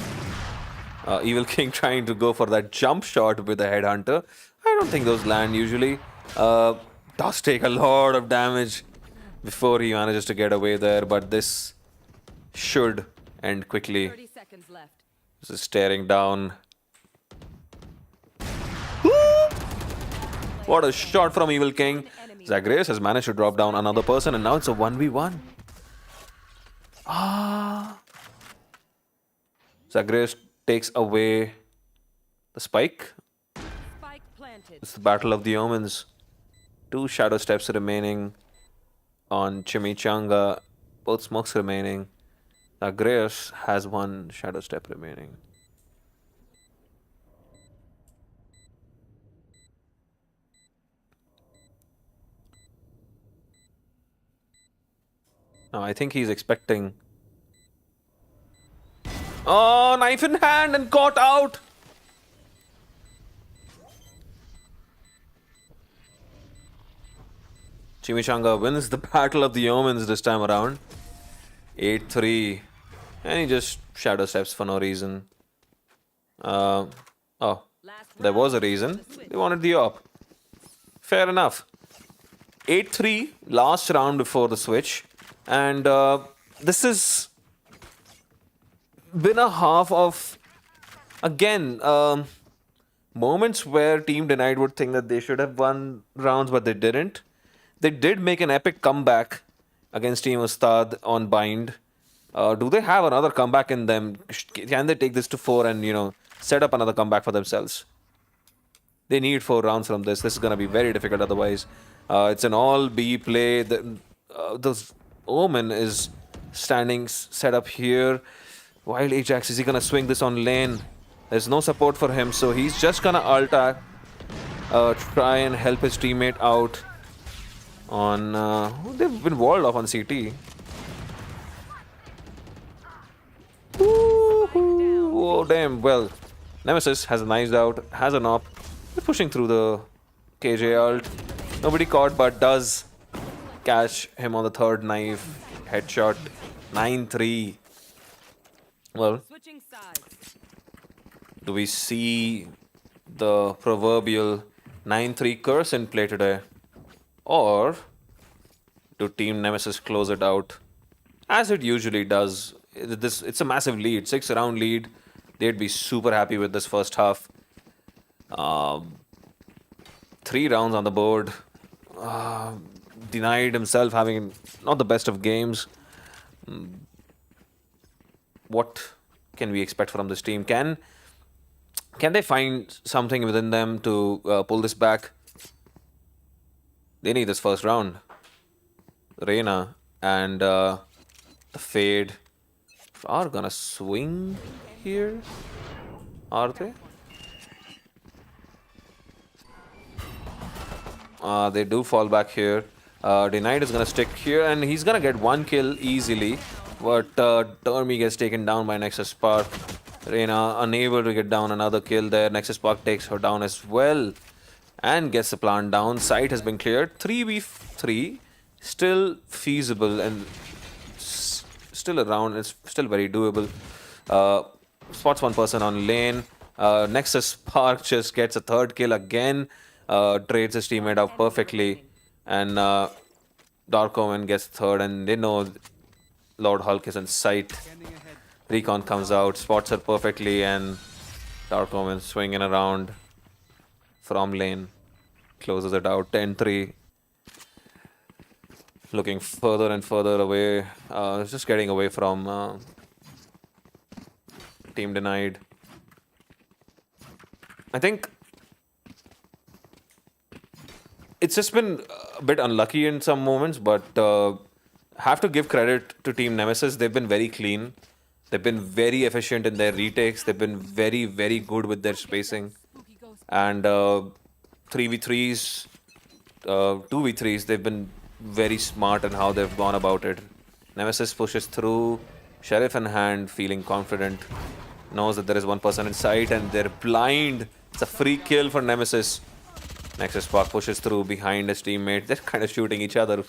Evil King trying to go for that jump shot with the Headhunter. I don't think those land usually. Does take a lot of damage before he manages to get away there, but this should end quickly. 30 seconds left. This is staring down. What a shot from Evil King. Zagreus has managed to drop down another person, and now it's a 1v1. Zagreus takes away the spike. Spike planted. It's the Battle of the Omens. 2 shadow steps remaining on Chimichanga. Both smokes remaining. Zagreus has 1 shadow step remaining. Now I think he's expecting. Oh, knife in hand and caught out. Chimichanga wins the Battle of the Omens this time around. 8-3. And he just shadow steps for no reason. Oh, there was a reason. They wanted the op. Fair enough. 8-3, last round before the switch. And this has been a half of, again, moments where Team Denied would think that they should have won rounds, but they didn't. They did make an epic comeback against Team Ustad on Bind. Do they have another comeback in them? Can they take this to 4 and, set up another comeback for themselves? They need 4 rounds from this. This is going to be very difficult otherwise. It's an all B play. The Omen is standing set up here. Wild Ajax, is he going to swing this on lane? There's no support for him, so he's just going to ult try and help his teammate out on... they've been walled off on CT. Oh, damn. Well, Nemesis has a knives out, has an op. They're pushing through the KJ ult. Nobody caught, but does catch him on the 3rd knife. Headshot. 9-3. Well, Switching sides. do we see the proverbial 9-3 curse in play today? Or do Team Nemesis close it out? As it usually does. It's a massive lead. 6-round lead. They'd be super happy with this first half. 3 rounds on the board. Denied himself having not the best of games. What can we expect from this team? Can they find something within them to pull this back? They need this first round. Reina and the Fade are gonna swing here, are they? They do fall back here. Denied is gonna stick here, and he's gonna get one kill easily. But Termi gets taken down by Nexus Spark. Reina unable to get down another kill there. Nexus Spark takes her down as well, and gets the plant down. Site has been cleared. 3v3, still feasible and still around. It's still very doable. Spots one person on lane. Nexus Spark just gets a third kill again. Trades his teammate out perfectly, and Dark Omen gets third, and they know Lord Hulk is in sight. Recon comes out, spots her perfectly, and Dark Omen swinging around from lane, closes it out. 10-3. Looking further and further away, just getting away from Team Denied. I think it's just been a bit unlucky in some moments, but have to give credit to Team Nemesis. They've been very clean. They've been very efficient in their retakes. They've been very, very good with their spacing. And 3v3s, 2v3s, they've been very smart in how they've gone about it. Nemesis pushes through, Sheriff in hand, feeling confident. Knows that there is one person in sight, and they're blind. It's a free kill for Nemesis. Nexus Spark pushes through behind his teammate. They're kind of shooting each other.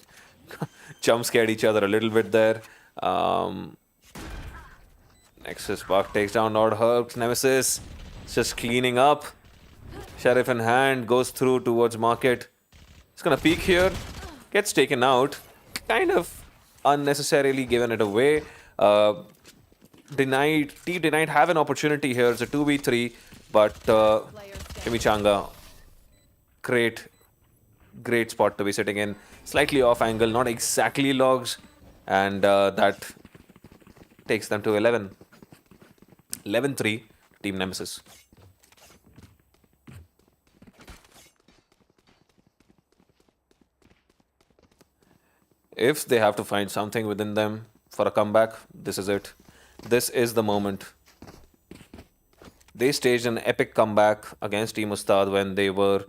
Jump scared each other a little bit there. Nexus Spark takes down Lord Hulk. Nemesis just cleaning up. Sheriff in hand, goes through towards Market. He's gonna peek here. Gets taken out. Kind of unnecessarily given it away. Team Denied have an opportunity here. It's a 2v3, but Chimichanga, great spot to be sitting in. Slightly off angle, not exactly logs, and that takes them to 11. 11-3, Team Nemesis. If they have to find something within them for a comeback, this is it. This is the moment. They staged an epic comeback against Team Ustad when Team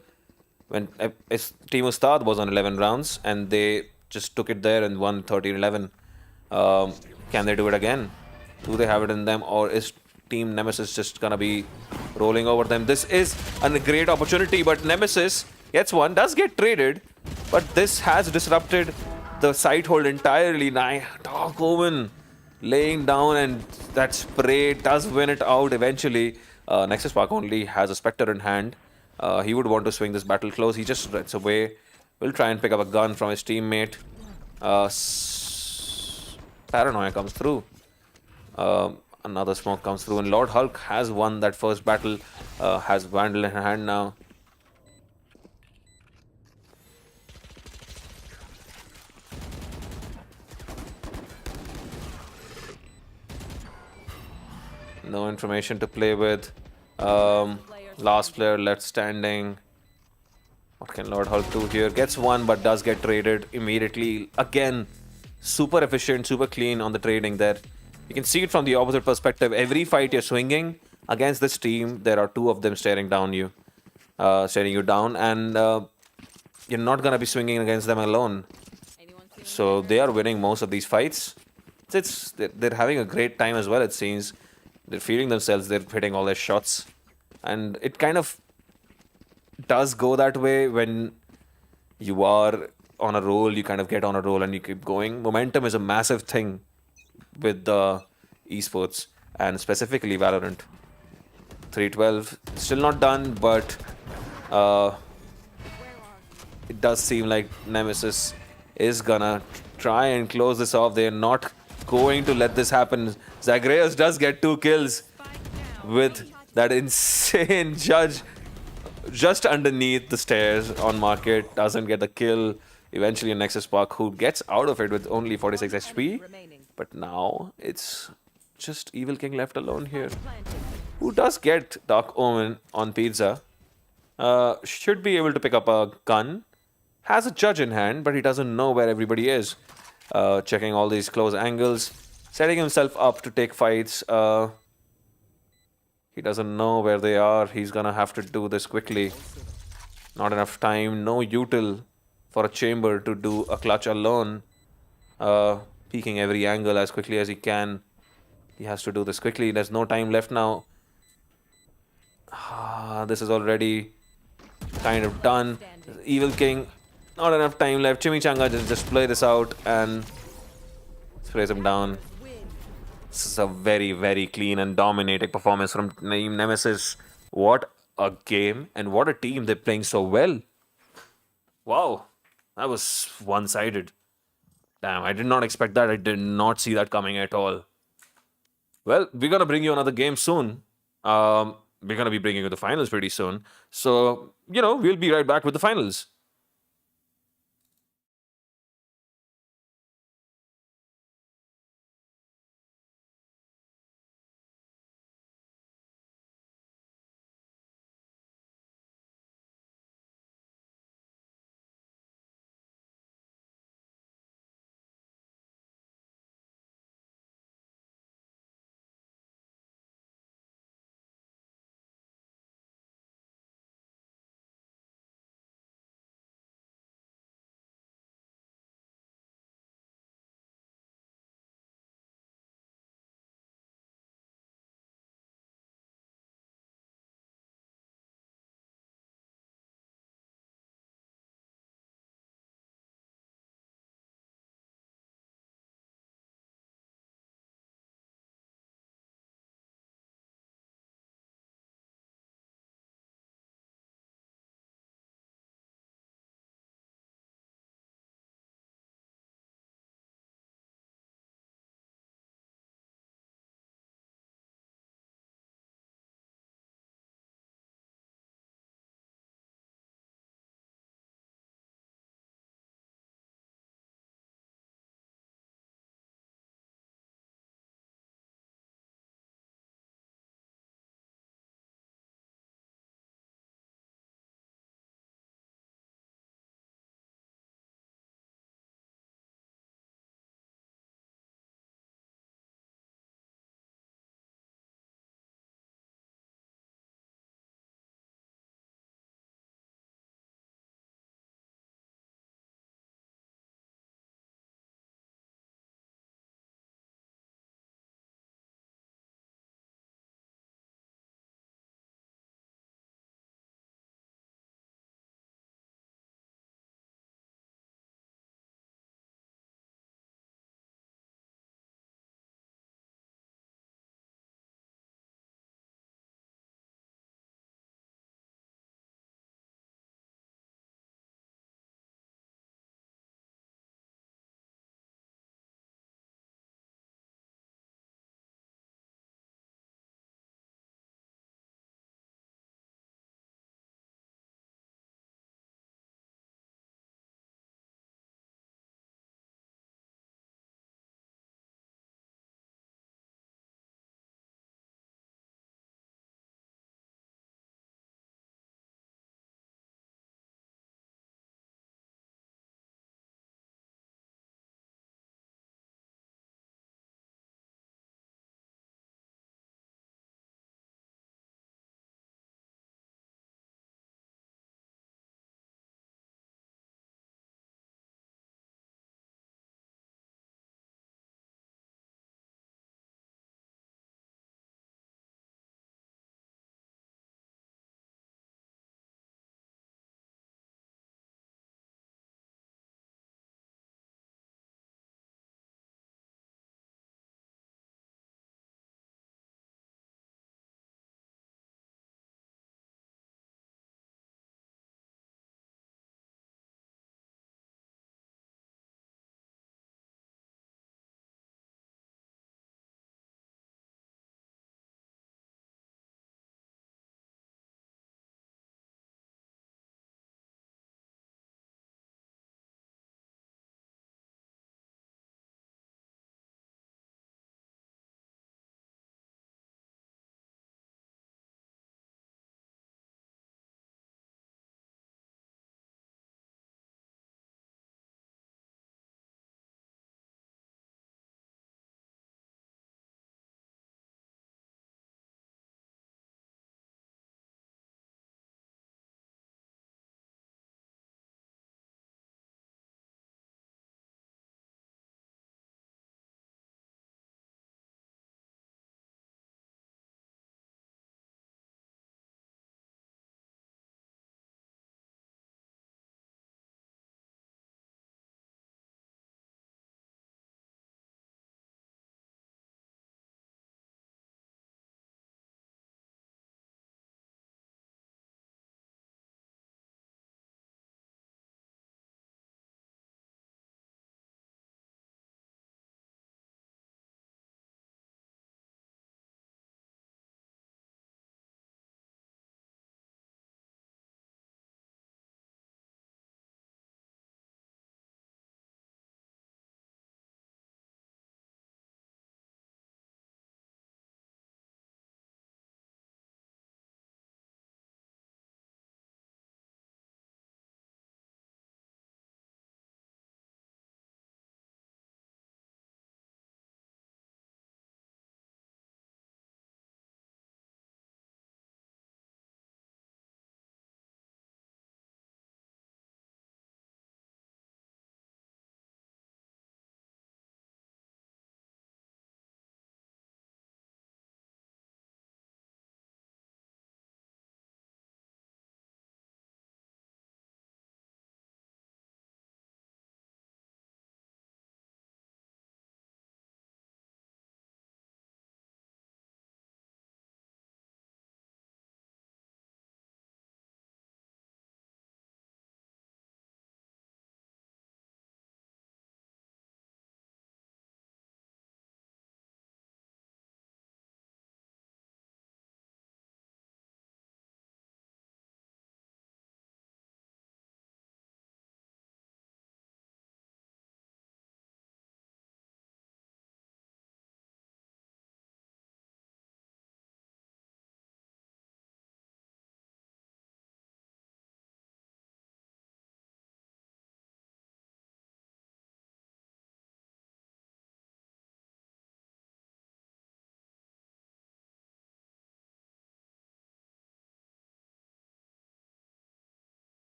Ustad was on 11 rounds, and they just took it there and won 13-11. Can they do it again? Do they have it in them, or is Team Nemesis just gonna be rolling over them? This is a great opportunity, but Nemesis gets one, does get traded, but this has disrupted the site hold entirely. Dark Omen laying down, and that spray does win it out eventually. Nexus Spark only has a Spectre in hand. He would want to swing this battle close. He just runs away. Will try and pick up a gun from his teammate. Paranoia comes through. Another smoke comes through, and Lord Hulk has won that first battle. Has Vandal in hand now. No information to play with. Last player left standing. What can Lord Hulk do here? Gets one, but does get traded immediately. Again, super efficient, super clean on the trading there. You can see it from the opposite perspective. Every fight you're swinging against this team, there are two of them staring you down, and you're not gonna be swinging against them alone. So they are winning most of these fights. They're having a great time as well, it seems. They're feeling themselves, they're hitting all their shots. And it kind of does go that way when you are on a roll, you kind of get on a roll and you keep going. Momentum is a massive thing with the esports, and specifically Valorant. 3-12, still not done, but it does seem like Nemesis is gonna try and close this off. They're not going to let this happen. Zagreus does get 2 kills with that insane judge just underneath the stairs on market, doesn't get the kill. Eventually, a Nexus Spark who gets out of it with only 46 Enemy HP. remaining. But now it's just Evil King left alone here, Spike planted. who does get Dark Omen on Pizza. Should be able to pick up a gun. Has a judge in hand, but he doesn't know where everybody is. Checking all these close angles, setting himself up to take fights. He doesn't know where they are. He's gonna have to do this quickly. Not enough time. No util for a chamber to do a clutch alone. Peeking every angle as quickly as he can. He has to do this quickly. There's no time left now. This is already kind of done. Evil King, not enough time left. Chimichanga just play this out and sprays him down. This is a very, very clean and dominating performance from Team Nemesis. What a game and what a team. They're playing so well. Wow, that was one-sided. Damn, I did not expect that. I did not see that coming at all. Well, we're gonna bring you another game soon. We're gonna be bringing you the finals pretty soon. So, we'll be right back with the finals.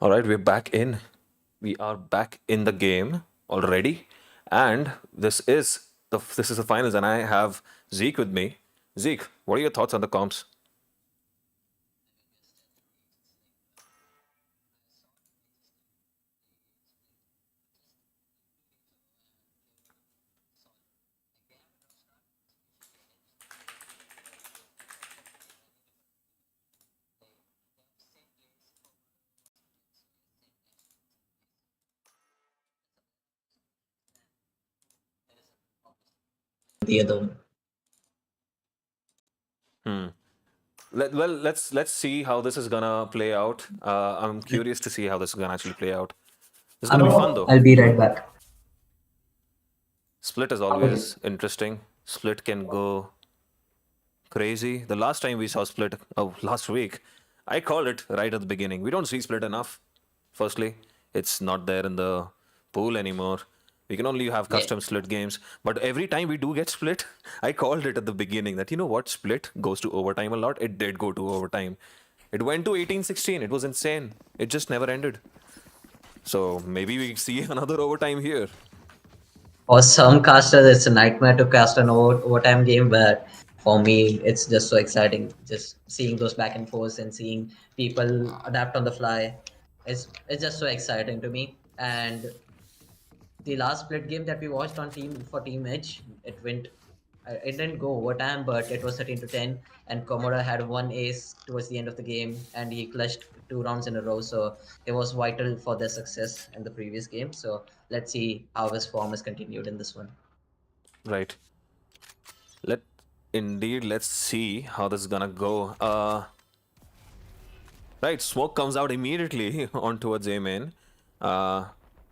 All right, we're back in. We are back in the game already, and this is the finals, and I have Zeke with me. Zeke, what are your thoughts on the comps? The other one. Let's see how this is gonna play out. I'm curious to see how this is gonna actually play out. It's gonna be fun though. I'll be right back. Split is How are you? always interesting. Split can go crazy. The last time we saw Split, oh, last week, I called it right at the beginning. We don't see Split enough. Firstly, it's not there in the pool anymore. We can only have Yeah. custom Split games. But every time we do get Split, I called it at the beginning that, you know what, Split goes to overtime a lot. It did go to overtime. It went to 18-16. It was insane. It just never ended. So maybe we see another overtime here. For some casters, it's a nightmare to cast an overtime game, but for me, it's just so exciting. Just seeing those back and forths and seeing people adapt on the fly. It's just so exciting to me. And the last split game that we watched on Team Edge, it didn't go overtime, but it was 13-10, and Komodo had one ace towards the end of the game, and he clutched 2 rounds in a row. So it was vital for their success in the previous game. So let's see how his form is continued in this one. Right. Let let's see how this is gonna go. Right, smoke comes out immediately on towards A main,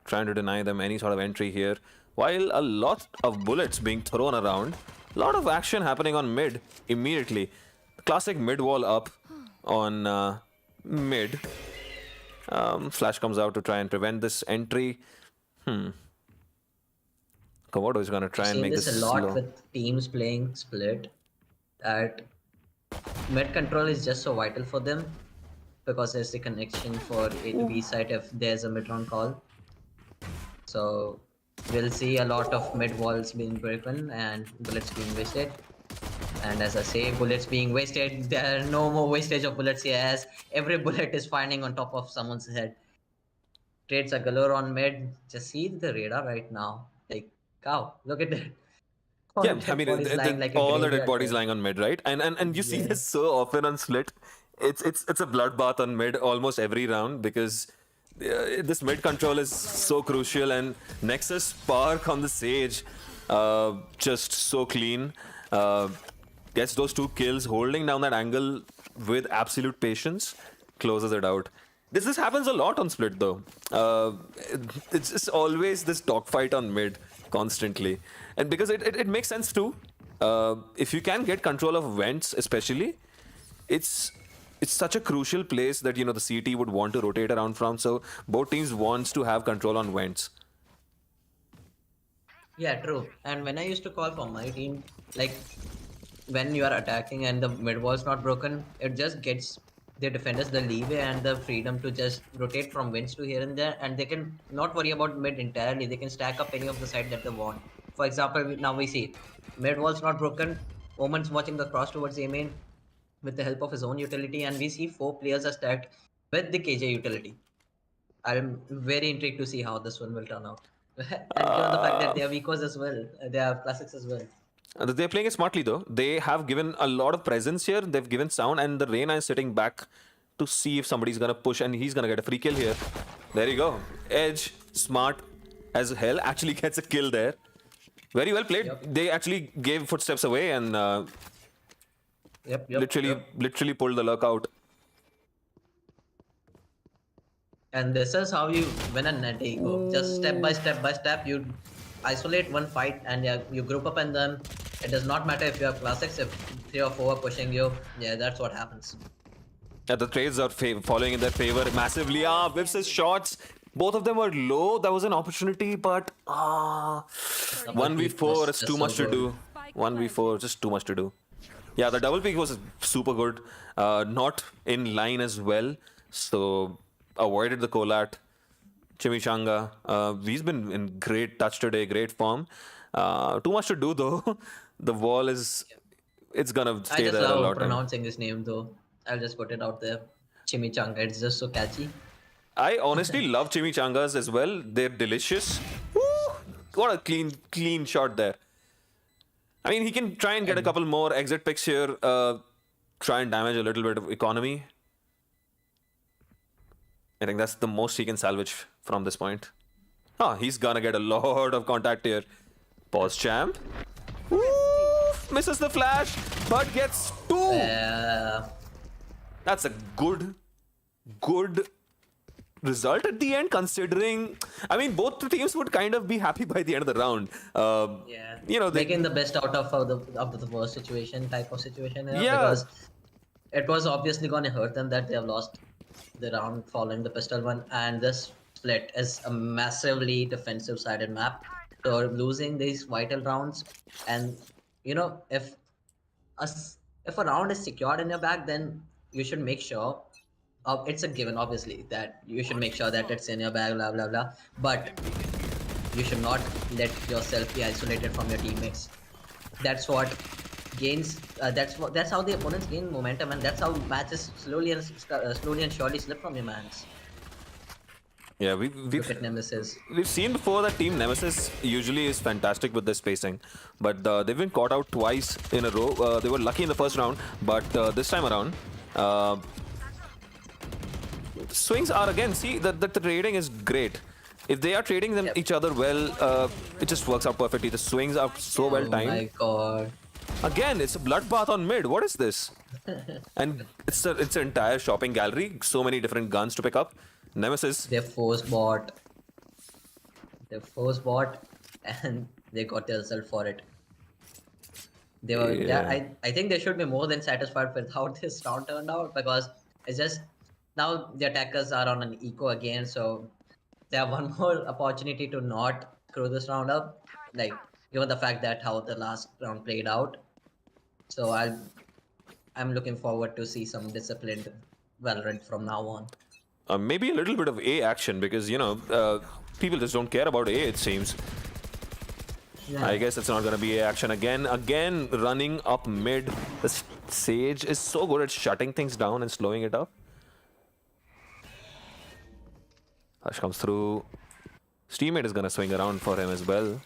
trying to deny them any sort of entry here. While a lot of bullets being thrown around, a lot of action happening on mid immediately. Classic mid wall up on mid. Flash comes out to try and prevent this entry. Komodo is gonna I've try and seen make this this a lot slow. with teams playing split, that mid control is just so vital for them because there's the connection for A to B site if there's a mid round call. So we'll see a lot of mid walls being broken and bullets being wasted. And as I say, bullets being wasted, there are no more wastage of bullets here as every bullet is finding on top of someone's head. Trades are galore on mid. Just see the radar right now. Like, cow, look at that. All Yeah, I dead mean, bodies lying like a all the dead graveyard bodies there. lying on mid, right? And you see Yeah. this so often on Split. It's a bloodbath on mid almost every round because this mid control is so crucial, and Nexus Spark on the Sage, just so clean. Gets those 2 kills, holding down that angle with absolute patience, closes it out. This happens a lot on Split though. It's just always this dogfight on mid constantly, and because it makes sense too. If you can get control of vents, especially, it's it's such a crucial place that the CT would want to rotate around from. So both teams wants to have control on vents. Yeah, true. And when I used to call for my team, like when you are attacking and the mid wall's not broken, it just gets the defenders the leeway and the freedom to just rotate from wings to here and there, and they can not worry about mid entirely. They can stack up any of the side that they want. For example, now we see mid wall's not broken. Omen's watching the cross towards A main with the help of his own utility, and we see 4 players are stacked with the KJ utility. I'm very intrigued to see how this one will turn out. And given the fact that Uh, they have ecos as well, they have classics as well. they're playing it smartly though. They have given a lot of presence here. They've given sound, and the Reyna is sitting back to see if somebody's gonna push, and he's gonna get a free kill here. There you go. Edge, smart as hell, actually gets a kill there. Very well played. Yep. They actually gave footsteps away and Yep. literally pulled the luck out. And this is how you win a net ego. Just step by step, you isolate one fight and yeah, you group up and then it does not matter if you have classics, if 3 or 4 are pushing you. Yeah, that's what happens. Yeah, the trades are following in their favor massively. Whips his shots. Both of them were low. That was an opportunity, but Double peak 1v4 was is too just so much to good. do. 1v4 just too much to do. Yeah, the double pick was super good. Not in line as well. So avoided the Kolat. Chimichanga. He's been in great touch today, great form. Too much to do though. The wall is, it's gonna I stay just there a love lot of time. pronouncing his name though. I'll just put it out there. Chimichanga. It's just so catchy. I honestly love chimichangas as well. They're delicious. Woo! What a clean shot there. I mean, he can try and get a And couple more exit picks here. Try and damage a little bit of economy. I think that's the most he can salvage from this point. Ah, he's gonna get a lot of contact here. Pause champ. Woo! Misses the flash, but gets two. That's a good result at the end, considering. I mean, both the teams would kind of be happy by the end of the round. yeah, You know, they, making the best out of the worst situation type of situation here yeah, because it was obviously going to hurt them that they have lost the round following the pistol one, and this split is a massively defensive sided map. So losing these vital rounds, and you know if a round is secured in your bag, then you should make sure. It's a given, obviously, that you should make sure that it's in your bag, blah blah blah. But you should not let yourself be isolated from your teammates. That's what gains. That's how the opponents gain momentum, and that's how matches slowly and surely slip from your hands. yeah. Look at Nemesis. We've seen before that Team Nemesis usually is fantastic with their spacing, but they've been caught out twice in a row. They were lucky in the first round, but this time around, swings are again. See that the trading is great. If they are trading them Yep. each other well, it just works out perfectly. The swings are so well Oh my timed. god. Again, it's a bloodbath on mid. What is this? And it's an entire shopping gallery. So many different guns to pick up. Nemesis. Their force bot. Their force bot, and they got themselves for it. They were. Yeah. I think they should be more than satisfied with how this round turned out because it's just now the attackers are on an eco again, so they have one more opportunity to not screw this round up. Like given the fact that how the last round played out, so I'm looking forward to see some disciplined Valorant from now on. Maybe a little bit of A action because people just don't care about A. It seems. Yeah. I guess it's not gonna be A action again. Again, running up mid. The Sage is so good at shutting things down and slowing it up. Hush comes through. His teammate is gonna swing around for him as well.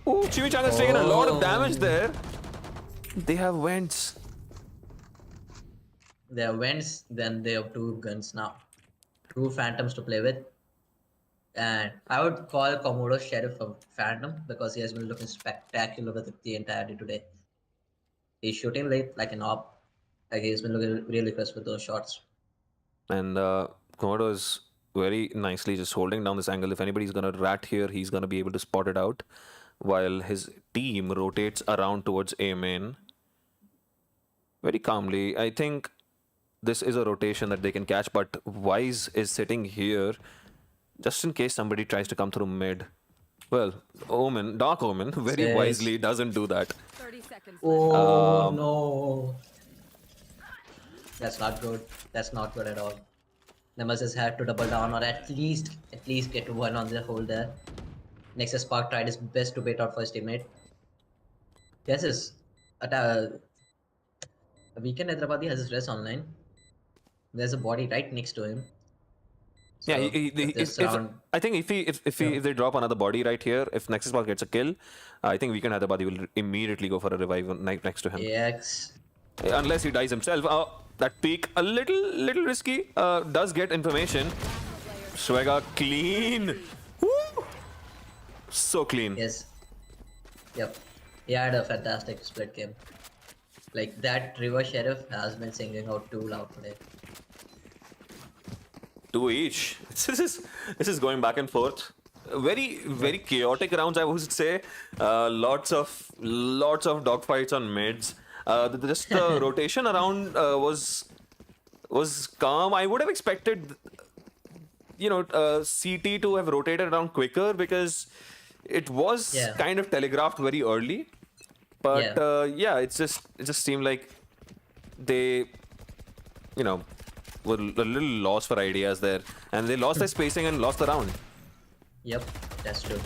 Ooh, Chimichanga's taking a lot of damage there. They have vents. They have vents, then they have two guns now. Two phantoms to play with. And I would call Komodo Sheriff a phantom because he has been looking spectacular with it the entire day today. He's shooting late like an op. Like he's been looking really crisp with those shots. And Komodo is very nicely just holding down this angle. If anybody's gonna rat here, he's gonna be able to spot it out while his team rotates around towards A main. Very calmly. I think this is a rotation that they can catch, but Wise is sitting here just in case somebody tries to come through mid. Well, Omen, Dark Omen, very Yes. wisely doesn't do that. 30 seconds left. Oh no. That's not good. That's not good at all. Nemesis had to double down or at least get one on the hole there. Nexus Spark tried his best to bait out for his teammate. Yes, is a weekend Hyderabadi has his dress online. There's a body right next to him. Yeah, So, if this round, I think if they drop another body right here, if Nexus Park gets a kill, I think Weekend Hyderabadi will immediately go for a revive next to him. AX, Unless he dies himself. That peak a little risky. Does get information. Swega clean. Woo! So clean. yes, yep, he had a fantastic split game. Like that River Sheriff has been singing out too loud today. Two each. This is going back and forth. Very chaotic rounds, I would say. Lots of dogfights on mids. Just the rotation around was calm. I would have expected, CT to have rotated around quicker because it was Yeah. kind of telegraphed very early. But Yeah. it just seemed like they you know, were a little lost for ideas there, and they lost their spacing and lost the round. Yep, that's true.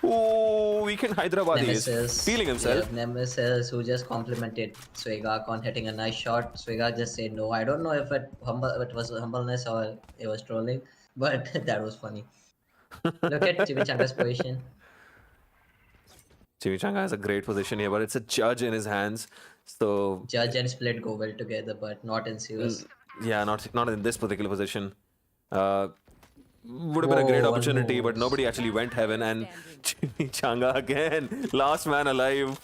Oh, weekend Hyderabadi is Nemesis, feeling yeah, himself. Nemesis, who just complimented Swigak on hitting a nice shot. Swigak just said no. I don't know if it was humbleness or it was trolling, but that was funny. Look at Chimichanga's position. Chimichanga has a great position here, but it's a judge in his hands. So Judge and Split go well together, but not in serious. yeah, not in this particular position. Uh, would have been a great Whoa, one opportunity, but moves. nobody actually went heaven. And Standing. Chimichanga again, last man alive,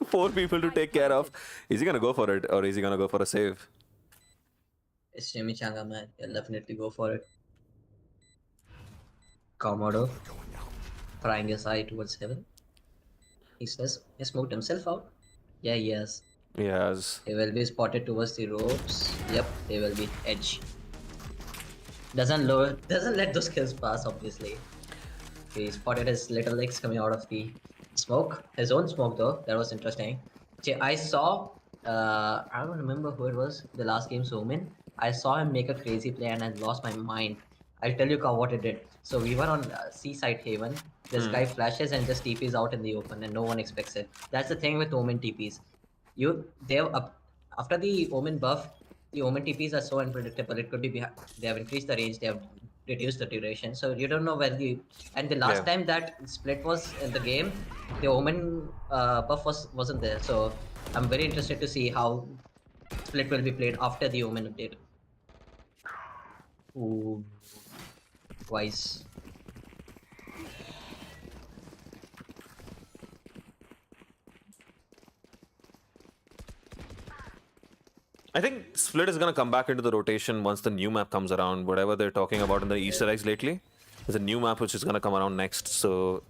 4 people to take care of. Is he gonna go for it, or is he gonna go for a save? It's Chimichanga, man. He'll definitely go for it. Komodo trying his eye towards heaven. He says he smoked himself out. Yeah, yes. Yes. He will be spotted towards the ropes. Yep, they will be edge. Doesn't let those kills pass, obviously. He spotted his little legs coming out of the smoke. His own smoke though. That was interesting. I saw I don't remember who it was, the last game's Omen. I saw him make a crazy play and I lost my mind. I'll tell you what it did. So we were on Seaside Haven. This guy flashes and just TPs out in the open and no one expects it. That's the thing with Omen TPs. They have up after the Omen buff, the Omen TPs are so unpredictable. It could be they have increased the range, they have reduced the duration, so you don't know where the and the last Yeah. time that split was in the game, the Omen buff wasn't there. So I'm very interested to see how split will be played after the Omen update. Ooh, twice. I think Split is gonna come back into the rotation once the new map comes around. Whatever they're talking about in the Easter eggs lately, there's a new map which is gonna come around next. So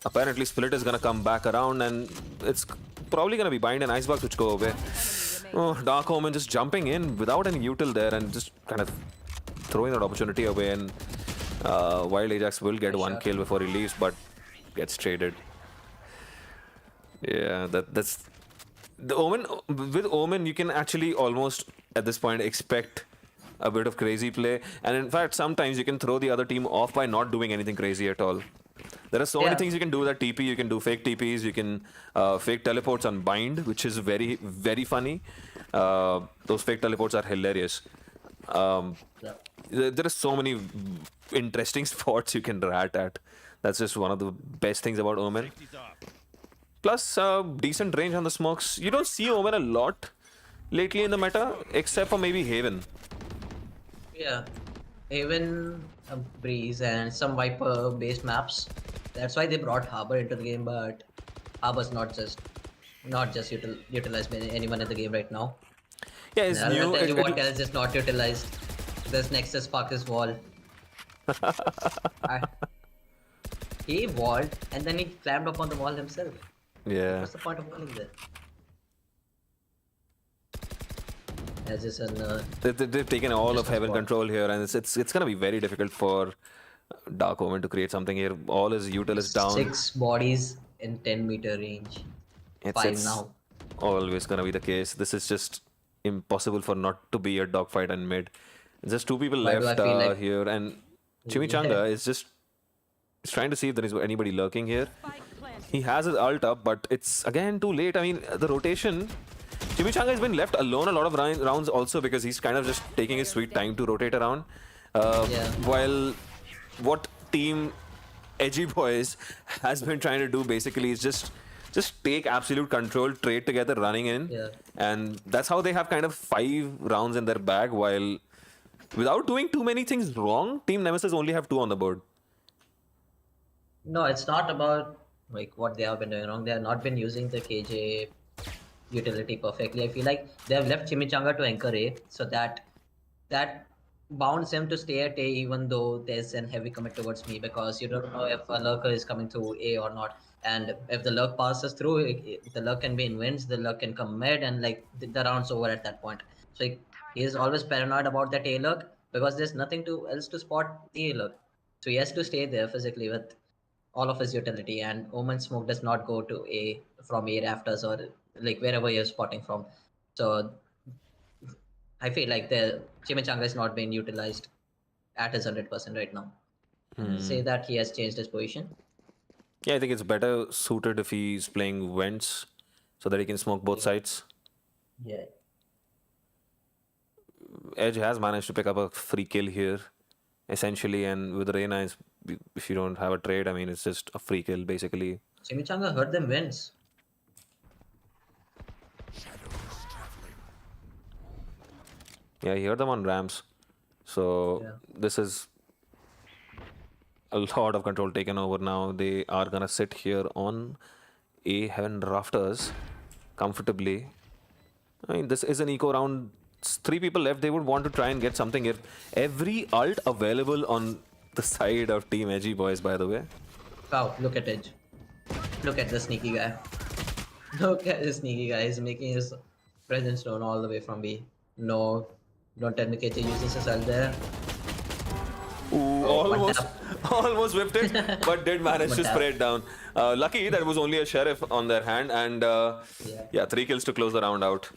apparently Split is gonna come back around, and it's probably gonna be Bind and Icebox which go away. Oh, Dark Omen just jumping in without any util there and just kind of throwing that opportunity away. And Wild Ajax will get Nice one shot. kill before he leaves, but gets traded. Yeah, that's the Omen. With Omen, you can actually almost at this point expect a bit of crazy play, and in fact, sometimes you can throw the other team off by not doing anything crazy at all. There are so many Yeah. things you can do with that TP. You can do fake TPs. You can fake teleports on Bind, which is very funny. Those fake teleports are hilarious. Um, Yeah. there are so many interesting spots you can rat at. That's just one of the best things about Omen. Plus, decent range on the smokes. You don't see Omen a lot lately in the meta, except for maybe Haven. Yeah, even Breeze and some Viper based maps. That's why they brought Harbor into the game, but Harbor's not just utilized by anyone in the game right now. Yeah, And it's I'll new. tell you what else is not utilized. This Nexus Sparkus wall. I, he walled and then he climbed up on the wall himself. Yeah. What's the point of walling there? That's just an They've taken all just of a Heaven spot. control here, and it's gonna be very difficult for Dark Omen to create something here. All his util is down. 6 bodies in 10-meter range. Five It's now. always gonna be the case. This is just impossible for not to be a dogfight and mid. There's just 2 people Why do I left feel like here, and yeah. Chimichanga is just is trying to see if there is anybody lurking here. Spike planted. He has his ult up, but it's again too late. I mean, the rotation. Chimichanga has been left alone a lot of rounds also because he's kind of just taking his sweet time to rotate around. Yeah. While what team Edgy Boys has been trying to do basically is just take absolute control, trade together, running in, Yeah. and that's how they have kind of 5 rounds in their bag. While without doing too many things wrong, Team Nemesis only have 2 on the board. No, it's not about like what they have been doing wrong. They have not been using the KJ utility perfectly. I feel like they have left Chimichanga to anchor A, so that bounds him to stay at A even though there's an heavy commit towards me because you don't know if a lurker is coming through A or not. And if the lurk passes through, the lurk can be in wins, the lurk can come mid, and like the round's over at that point. So he is always paranoid about that A lurk because there's nothing else to spot the A lurk. So he has to stay there physically with all of his utility, and Omen Smoke does not go to A from A rafters or like wherever you're spotting from. So I feel like the Chimichanga is not being utilized at his 100% right now. Say that he has changed his position. Yeah, I think it's better suited if he's playing vents so that he can smoke both Yeah. sides. Yeah. Edge has managed to pick up a free kill here, essentially, and with Reyna, if you don't have a trade, I mean, it's just a free kill basically. Chimichanga heard them wins. Yeah, he heard them on ramps, so Yeah. this is a lot of control taken over now. They are gonna sit here on A heaven rafters comfortably. I mean, this is an eco round. Three people left. They would want to try and get something here. Every ult available on the side of Team Edgy Boys, by the way. Wow, look at Edge. Look at the sneaky guy. Look at the sneaky guy. He's making his presence known all the way from B. No, don't tell me KJ uses his ult there. Ooh, Oh, one almost, tap. almost whipped it, but did manage One to tap. spray it down. Lucky that was only a sheriff on their hand, and Yeah. yeah, 3 kills to close the round out.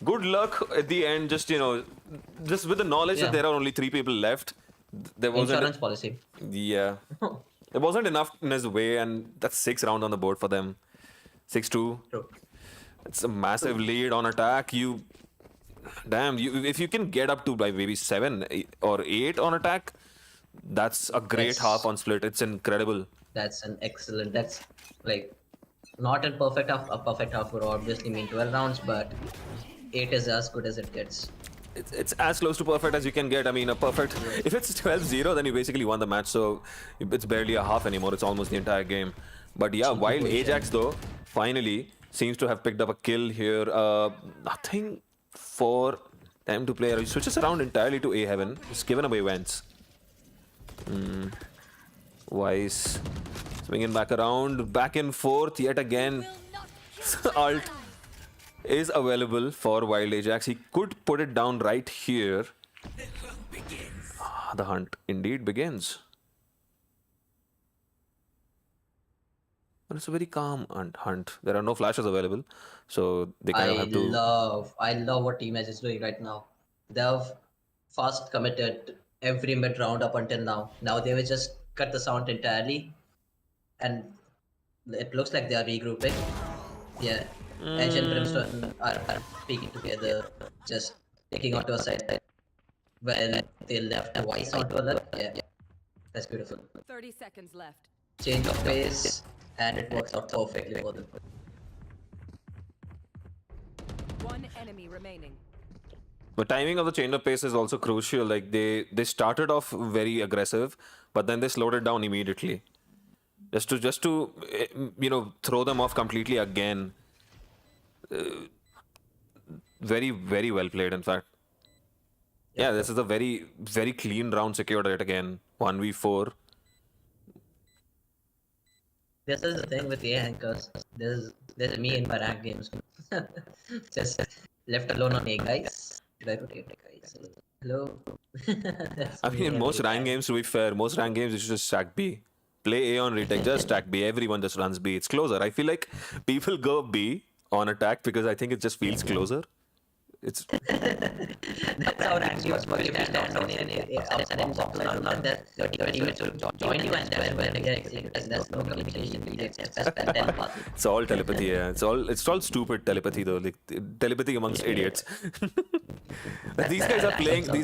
Good luck at the end. Just just with the knowledge that Yeah. there are only 3 people left, there wasn't. Insurance policy. Yeah, there wasn't enough in his way, and that's 6 round on the board for them. 6-2. True. It's a massive lead on attack. Damn, if you can get up to like maybe 7 or 8 on attack, that's a great That's- half on split. It's incredible. That's an excellent. That's like not a perfect half. A perfect half would obviously mean 12 rounds, but 8 is as good as it gets. It's as close to perfect as you can get. I mean, a perfect. If it's 12-0, then you basically won the match. So it's barely a half anymore. It's almost the entire game. But yeah, Wild position. Ajax though finally seems to have picked up a kill here. Nothing for them to play. He switches around entirely to A Heaven. He's given away Vents. Wise swinging back around, back and forth yet again. Alt is available for Wild Ajax. He could put it down right here. The hunt indeed begins. But it's a very calm hunt. There are no flashes available, so they kind of have to. I love what Team Edge is doing right now. They've fast committed every mid round up until now. Now they will just cut the sound entirely, and it looks like they are regrouping. Yeah, Edge and Brimstone are speaking together, just taking onto a side. When they left Twice onto a left, yeah, that's beautiful. 30 seconds left. Change of pace, and it works out perfectly for them. One enemy remaining. The timing of the change of pace is also crucial. Like they started off very aggressive, but then they slowed it down immediately, just to throw them off completely again. Very very well played, in fact. Yeah, this is a very very clean round secured yet again. 1v4. This is the thing with the anchors. There's me in my rank games. Just left alone on A guys. Should I put A guys? Hello. That's I me mean, in and most A rank guys. games, to be fair, most rank games you should just stack B. Play A on retake, just stack B. Everyone just runs B. It's closer. I feel like people go B on attack because I think it just feels closer. It's That's how rank games work. If you stand down in A, ups and ends up like not that 30 minutes will join you and then when they get executed, there's no communication. They just spend 10 passes. it's all telepathy. Yeah, it's all stupid telepathy though. Like telepathy amongst idiots. Like, These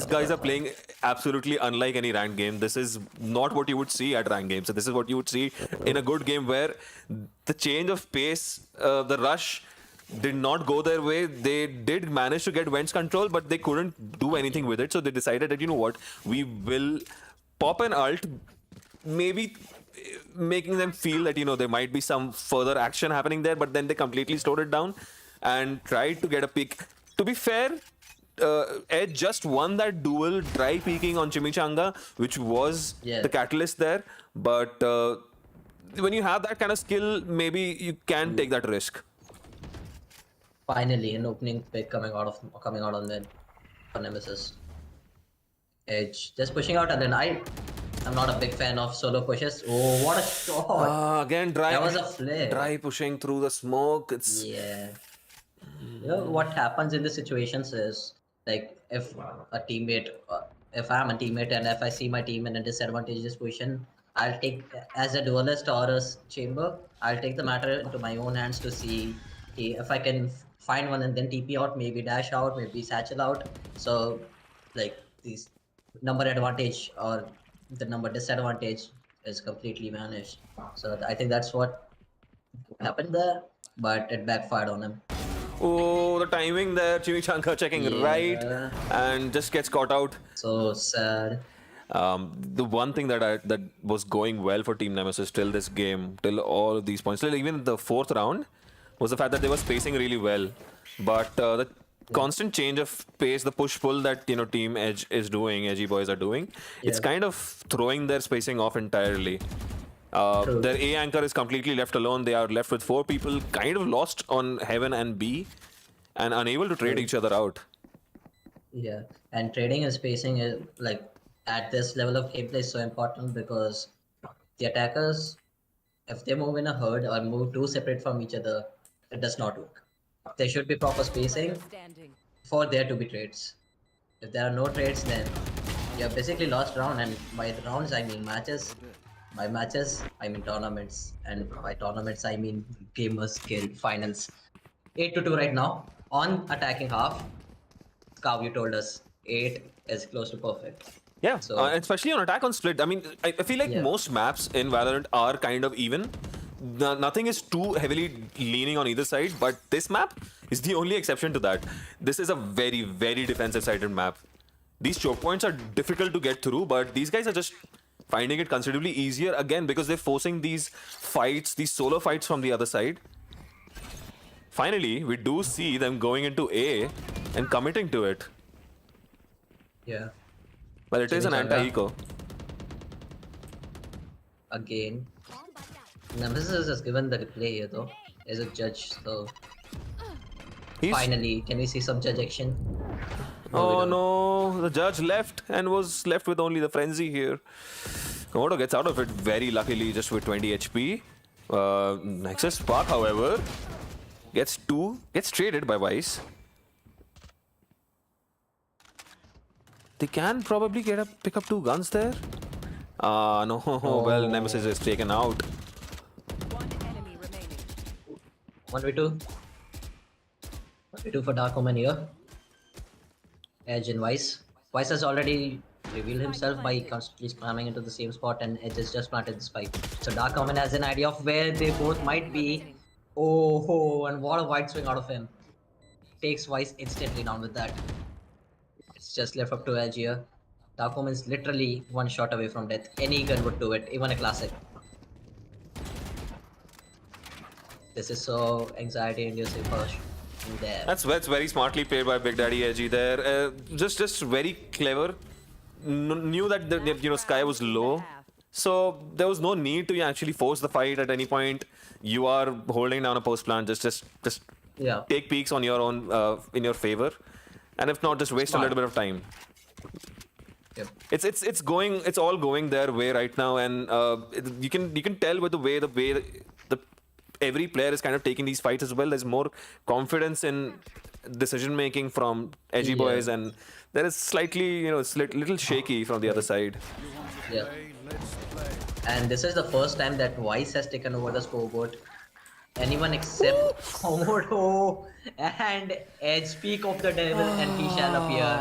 guys are playing absolutely unlike any ranked game. This is not what you would see at ranked games. So this is what you would see in a good game where the change of pace, the rush did not go their way. They did manage to get Vents control, but they couldn't do anything with it. So they decided that, you know what, we will pop an ult, maybe making them feel that, there might be some further action happening there, but then they completely slowed it down and tried to get a pick. To be fair, Edge just won that duel dry peeking on Chimichanga, which was Yeah. the catalyst there. But when you have that kind of skill, maybe you can take that risk. Finally, an opening pick coming out on mid for Nemesis. Edge just pushing out, and then I'm not a big fan of solo pushes. Oh, what a shot! Again, dry. That was a flare. Dry pushing through the smoke. It's Yeah. You know what happens in the situations is Like if I'm a teammate and if I see my team in a disadvantageous position, I'll take as a duelist or a chamber. I'll take the matter into my own hands to see if I can find one and then TP out, maybe dash out, maybe satchel out. So like these number advantage or the number disadvantage is completely vanished. So I think that's what happened there, but it backfired on him. Oh, the timing there. Chimichanka checking right Yeah, and just gets caught out. so sad. The one thing that was going well for Team Nemesis till this game, till all of these points, till even the fourth round, was the fact that they were spacing really well. But the constant change of pace, the push pull that Team Edge is doing, Edgy boys are doing, it's Yeah, kind of throwing their spacing off entirely. true. Their A anchor is completely left alone. They are left with 4 people, kind of lost on Heaven and B, and unable to trade True. each other out. Yeah, and trading and spacing is like at this level of gameplay is so important because the attackers, if they move in a herd or move too separate from each other, it does not work. There should be proper Player spacing standing. for there to be trades. If there are no trades, then you're basically lost round, and by the rounds I mean matches. By matches, I mean tournaments, and by tournaments I mean GamersGuild finals. 8-2 right now on attacking half. Cow, you told us 8 is close to perfect. Yeah, So especially on attack on split. I mean, I feel like yeah, most maps in Valorant are kind of even. Nothing is too heavily leaning on either side, but this map is the only exception to that. This is a very, very defensive sided map. These choke points are difficult to get through, but these guys are just finding it considerably easier again because they're forcing these fights, these solo fights from the other side. Finally, we do see them going into A and committing to it. yeah. Well, it is an Chimichanga. anti-eco. Again, Nemesis has given the replay here though. As a judge, so He's finally, can we see some judge action? No, we Oh don't. no, the judge left and was left with only the frenzy here. Komodo gets out of it very luckily just with 20 HP. Nexus Spark, however, gets traded by Vice. They can probably pick up 2 guns there. No, well, Nemesis is taken out. One enemy remaining. 1v2. 1v2 for Dark Omen here. Edge and Vice. Vice has already revealed himself by constantly spamming into the same spot, and Edge has just planted the spike. So Dark Omen has an idea of where they both might be. Oh, and what a wide swing out of him. Takes Vice instantly down with that. It's just left up to Edge here. Dark Omen's literally one shot away from death. Any gun would do it, even a classic. This is so anxiety-inducing for there. That's very smartly played by Big Daddy Edgy there. Just very clever. Knew that Sky was low, so there was no need to actually force the fight at any point. You are holding down a post plant. Just Yeah. take peeks on your own in your favor, and if not, just waste Smart. a little bit of time. Yep. It's all going their way right now, and you can tell with the way the every player is kind of taking these fights as well. There's more confidence in decision making from Edgy Yeah. boys, and there is slightly it's little shaky from the other side. Yeah. And this is the first time that Vice has taken over the scoreboard. Anyone except Komodo and Edge peak of the devil, and he shall appear.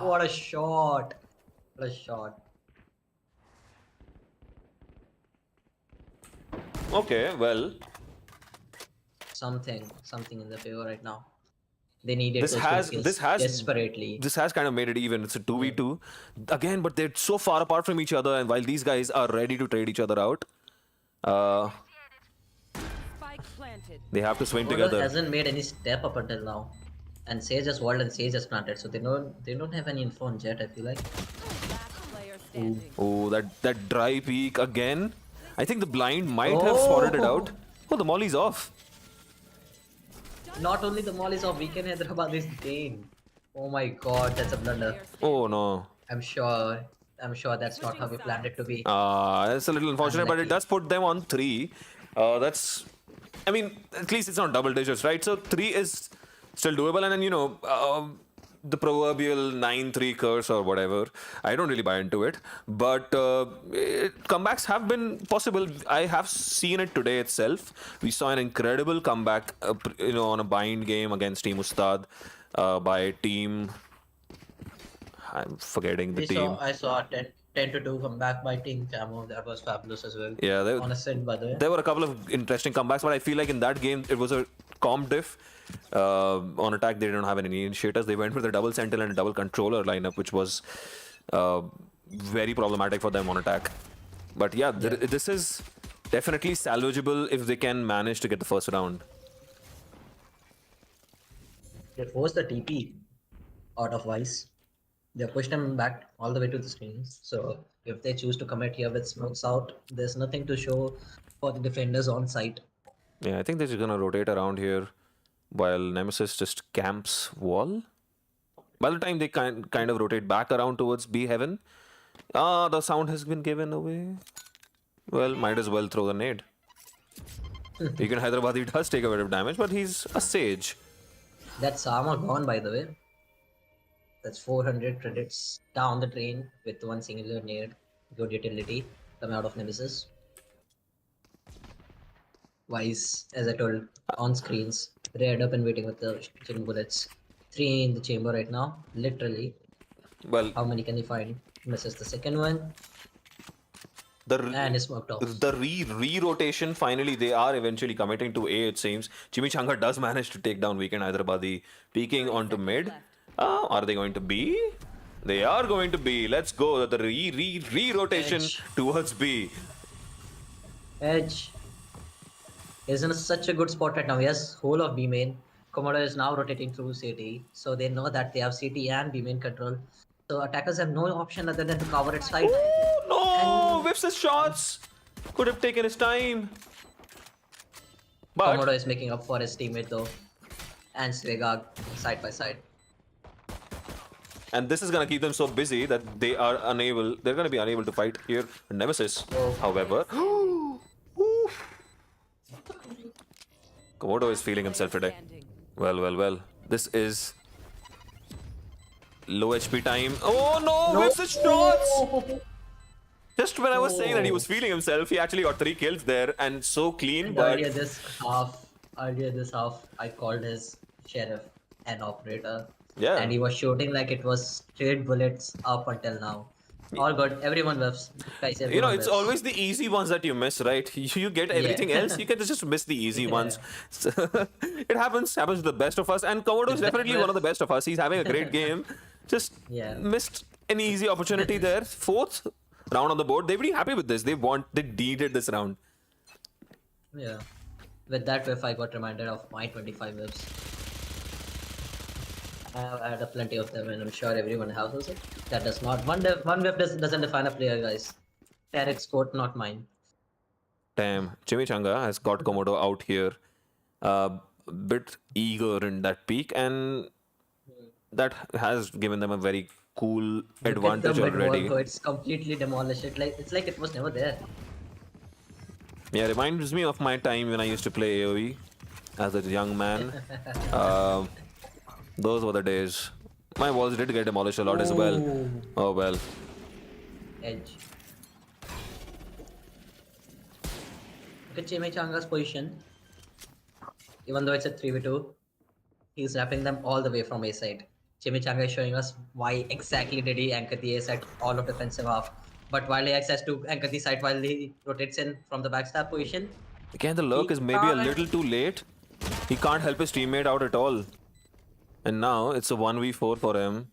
What a shot! What a shot! Okay, well, Something in the favor right now. They needed this those has two kills this has desperately. this has kind of made it even. It's a 2v2 again, but they're so far apart from each other, and while these guys are ready to trade each other out, Spike planted. they have to swing Komodo together. hasn't made any step up until now, and Sage has walled and Sage has planted, so they don't have any info on Jet. I feel like. Last player standing. Oh, that dry peak again. I think the blind might have spotted it out. Oh, the molly's off. Not only the Mollies of Weekend Hyderabad is gained. Oh my god, that's a blunder. Player standing. Oh no. I'm sure that's not how we planned it to be. That's a little unfortunate, but it Unlucky. does put them on 3. I mean, at least it's not double digits, right? So 3 is still doable, and then the proverbial 9-3 curse or whatever. I don't really buy into it. But comebacks have been possible. I have seen it today itself. We saw an incredible comeback, on a bind game against Team Ustad by Team. I'm forgetting the team. I saw 10 to 2 come back by Team Camo. That was fabulous as well. Yeah, On a sin, by the way. there were a couple of interesting comebacks, but I feel like in that game it was a comp diff. On attack, they didn't have any initiators. They went with a double sentinel and a double controller lineup, which was very problematic for them on attack. But yeah, this is definitely salvageable if they can manage to get the first round. They forced the TP out of Vice. They pushed him back all the way to the screens. So if they choose to commit here with smokes out, there's nothing to show for the defenders on site. Yeah, I think they're just gonna rotate around here while Nemesis just camps wall. By the time they kind of rotate back around towards B heaven, the sound has been given away. Well, might as well throw the nade. Beacon Hyderabadi does take a bit of damage, but he's a sage. That's armor gone, by the way. That's 400 credits down the drain with one singular nade. Good utility coming out of Nemesis. Wise, as I told, on screens, reared up and waiting with the chin bullets. 3 in the chamber right now, literally. Well, How many can he find? Misses the second one. the And is smoked off. the re-rotation, finally they are eventually committing to A, it seems. Chimichanga does manage to take down Weekend Hyderabadi, peeking onto mid. Are they going to B? They are going to B. Let's go. The re-rotation Edge. towards B. Edge is in such a good spot right now. He has whole of B main. Komodo is now rotating through CT, so they know that they have CT and B main control. So attackers have no option other than to cover its side. Oh no! Whips his shots. Could have taken his time. But Komodo is making up for his teammate though, and Svegag side by side. and this is gonna keep them so busy that they're gonna be unable to fight here. Nemesis, however. Komodo is feeling himself today. Standing. Well. This is low HP time. Oh no! Whips his shots! Just when I was saying that he was feeling himself, he actually got 3 kills there and so clean, And but earlier this half, I called his sheriff an operator. Yeah. And he was shooting like it was straight bullets up until now. All good. Everyone whiffs. Guys, everyone it's whiffs. always the easy ones that you miss, right? You get everything else, you can just miss the easy ones. So, it happens to the best of us, and Komodo is definitely one of the best of us. He's having a great game. Just Yeah. missed an easy opportunity there. 4th round on the board. They're pretty happy with this. They needed this round. Yeah. With that whiff, I got reminded of my 25 whiffs. I have had a plenty of them, and I'm sure everyone has also. That does not. One whiff doesn't define a player, guys. Tarek's quote, not mine. Damn, Chimichanga has got Komodo out here. A bit eager in that peak, and that has given them a very cool advantage Look at the mid-wall, already. though, it's completely demolished. It's like it was never there. Yeah, reminds me of my time when I used to play AoE as a young man. Um those were the days. My walls did get demolished a lot as well. Ooh. Oh well. Edge. Look at Chimichanga's position. Even though it's a 3v2, he's wrapping them all the way from A side. Chimichanga is showing us why exactly did he anchor the A side all of defensive half. But while he has to anchor the side while he rotates in from the backstab position, Again, the lurk is maybe a little too late. He can't help his teammate out at all. And now it's a 1v4 for him.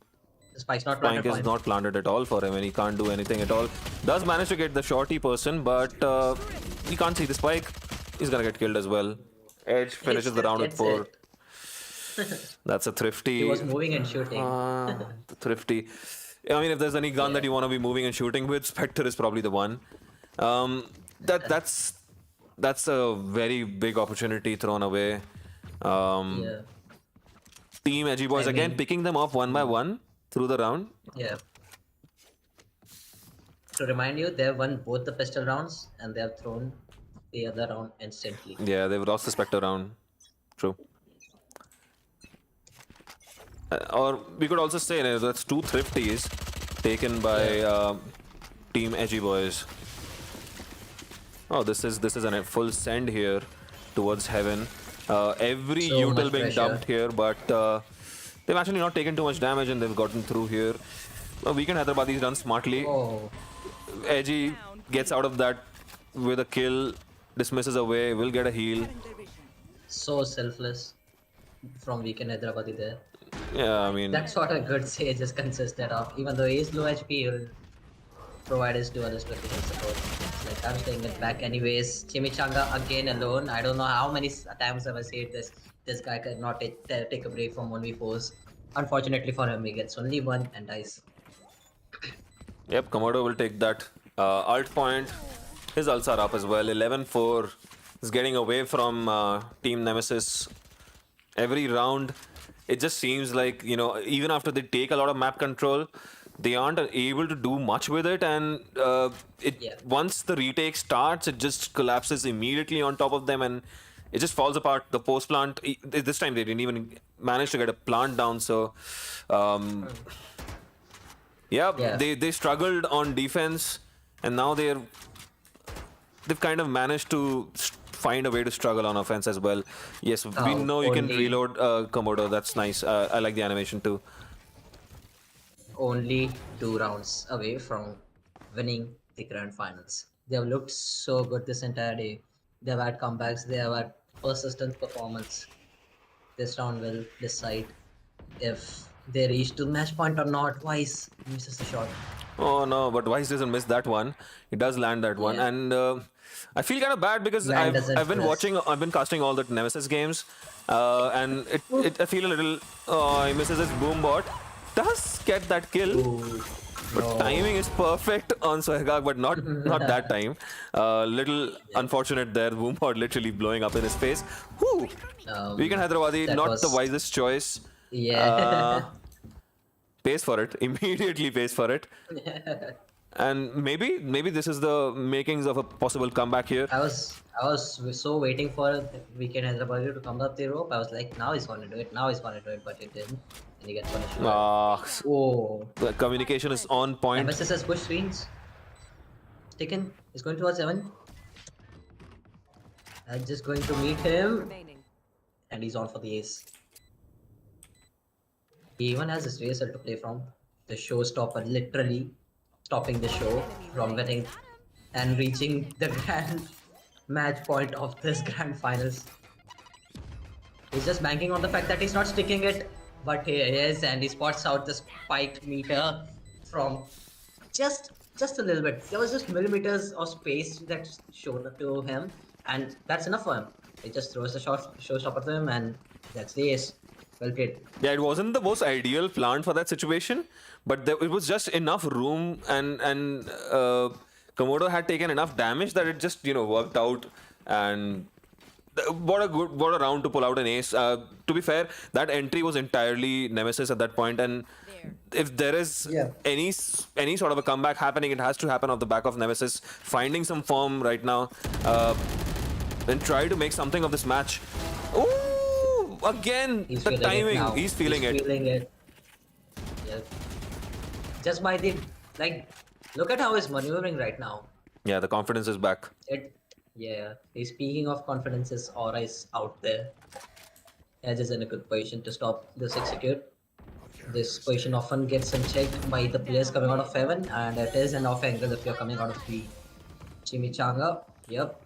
the spike's not Spike planted for is him. not planted at all for him, and he can't do anything at all. Does manage to get the shorty person, but he can't see the spike. He's gonna get killed as well. Edge finishes the round with Gets 4. That's a thrifty. He was moving and shooting. The thrifty. I mean, if there's any gun that you want to be moving and shooting with, Spectre is probably the one. That's a very big opportunity thrown away. Yeah. Team Edgy Boys again mean- picking them off one by one through the round. Yeah. To remind you, they have won both the pistol rounds and they have thrown the other round instantly. Yeah, they've lost the Spectre round. True. Or we could also say that's two thrifties taken by Team Edgy Boys. Oh, this is a full send here towards heaven. Every So util much being pressure. dumped here, but they've actually not taken too much damage and they've gotten through here. Weekend Hyderabadi's done smartly. Oh, Edgy gets out of that with a kill, dismisses away, will get a heal. so selfless from Weekend Hyderabadi there. Yeah, I mean, That's what a good Sage is consisted of. Even though he is low HP, he'll provide his duelist with his support. It's like I'm staying it back anyways. Chimichanga again alone. I don't know how many times I've said this. This guy cannot take a break from 1v4s. Unfortunately for him, he gets only one and dies. yep, Komodo will take that alt point. His ults are up as well. 11-4 is getting away from Team Nemesis. Every round, it just seems like, even after they take a lot of map control, they aren't able to do much with it. And Yeah. once the retake starts, it just collapses immediately on top of them and it just falls apart. The post plant, this time they didn't even manage to get a plant down. So, yeah, Yeah. they struggled on defense, and now they've kind of managed to find a way to struggle on offense as well. Yes, we Oh, know you can only- reload Komodo. That's nice. I like the animation too. Only 2 rounds away from winning the grand finals. They have looked so good this entire day. They've had comebacks, they have had persistent performance. This round will decide if they reach to match point or not. Wise misses the shot. Oh no, but Wise doesn't miss that one. He does land that one, Yeah. and I feel kind of bad because Man I've doesn't been press. watching, I've been casting all the Nemesis games, and I feel a little. He misses his boom bot. Does get that kill. Ooh, But no. timing is perfect on Sohagag, but not that time. Little unfortunate there. Boombot literally blowing up in his face. Whew. Weekend Hyderabadi, that not the was- wisest choice. Yeah. Pays for it. Immediately pays for it. And maybe this is the makings of a possible comeback here. I was so waiting for Weekend Hyderabad to come up the rope. I was like, now he's gonna do it, now he's gonna do it, but he didn't. And he gets punished. Oh, The communication is on point. MSS has pushed screens. Taken. He's going towards 7. I'm just going to meet him. Remaining. And he's on for the ace. He even has his rehearsal to play from. The showstopper, literally stopping the show from winning and reaching the grand match point of this grand finals. He's just banking on the fact that he's not sticking it, but he is, and he spots out the spiked meter from just a little bit. There was just millimeters of space that showed up to him, and that's enough for him. He just throws the showstopper to him, and that's the ace. Well played. Yeah, it wasn't the most ideal plant for that situation, but it was just enough room, and Komodo had taken enough damage that it just worked out. And what a round to pull out an ace. To be fair, that entry was entirely Nemesis at that point, and if there is any sort of a comeback happening, it has to happen off the back of Nemesis finding some form right now, and try to make something of this match. Ooh! Again, He's the feeling it timing. now. He's feeling it. Feeling it. Yep. Just by the look at how he's maneuvering right now. Yeah, the confidence is back. Yeah. Speaking of confidence, his aura is out there. Edge is in a good position to stop this execute. This position often gets unchecked by the players coming out of heaven, and it is an off angle if you're coming out of the chimichanga. Yep.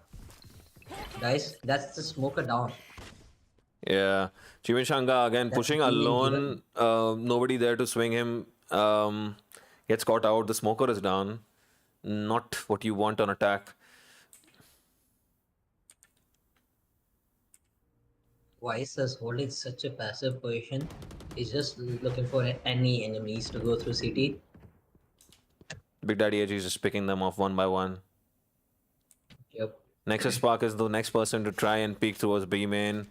Guys, that's the smoker down. Yeah, Chimichanga again pushing really alone. Nobody there to swing him. Gets caught out. The smoker is down. Not what you want on attack. Weiss is holding such a passive position. He's just looking for any enemies to go through CT. Big Daddy Edgy is just picking them off one by one. Yep. Nexus Spark is the next person to try and peek towards B main.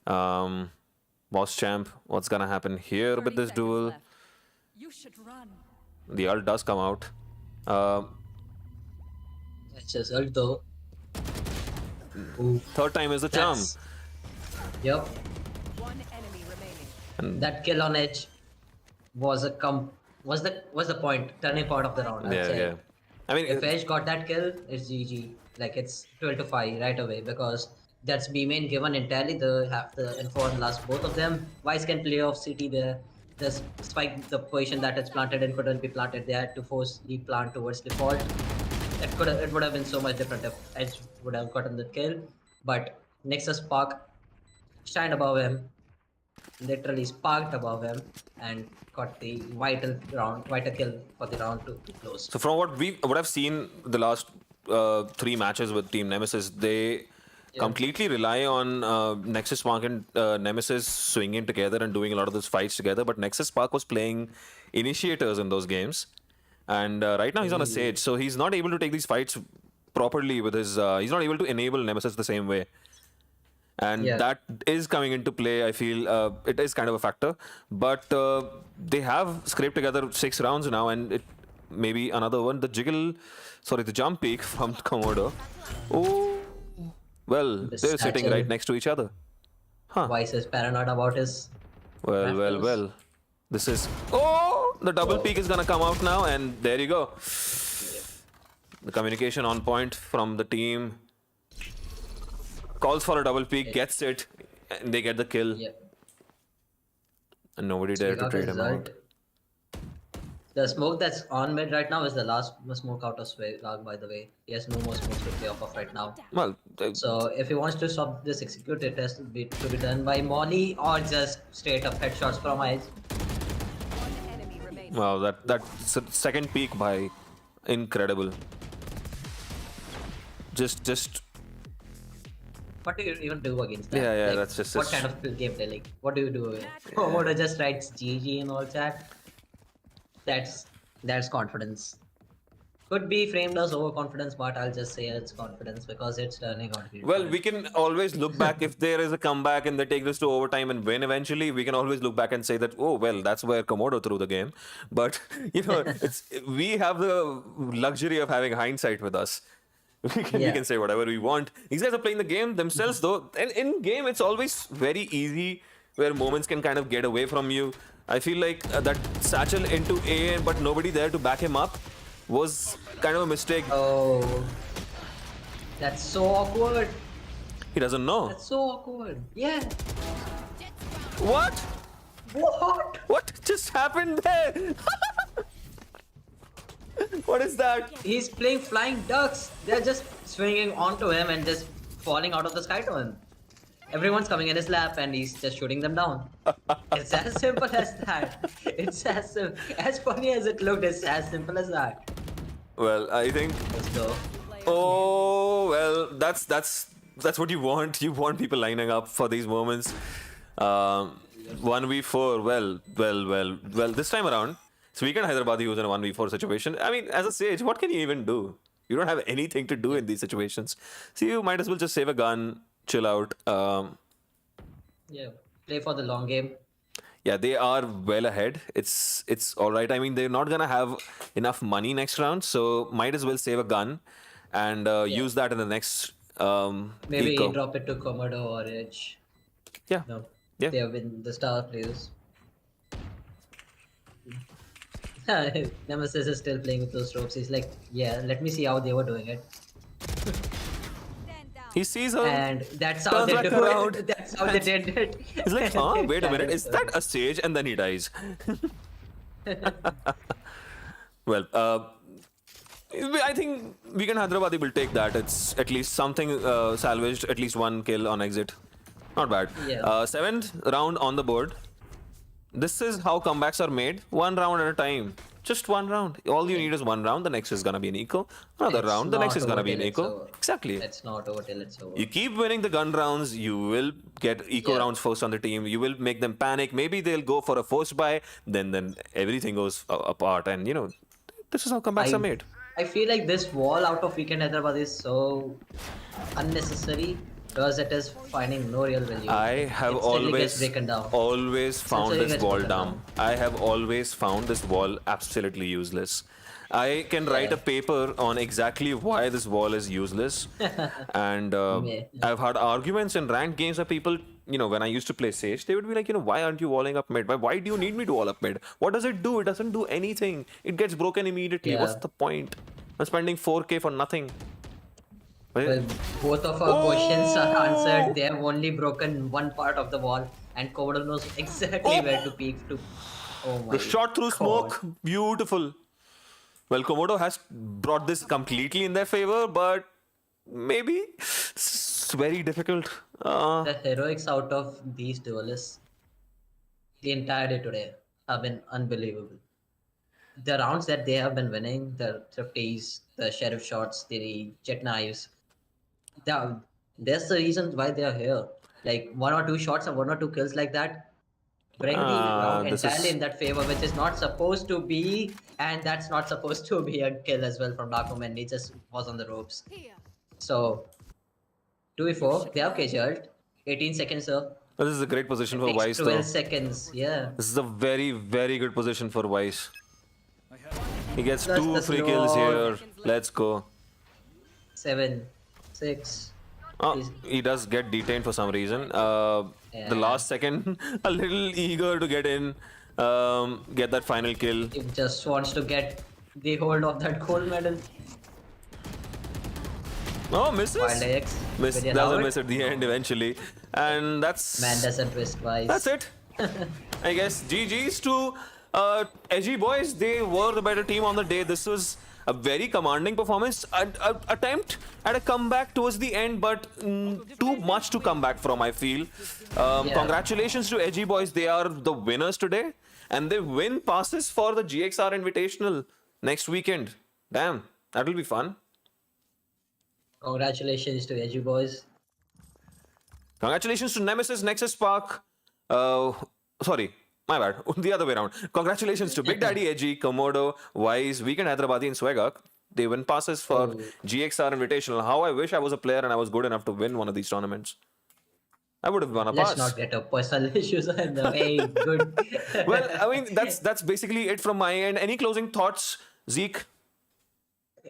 Boss Champ, what's gonna happen here with 30 this seconds duel? left. You should run. The ult does come out. That's just ult though. Ooh, Third time is the charm. Yep. One enemy remaining. That kill on edge was a was the turning point of the round, I'd Yeah, say. yeah. I mean, If Edge got that kill, it's GG. Like it's 12-5 right away because that's B main given entirely. They have the info on last both of them. Vice can play off CT there. The spike the position that it's planted and couldn't be planted. They had to force the plant towards default. It would have been so much different if Edge would have gotten the kill. But Nexus Spark shined above him, literally sparked above him, and got the vital kill for the round to be so closed. from what I've seen the last three matches with Team Nemesis, they Yeah. completely rely on Nexus Spark and Nemesis swinging together and doing a lot of those fights together. But Nexus Spark was playing initiators in those games, and right now he's on a Sage, so he's not able to take these fights properly with his. He's not able to enable Nemesis the same way. And Yeah. that is coming into play. I feel it is kind of a factor, but they have scraped together 6 rounds now, and it maybe another one. The jump peak from Komodo. Oh, well, The they're sitting satchel. right next to each other. Vice is paranoid about his rafters. This is the double peak is gonna come out now, and there you go. The communication on point from the team. Calls for a double peak, gets it, and they get the kill. Yeah. And nobody dared to Speak trade him result. out. The smoke that's on mid right now is the last smoke out of Swag, by the way. He has no more smokes to play off of right now. Well, So if he wants to stop this execute, it has to be done by Molly or just straight up headshots from eyes. One enemy remaining. wow, that second peak by incredible. Just What do you even do against that? Yeah, Like, that's just- what kind of gameplay? Like, what do you do? Komodo just writes GG in all chat. That's confidence. Could be framed as overconfidence, but I'll just say it's confidence because it's turning out to be. well, we can always look back if there is a comeback and they take this to overtime and win eventually. We can always look back and say that, oh well, that's where Komodo threw the game. But we have the luxury of having hindsight with us. We can say whatever we want. These guys are playing the game themselves, though. And in game, it's always very easy where moments can kind of get away from you. I feel like that satchel into A, but nobody there to back him up, was kind of a mistake. Oh, that's so awkward. He doesn't know. That's so awkward. Yeah. What? What? What just happened there? What is that? He's playing flying ducks. They're just swinging onto him and just falling out of the sky to him. Everyone's coming in his lap and he's just shooting them down. It's as simple as that. It's as funny as it looked. It's as simple as that. Well, I think. Let's go. Oh well, that's what you want. You want people lining up for these moments. 1v4. Well. This time around, Weekend Hyderabadi was in a 1v4 situation. I mean, as a Sage, what can you even do? You don't have anything to do in these situations. So you might as well just save a gun, chill out. Yeah. Play for the long game. Yeah, they are well ahead. It's all right. I mean, they're not gonna have enough money next round, so might as well save a gun and use that in the next Maybe eco. drop it to Komodo or Edge. Yeah. No. Yeah. They have been the star players. Nemesis is still playing with those ropes. He's like, yeah, let me see how they were doing it. Stand down. He sees her. And that's how Turns they back do around. it. That's how they did it. He's like, huh? Wait a minute. Is that a Sage? And then he dies. Well, I think Weekend Hyderabadi will take that. It's at least something salvaged. At least one kill on exit. Not bad. Yeah. 7th round on the board. This is how comebacks are made. One round at a time. Just one round. All you need is one round. The next is gonna be an eco. Another It's round. The next not is gonna over be an till it's eco. over. Exactly. It's not over till it's over. You keep winning the gun rounds, you will get eco Yeah. rounds first on the team. You will make them panic. Maybe they'll go for a forced buy. Then everything goes apart. And this is how comebacks are made. I feel like this wall out of Weekend Hyderabad is so unnecessary. because it is finding no real value. I It have instantly gets always broken down. always found Instantly this gets wall broken dumb. down. I have always found this wall absolutely useless. I can write a Yeah. paper on exactly why this wall is useless, and Yeah. I've had arguments in ranked games where people, when I used to play Sage, they would be like, why aren't you walling up mid? Why do you need me to wall up mid? What does it do? It doesn't do anything. It gets broken immediately. What's Yeah. the point? I'm spending 4K for nothing. Well, Well, both of our questions are answered. They have only broken one part of the wall, and Komodo knows exactly where to oh, peek to. Oh the my shot through god. smoke, beautiful. Well, Komodo has brought this completely in their favor, but maybe it's very difficult. The heroics out of these duelists the entire day today have been unbelievable. The rounds that they have been winning, the thrifties, the sheriff shots, the jet knives, the, that's the reason why they are here. Like one or two shots and one or two kills like that bring the round This entirely is in that favor, which is not supposed to be, and that's not supposed to be a kill as well from Darkoman. He just was on the ropes. Here. So You 2v4, should they have learn. cage ult, 18 seconds up. this is a great position It for takes Vice, 12 though. seconds. Yeah. This is a very, very good position for Vice. He gets Plus two the free kills smoke. here. Let's go. 7, 6. Oh, He's, he does get detained for some reason. The yeah. last second, a little eager to get in, get that final kill. He just wants to get the hold of that gold medal. Oh, Wild misses. X. Miss Will you does allow a it? miss at the end eventually, and Man doesn't twist twice. that's it. I guess GG's to Edgy boys. They were the better team on the day. This was a very commanding performance. Attempt at a comeback towards the end, but too much to come back from, I feel. Yeah. Congratulations to Edgy boys. They are the winners today, and they win passes for the GXR Invitational next weekend. Damn, that'll be fun. Congratulations to Edgy Boys. Congratulations to Nemesis, Nexus Spark. Sorry, my bad. The other way around. Congratulations to Big Daddy Edgy, Komodo, Wise, Weekend Hyderabadi, and Swagak. They win passes for Oh. GXR Invitational. How I wish I was a player and I was good enough to win one of these tournaments. I would have won a Let's pass. not get up personal issues on the way. Good. Well, I mean that's basically it from my end. Any closing thoughts, Zeke?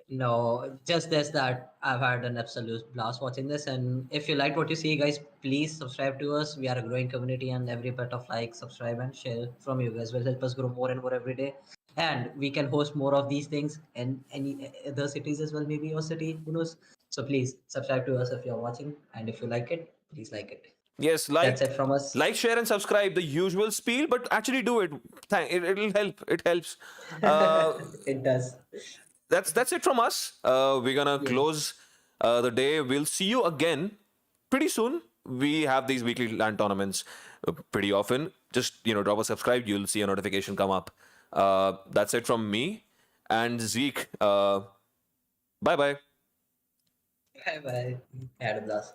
No, just this that I've had an absolute blast watching this. And if you liked what you see, guys, please subscribe to us. We are a growing community, and every bit of like, subscribe, and share from you guys will help us grow more and more every day. And we can host more of these things in any other cities as well, maybe your city, who knows. So please subscribe to us if you're watching, and if you like it, please like it. Yes, That's it from us. share, and subscribe. The usual spiel, but actually do it. It'll help. It helps. It does. That's it from us. We're gonna close the day. We'll see you again pretty soon. We have these weekly LAN tournaments pretty often. Just drop a subscribe. You'll see a notification come up. That's it from me and Zeke. Bye bye. Bye bye. Had a blast.